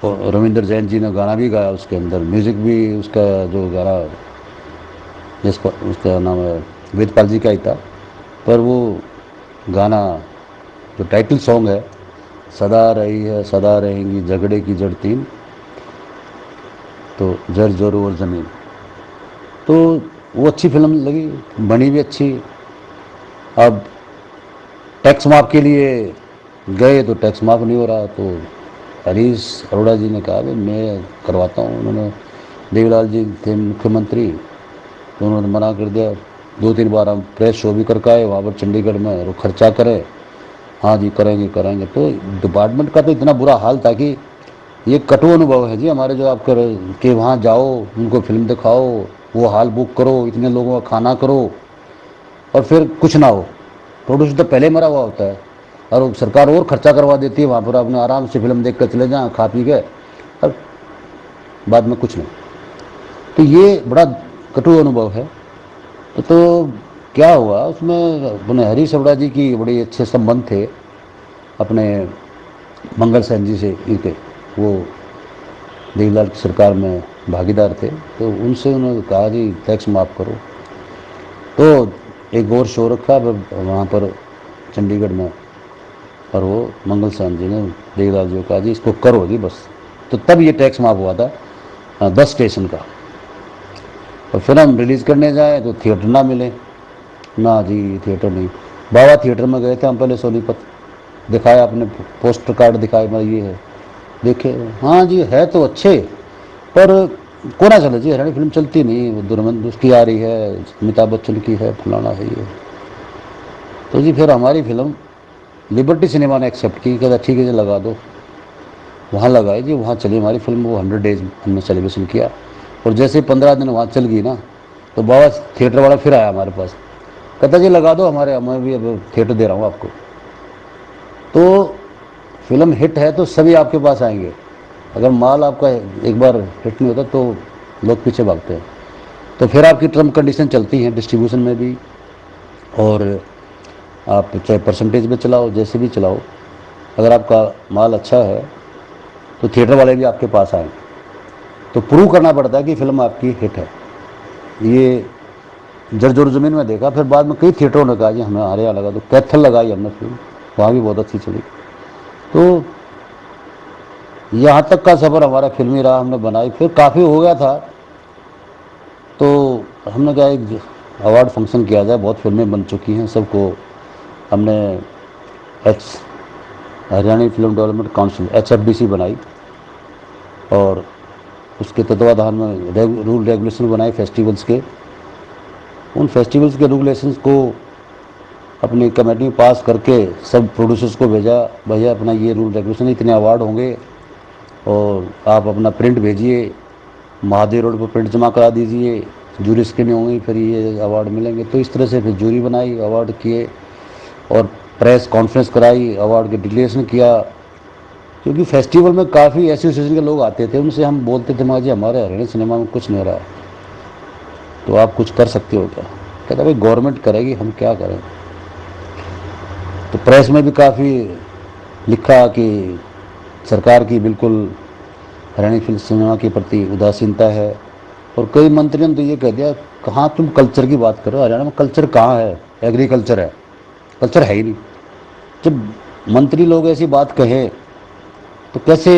और रविंद्र जैन जी ने गाना भी गाया उसके अंदर, म्यूज़िक भी उसका जो गाना जिसका उसका नाम है वेदपाल जी का ही था, पर वो गाना जो टाइटल सॉन्ग है, सदा रही है सदा रहेंगी झगड़े की जड़ तीन, तो जर जोरू और ज़मीन, तो वो अच्छी फिल्म लगी, बनी भी अच्छी। अब टैक्स माफ़ के लिए गए तो टैक्स माफ़ नहीं हो रहा, तो हरीश अरोड़ा जी ने कहा भाई मैं करवाता हूँ। उन्होंने, देवीलाल जी थे मुख्यमंत्री, तो उन्होंने मना कर दिया। 2-3 बार हम प्रेस शो भी करके आए वहाँ पर चंडीगढ़ में, और खर्चा करें, हाँ जी करेंगे करेंगे। तो डिपार्टमेंट का तो इतना बुरा हाल था कि ये कटु अनुभव है जी हमारे, जो आप कर कि वहाँ जाओ, उनको फिल्म दिखाओ, वो हॉल बुक करो, इतने लोगों का खाना करो, और फिर कुछ ना हो। प्रोड्यूसर तो पहले मरा हुआ होता है, और वो सरकार और खर्चा करवा देती है, वहाँ पर अपने आराम से फिल्म देख कर चले जाएँ खा पी के, और बाद में कुछ नहीं। तो ये बड़ा कटु अनुभव है। तो क्या हुआ उसमें, अपने हरीश अरोड़ा जी की बड़े अच्छे संबंध थे अपने मंगल सेन जी से, इनके वो देवीलाल की सरकार में भागीदार थे, तो उनसे उन्होंने कहा जी टैक्स माफ़ करो। तो एक और शो रखा वहाँ पर चंडीगढ़ में, और वो मंगल सेन जी ने देवीलाल जी को कहा जी इसको करो जी बस। तो तब ये टैक्स माफ़ हुआ था 10 स्टेशन का। और फिर हम रिलीज़ करने जाए तो थिएटर ना मिले, ना जी थिएटर नहीं। बाबा थिएटर में गए थे हम पहले, सोनीपत दिखाया, अपने पोस्टर कार्ड दिखाए, मैं ये है देखे, हाँ जी है तो अच्छे, पर कोना चले जी, हरियाणी फिल्म चलती नहीं, वो दुर्मंत उसकी आ रही है, अमिताभ बच्चन की है, फलाना है ये। तो जी फिर हमारी फिल्म लिबर्टी सिनेमा ने एक्सेप्ट की, कहता ठीक है जी लगा दो। वहाँ लगाई जी, वहाँ चली हमारी फिल्म, वो 100 डेज हमने सेलिब्रेशन किया, और जैसे 15 दिन वहाँ चल गई ना, तो बाबा थिएटर वाला फिर आया हमारे पास, कहता जी लगा दो हमारे, मैं भी अब थिएटर दे रहा हूँ आपको। तो फिल्म हिट है तो सभी आपके पास आएंगे, अगर माल आपका एक बार हिट नहीं होता तो लोग पीछे भागते हैं। तो फिर आपकी टर्म कंडीशन चलती हैं डिस्ट्रीब्यूशन में भी, और आप चाहे परसेंटेज में चलाओ, जैसे भी चलाओ, अगर आपका माल अच्छा है तो थिएटर वाले भी आपके पास आएंगे। तो प्रूव करना पड़ता है कि फिल्म आपकी हिट है। ये जरजोर ज़मीन में देखा, फिर बाद में कई थिएटरों ने कहा जी हमें हमारे यहाँ लगा, तो कैथल लगाई हमने फिल्म, वहाँ भी बहुत अच्छी चली। तो यहाँ तक का सफ़र हमारा फिल्मी रहा, हमने बनाई, फिर काफ़ी हो गया था, तो हमने कहा एक अवार्ड फंक्शन किया जाए, बहुत फिल्में बन चुकी हैं, सबको हमने Haryana film development council HFDC बनाई, और उसके तत्वाधान में रूल रेगुलेशन बनाए फेस्टिवल्स के। उन फेस्टिवल्स के रेगुलेशंस को अपनी कमेटी में पास करके सब प्रोड्यूसर्स को भेजा, भैया अपना ये रूल रेगुलेशन, इतने अवार्ड होंगे, और आप अपना प्रिंट भेजिए, महादेव रोड पर प्रिंट जमा करा दीजिए, जूरी स्क्रीनिंग होंगी, फिर ये अवार्ड मिलेंगे। तो इस तरह से फिर जूरी बनाई, अवार्ड किए, और प्रेस कॉन्फ्रेंस कराई, अवार्ड के डिक्लेरेशन किया, क्योंकि फेस्टिवल में काफ़ी एसोसिएशन के लोग आते थे, उनसे हम बोलते थे माँ जी हमारे हरियाणा सिनेमा में कुछ नहीं हो रहा है, तो आप कुछ कर सकते हो क्या? कहता भाई गवर्नमेंट करेगी, हम क्या करें। तो प्रेस में भी काफ़ी लिखा कि सरकार की बिल्कुल हरियाणा फिल्म सिनेमा के प्रति उदासीनता है, और कई मंत्रियों ने तो ये कह दिया कहाँ तुम कल्चर की बात करो, हरियाणा में कल्चर कहाँ है, एग्रीकल्चर है, कल्चर है ही नहीं। जब मंत्री लोग ऐसी बात कहें तो कैसे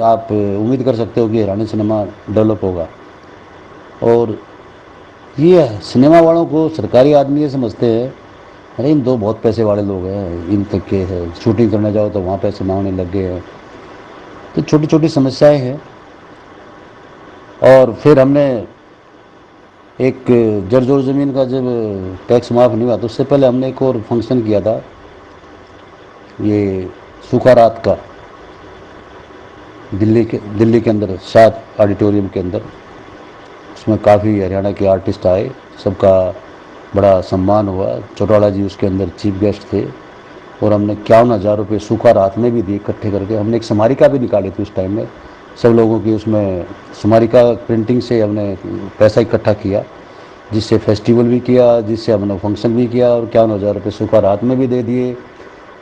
आप उम्मीद कर सकते हो कि हरियाणा सिनेमा डेवलप होगा। और ये सिनेमा वालों को सरकारी आदमी ये समझते हैं अरे इन दो बहुत पैसे वाले लोग हैं, इन तक के है, शूटिंग करने जाओ तो वहाँ पैसे मांगने लग गए हैं। तो छोटी छोटी समस्याएं हैं। और फिर हमने एक जर्जर ज़मीन का जब टैक्स माफ़ नहीं हुआ तो उससे पहले हमने एक और फंक्शन किया था, ये सूखा रात का, दिल्ली के अंदर शाद ऑडिटोरियम के अंदर। उसमें काफ़ी हरियाणा के आर्टिस्ट आए, सबका बड़ा सम्मान हुआ। चौटाला जी उसके अंदर चीफ गेस्ट थे, और हमने 51,000 रुपये सूखा रात में भी दिए इकट्ठे करके। हमने एक स्मारिका भी निकाली थी उस टाइम में, सब लोगों की उसमें स्मारिका प्रिंटिंग से हमने पैसा इकट्ठा किया, जिससे फेस्टिवल भी किया, जिससे हमने फंक्शन भी किया, और 51,000 रुपये सूखा रात में भी दे दिए।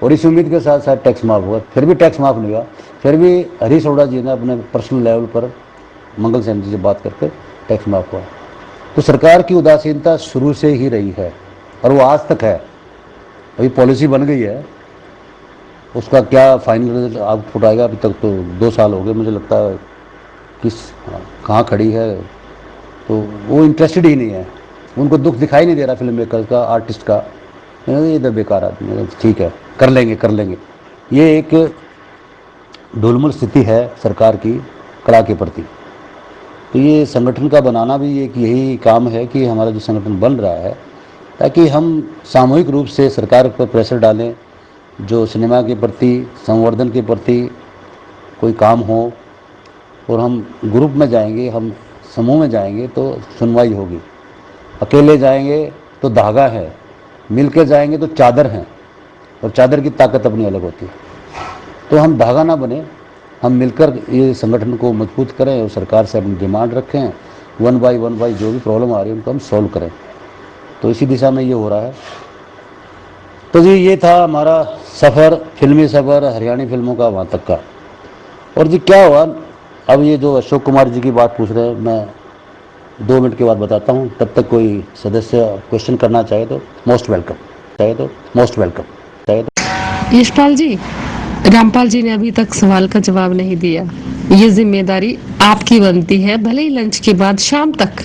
और इस उम्मीद के साथ साथ टैक्स माफ़ हुआ, फिर भी टैक्स माफ़ नहीं हुआ। फिर भी हरीश अरोड़ा जी ने अपने पर्सनल लेवल पर मंगल सेन जी से बात करके टैक्स माफ़ हुआ। तो सरकार की उदासीनता शुरू से ही रही है, और वो आज तक है। अभी पॉलिसी बन गई है, उसका क्या फाइनल रिजल्ट आउटपुट आएगा, अभी तक तो 2 साल हो गए, मुझे लगता है किस कहाँ खड़ी है, तो वो इंटरेस्टेड ही नहीं है। उनको दुख दिखाई नहीं दे रहा फिल्म मेकर का, आर्टिस्ट का। ये तो बेकार आदमी है, ठीक है कर लेंगे। ये एक ढुलमुल स्थिति है सरकार की कला के प्रति। तो ये संगठन का बनाना भी एक यही काम है कि हमारा जो संगठन बन रहा है, ताकि हम सामूहिक रूप से सरकार पर प्रेशर डालें, जो सिनेमा के प्रति, संवर्धन के प्रति कोई काम हो, और हम ग्रुप में जाएंगे, हम समूह में जाएंगे तो सुनवाई होगी। अकेले जाएंगे तो धागा है, मिल के जाएंगे तो चादर है, और चादर की ताकत अपनी अलग होती है। तो हम धागा ना बने, हम मिलकर ये संगठन को मजबूत करें, और सरकार से अपनी डिमांड रखें, वन बाई जो भी प्रॉब्लम आ रही है उनको हम सॉल्व करें। तो इसी दिशा में ये हो रहा है। तो जी ये था हमारा सफ़र, फिल्मी सफ़र हरियाणवी फिल्मों का वहाँ तक का। और जी क्या हुआ, अब ये जो अशोक कुमार जी की बात पूछ रहे हैं, मैं 2 मिनट के बाद बताता हूँ। तब तक कोई सदस्य क्वेश्चन करना चाहे तो मोस्ट वेलकम।
यशपाल जी, रामपाल जी ने अभी तक सवाल का जवाब नहीं दिया। ये जिम्मेदारी आपकी बनती है, भले ही लंच के बाद शाम तक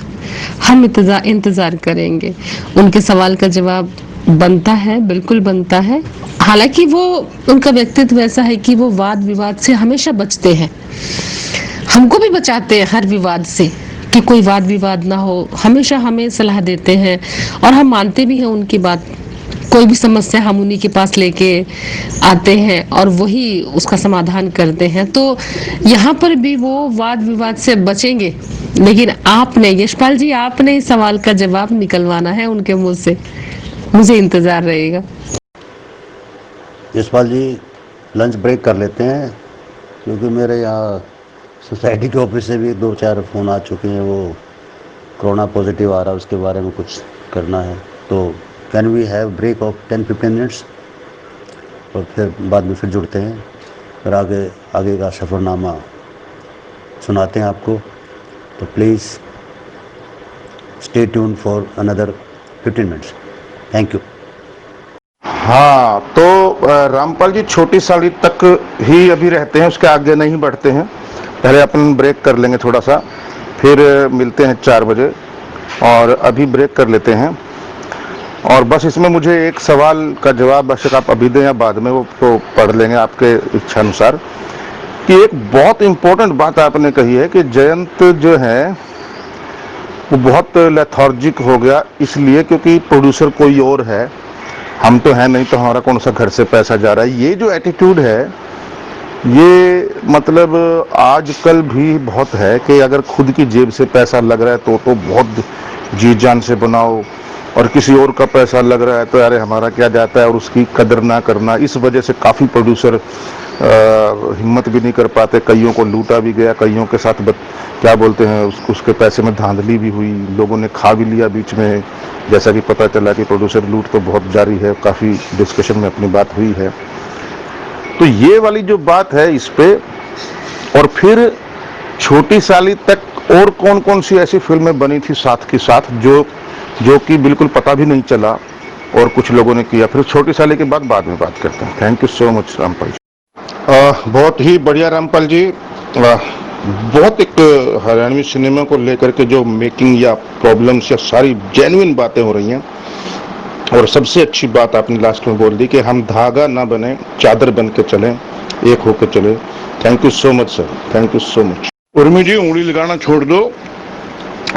हम इंतजार करेंगे। उनके सवाल का जवाब बनता है, बिल्कुल बनता है। हालांकि वो उनका व्यक्तित्व ऐसा है कि वो वाद विवाद से हमेशा बचते हैं, हमको भी बचाते हैं हर विवाद से कि कोई वाद विवाद ना हो। हमेशा हमें सलाह देते हैं और हम मानते भी हैं उनकी बात। कोई भी समस्या हम उन्हीं के पास लेके आते हैं और वही उसका समाधान करते हैं। तो यहाँ पर भी वो वाद विवाद से बचेंगे। लेकिन आपने, यशपाल जी, आपने इस सवाल का जवाब निकलवाना है उनके मुंह से। मुझे इंतजार रहेगा।
यशपाल जी लंच ब्रेक कर लेते हैं, क्योंकि मेरे यहाँ सोसाइटी के ऑफिस से भी 2-4 फ़ोन आ चुके हैं, वो कोरोना पॉजिटिव आ रहा है, उसके बारे में कुछ करना है। तो can we have break of 10-15 minutes, और फिर बाद में फिर जुड़ते हैं, फिर आगे का सफ़रनामा सुनाते हैं आपको। तो please stay tune for another 15 minutes. Thank you.
हाँ, तो रामपाल जी छोटी साड़ी तक ही अभी रहते हैं, उसके आगे नहीं बढ़ते हैं। पहले अपन ब्रेक कर लेंगे थोड़ा सा, फिर मिलते हैं 4 बजे, और अभी ब्रेक कर लेते हैं। और बस इसमें मुझे एक सवाल का जवाब बस आप अभी दें या बाद में, वो तो पढ़ लेंगे आपके इच्छा अनुसार। कि एक बहुत इम्पोर्टेंट बात आपने कही है कि जयंत जो है वो बहुत लेथार्जिक हो गया, इसलिए क्योंकि प्रोड्यूसर कोई और है, हम तो हैं नहीं, तो हमारा कौन सा घर से पैसा जा रहा है। ये जो एटीट्यूड है, ये मतलब आजकल भी बहुत है कि अगर खुद की जेब से पैसा लग रहा है तो बहुत जी जान से बनाओ, और किसी और का पैसा लग रहा है तो अरे हमारा क्या जाता है, और उसकी कदर ना करना, इस वजह से काफ़ी प्रोड्यूसर हिम्मत भी नहीं कर पाते। कईयों को लूटा भी गया, कईयों के साथ क्या बोलते हैं उसके पैसे में धांधली भी हुई, लोगों ने खा भी लिया बीच में। जैसा कि पता चला कि प्रोड्यूसर लूट तो बहुत जारी है, काफ़ी डिस्कशन में अपनी बात हुई है। तो ये वाली जो बात है इस पे, और फिर छोटी साली तक और कौन कौन सी ऐसी फिल्में बनी थी साथ के साथ जो कि बिल्कुल पता भी नहीं चला और कुछ लोगों ने किया। फिर छोटी साली के बाद में बात करते हैं। Thank you so much Rampal ji. बहुत ही बढ़िया रामपाल जी। बहुत एक हरियाणवी सिनेमा को लेकर के जो मेकिंग या प्रॉब्लम्स या सारी जेन्युइन बातें हो रही हैं, और सबसे अच्छी बात आपने लास्ट में बोल दी कि हम धागा ना बने, चादर बन के चलें, एक होकर चले। Thank you so much sir, thank you so much. Urmi ji उंगली लगाना छोड़ दो,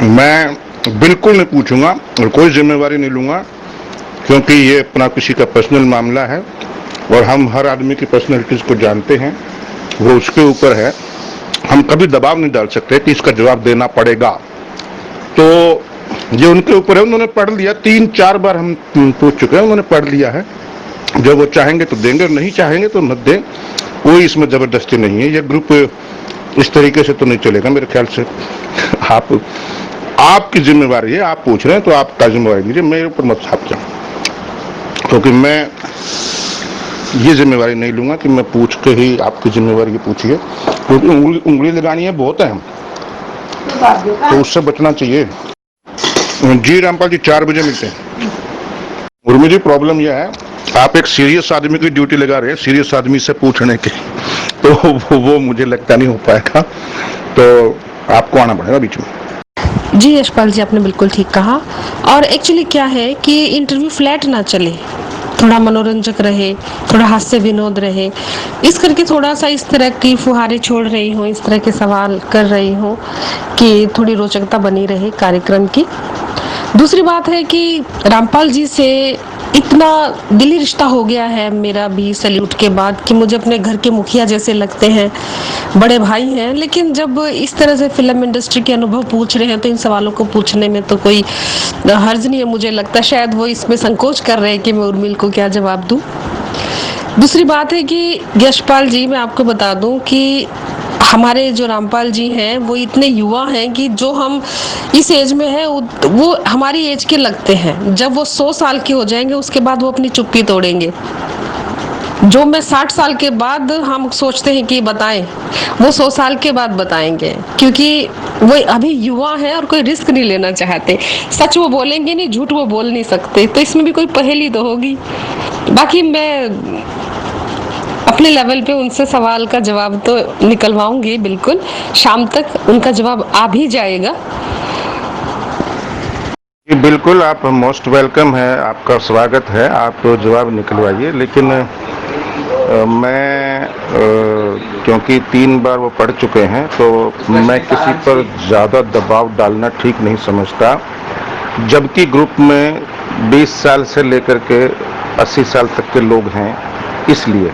मैं बिल्कुल नहीं पूछूंगा और कोई जिम्मेवारी नहीं लूंगा, क्योंकि ये अपना किसी का पर्सनल मामला है और हम हर आदमी की पर्सनैलिटीज को जानते हैं, वो उसके ऊपर है। हम कभी दबाव नहीं डाल सकते कि इसका जवाब देना पड़ेगा। तो ये उनके ऊपर है, उन्होंने पढ़ लिया, 3-4 बार हम पूछ चुके हैं, उन्होंने पढ़ लिया है। जब वो चाहेंगे तो देंगे और नहीं चाहेंगे तो मत दें, कोई इसमें जबरदस्ती नहीं है। ये ग्रुप इस तरीके से तो नहीं चलेगा मेरे ख्याल से। आपकी जिम्मेवारी है, आप पूछ रहे हैं तो आपका जिम्मेवारी लीजिए, मेरे ऊपर मत छाप जाए, क्योंकि मैं ये जिम्मेवारी नहीं लूंगा कि मैं पूछ के ही आपकी जिम्मेवारी पूछिए, क्योंकि उंगली लगानी है बहुत है, तो उससे बचना चाहिए। जी रामपाल जी 4 बजे मिलते हैं। उर्मी जी प्रॉब्लम यह है, आप एक सीरियस आदमी की ड्यूटी लगा रहे हैं सीरियस आदमी से पूछने की, तो वो मुझे लगता नहीं हो पाएगा, तो आपको आना पड़ेगा बीच में।
जी यशपाल जी, आपने बिल्कुल ठीक कहा। और एक्चुअली क्या है कि इंटरव्यू फ्लैट ना चले, थोड़ा मनोरंजक रहे, थोड़ा हास्य विनोद रहे, इस करके थोड़ा सा इस तरह की फुहारे छोड़ रही हूँ, इस तरह के सवाल कर रही हूँ कि थोड़ी रोचकता बनी रहे कार्यक्रम की। दूसरी बात है कि रामपाल जी से इतना दिली रिश्ता हो गया है मेरा भी सैल्यूट के बाद कि मुझे अपने घर के मुखिया जैसे लगते हैं, बड़े भाई हैं। लेकिन जब इस तरह से फिल्म इंडस्ट्री के अनुभव पूछ रहे हैं तो इन सवालों को पूछने में तो कोई हर्ज नहीं है। मुझे लगता है शायद वो इसमें संकोच कर रहे हैं कि मैं उर्मिल को क्या जवाब दूं। दूसरी बात है कि यशपाल जी, मैं आपको बता दूं कि हमारे जो रामपाल जी हैं वो इतने युवा हैं कि जो हम इस एज में हैं वो हमारी एज के लगते हैं। जब वो 100 साल के हो जाएंगे उसके बाद वो अपनी चुप्पी तोड़ेंगे। जो मैं 60 साल के बाद हम सोचते हैं कि बताएं, वो 100 साल के बाद बताएंगे, क्योंकि वो अभी युवा है और कोई रिस्क नहीं लेना चाहते। सच वो बोलेंगे नहीं, झूठ वो बोल नहीं सकते, तो इसमें भी कोई पहेली तो होगी। बाकी मैं अपने लेवल पे उनसे सवाल का जवाब तो निकलवाऊंगी, बिल्कुल शाम तक उनका जवाब आ भी जाएगा।
बिल्कुल, आप मोस्ट वेलकम है, आपका स्वागत है, आप जवाब निकलवाइए। लेकिन मैं क्योंकि 3 बार वो पढ़ चुके हैं तो मैं किसी पर ज़्यादा दबाव डालना ठीक नहीं समझता, जबकि ग्रुप में 20 साल से लेकर के 80 साल तक के लोग हैं। इसलिए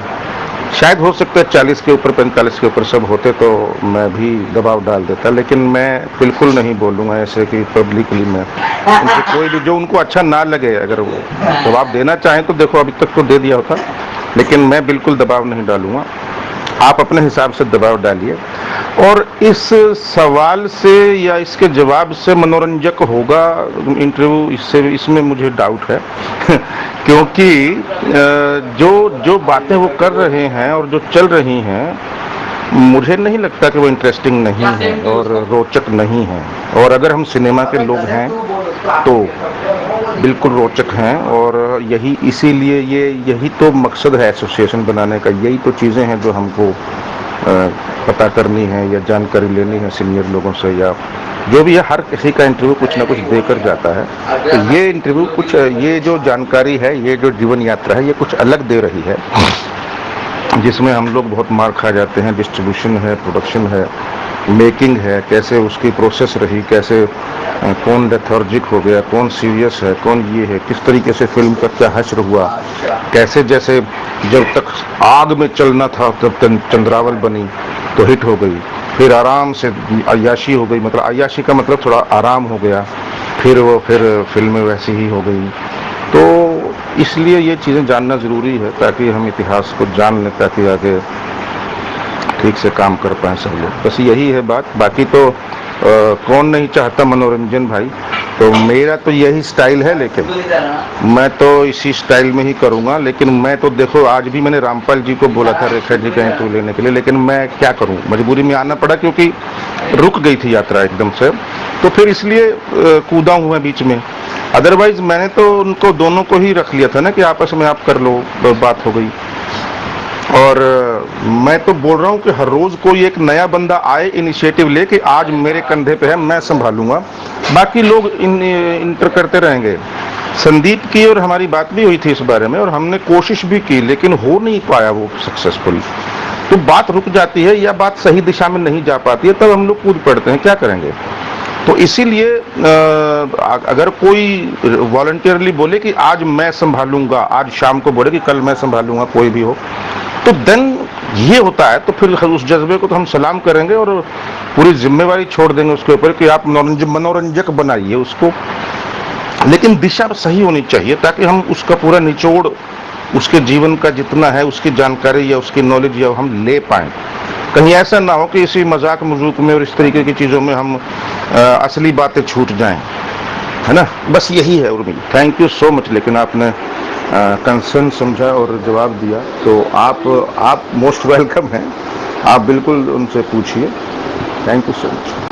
शायद हो सकता है 40 के ऊपर 45 के ऊपर सब होते तो मैं भी दबाव डाल देता, लेकिन मैं बिल्कुल नहीं बोलूँगा ऐसे कि पब्लिकली मैं उनसे कोई भी जो उनको अच्छा ना लगे, अगर वो दबाव देना चाहें तो देखो अभी तक तो दे दिया होता, लेकिन मैं बिल्कुल दबाव नहीं डालूंगा। आप अपने हिसाब से दबाव डालिए, और इस सवाल से या इसके जवाब से मनोरंजक होगा इंटरव्यू, इसमें मुझे डाउट है क्योंकि जो बातें वो कर रहे हैं और जो चल रही हैं, मुझे नहीं लगता कि वो इंटरेस्टिंग नहीं है और रोचक नहीं है। और अगर हम सिनेमा के लोग हैं तो बिल्कुल रोचक हैं, और इसीलिए यही तो मकसद है एसोसिएशन बनाने का, यही तो चीज़ें हैं जो हमको पता करनी है या जानकारी लेनी है सीनियर लोगों से, या जो भी है। हर किसी का इंटरव्यू कुछ ना कुछ देकर जाता है, तो ये इंटरव्यू कुछ, ये जो जानकारी है, ये जो जीवन यात्रा है, ये कुछ अलग दे रही है, जिसमें हम लोग बहुत मार खा जाते हैं। डिस्ट्रीब्यूशन है, प्रोडक्शन है, मेकिंग है, कैसे उसकी प्रोसेस रही, कैसे कौन लेथार्जिक हो गया, कौन सीरियस है, कौन ये है, किस तरीके से फिल्म का क्या हश्र हुआ, कैसे जैसे जब तक आग में चलना था तब चंद्रावल बनी तो हिट हो गई, फिर आराम से अय्याशी हो गई, मतलब अय्याशी का मतलब थोड़ा आराम हो गया, फिर फिल्में वैसी ही हो गई। तो इसलिए ये चीज़ें जानना ज़रूरी है ताकि हम इतिहास को जान लें, ताकि आगे ठीक से काम कर पाएँ सब लोग। बस यही है बात। बाकी तो कौन नहीं चाहता मनोरंजन भाई। तो मेरा तो यही स्टाइल है, लेकिन मैं तो इसी स्टाइल में ही करूँगा। लेकिन मैं तो देखो, आज भी मैंने रामपाल जी को बोला था रेखा जी का इंटरव्यू लेने के लिए, लेकिन मैं क्या करूँ, मजबूरी में आना पड़ा क्योंकि रुक गई थी यात्रा एकदम से। तो फिर इसलिए कूदा हूँ मैं बीच में। अदरवाइज मैंने तो उनको दोनों को ही रख लिया था ना कि आपस में आप कर लो, बात हो गई। और मैं तो बोल रहा हूँ कि हर रोज कोई एक नया बंदा आए इनिशिएटिव ले कि आज मेरे कंधे पे है, मैं संभालूंगा, बाकी लोग इंटर करते रहेंगे। संदीप की और हमारी बात भी हुई थी इस बारे में, और हमने कोशिश भी की, लेकिन हो नहीं पाया वो सक्सेसफुल। तो बात रुक जाती है या बात सही दिशा में नहीं जा पाती है, तब हम लोग कूद पड़ते हैं, क्या करेंगे। तो इसीलिए अगर कोई वॉलंटियरली बोले कि आज मैं संभालूंगा, आज शाम को बोले कि कल मैं संभालूंगा, कोई भी हो, तो देन ये होता है। तो फिर उस जज्बे को तो हम सलाम करेंगे और पूरी जिम्मेवारी छोड़ देंगे उसके ऊपर कि आप मनोरंजक बनाइए उसको, लेकिन दिशा सही होनी चाहिए ताकि हम उसका पूरा निचोड़, उसके जीवन का जितना है उसकी जानकारी या उसकी नॉलेज या हम ले पाएं। कहीं ऐसा ना हो कि इसी मजाक मजूक में और इस तरीके की चीज़ों में हम असली बातें छूट जाएं, है ना। बस यही है Urmi. Thank you so much. लेकिन आपने कंसर्न समझा और जवाब दिया, तो आप मोस्ट वेलकम हैं। आप बिल्कुल उनसे पूछिए। Thank you so much.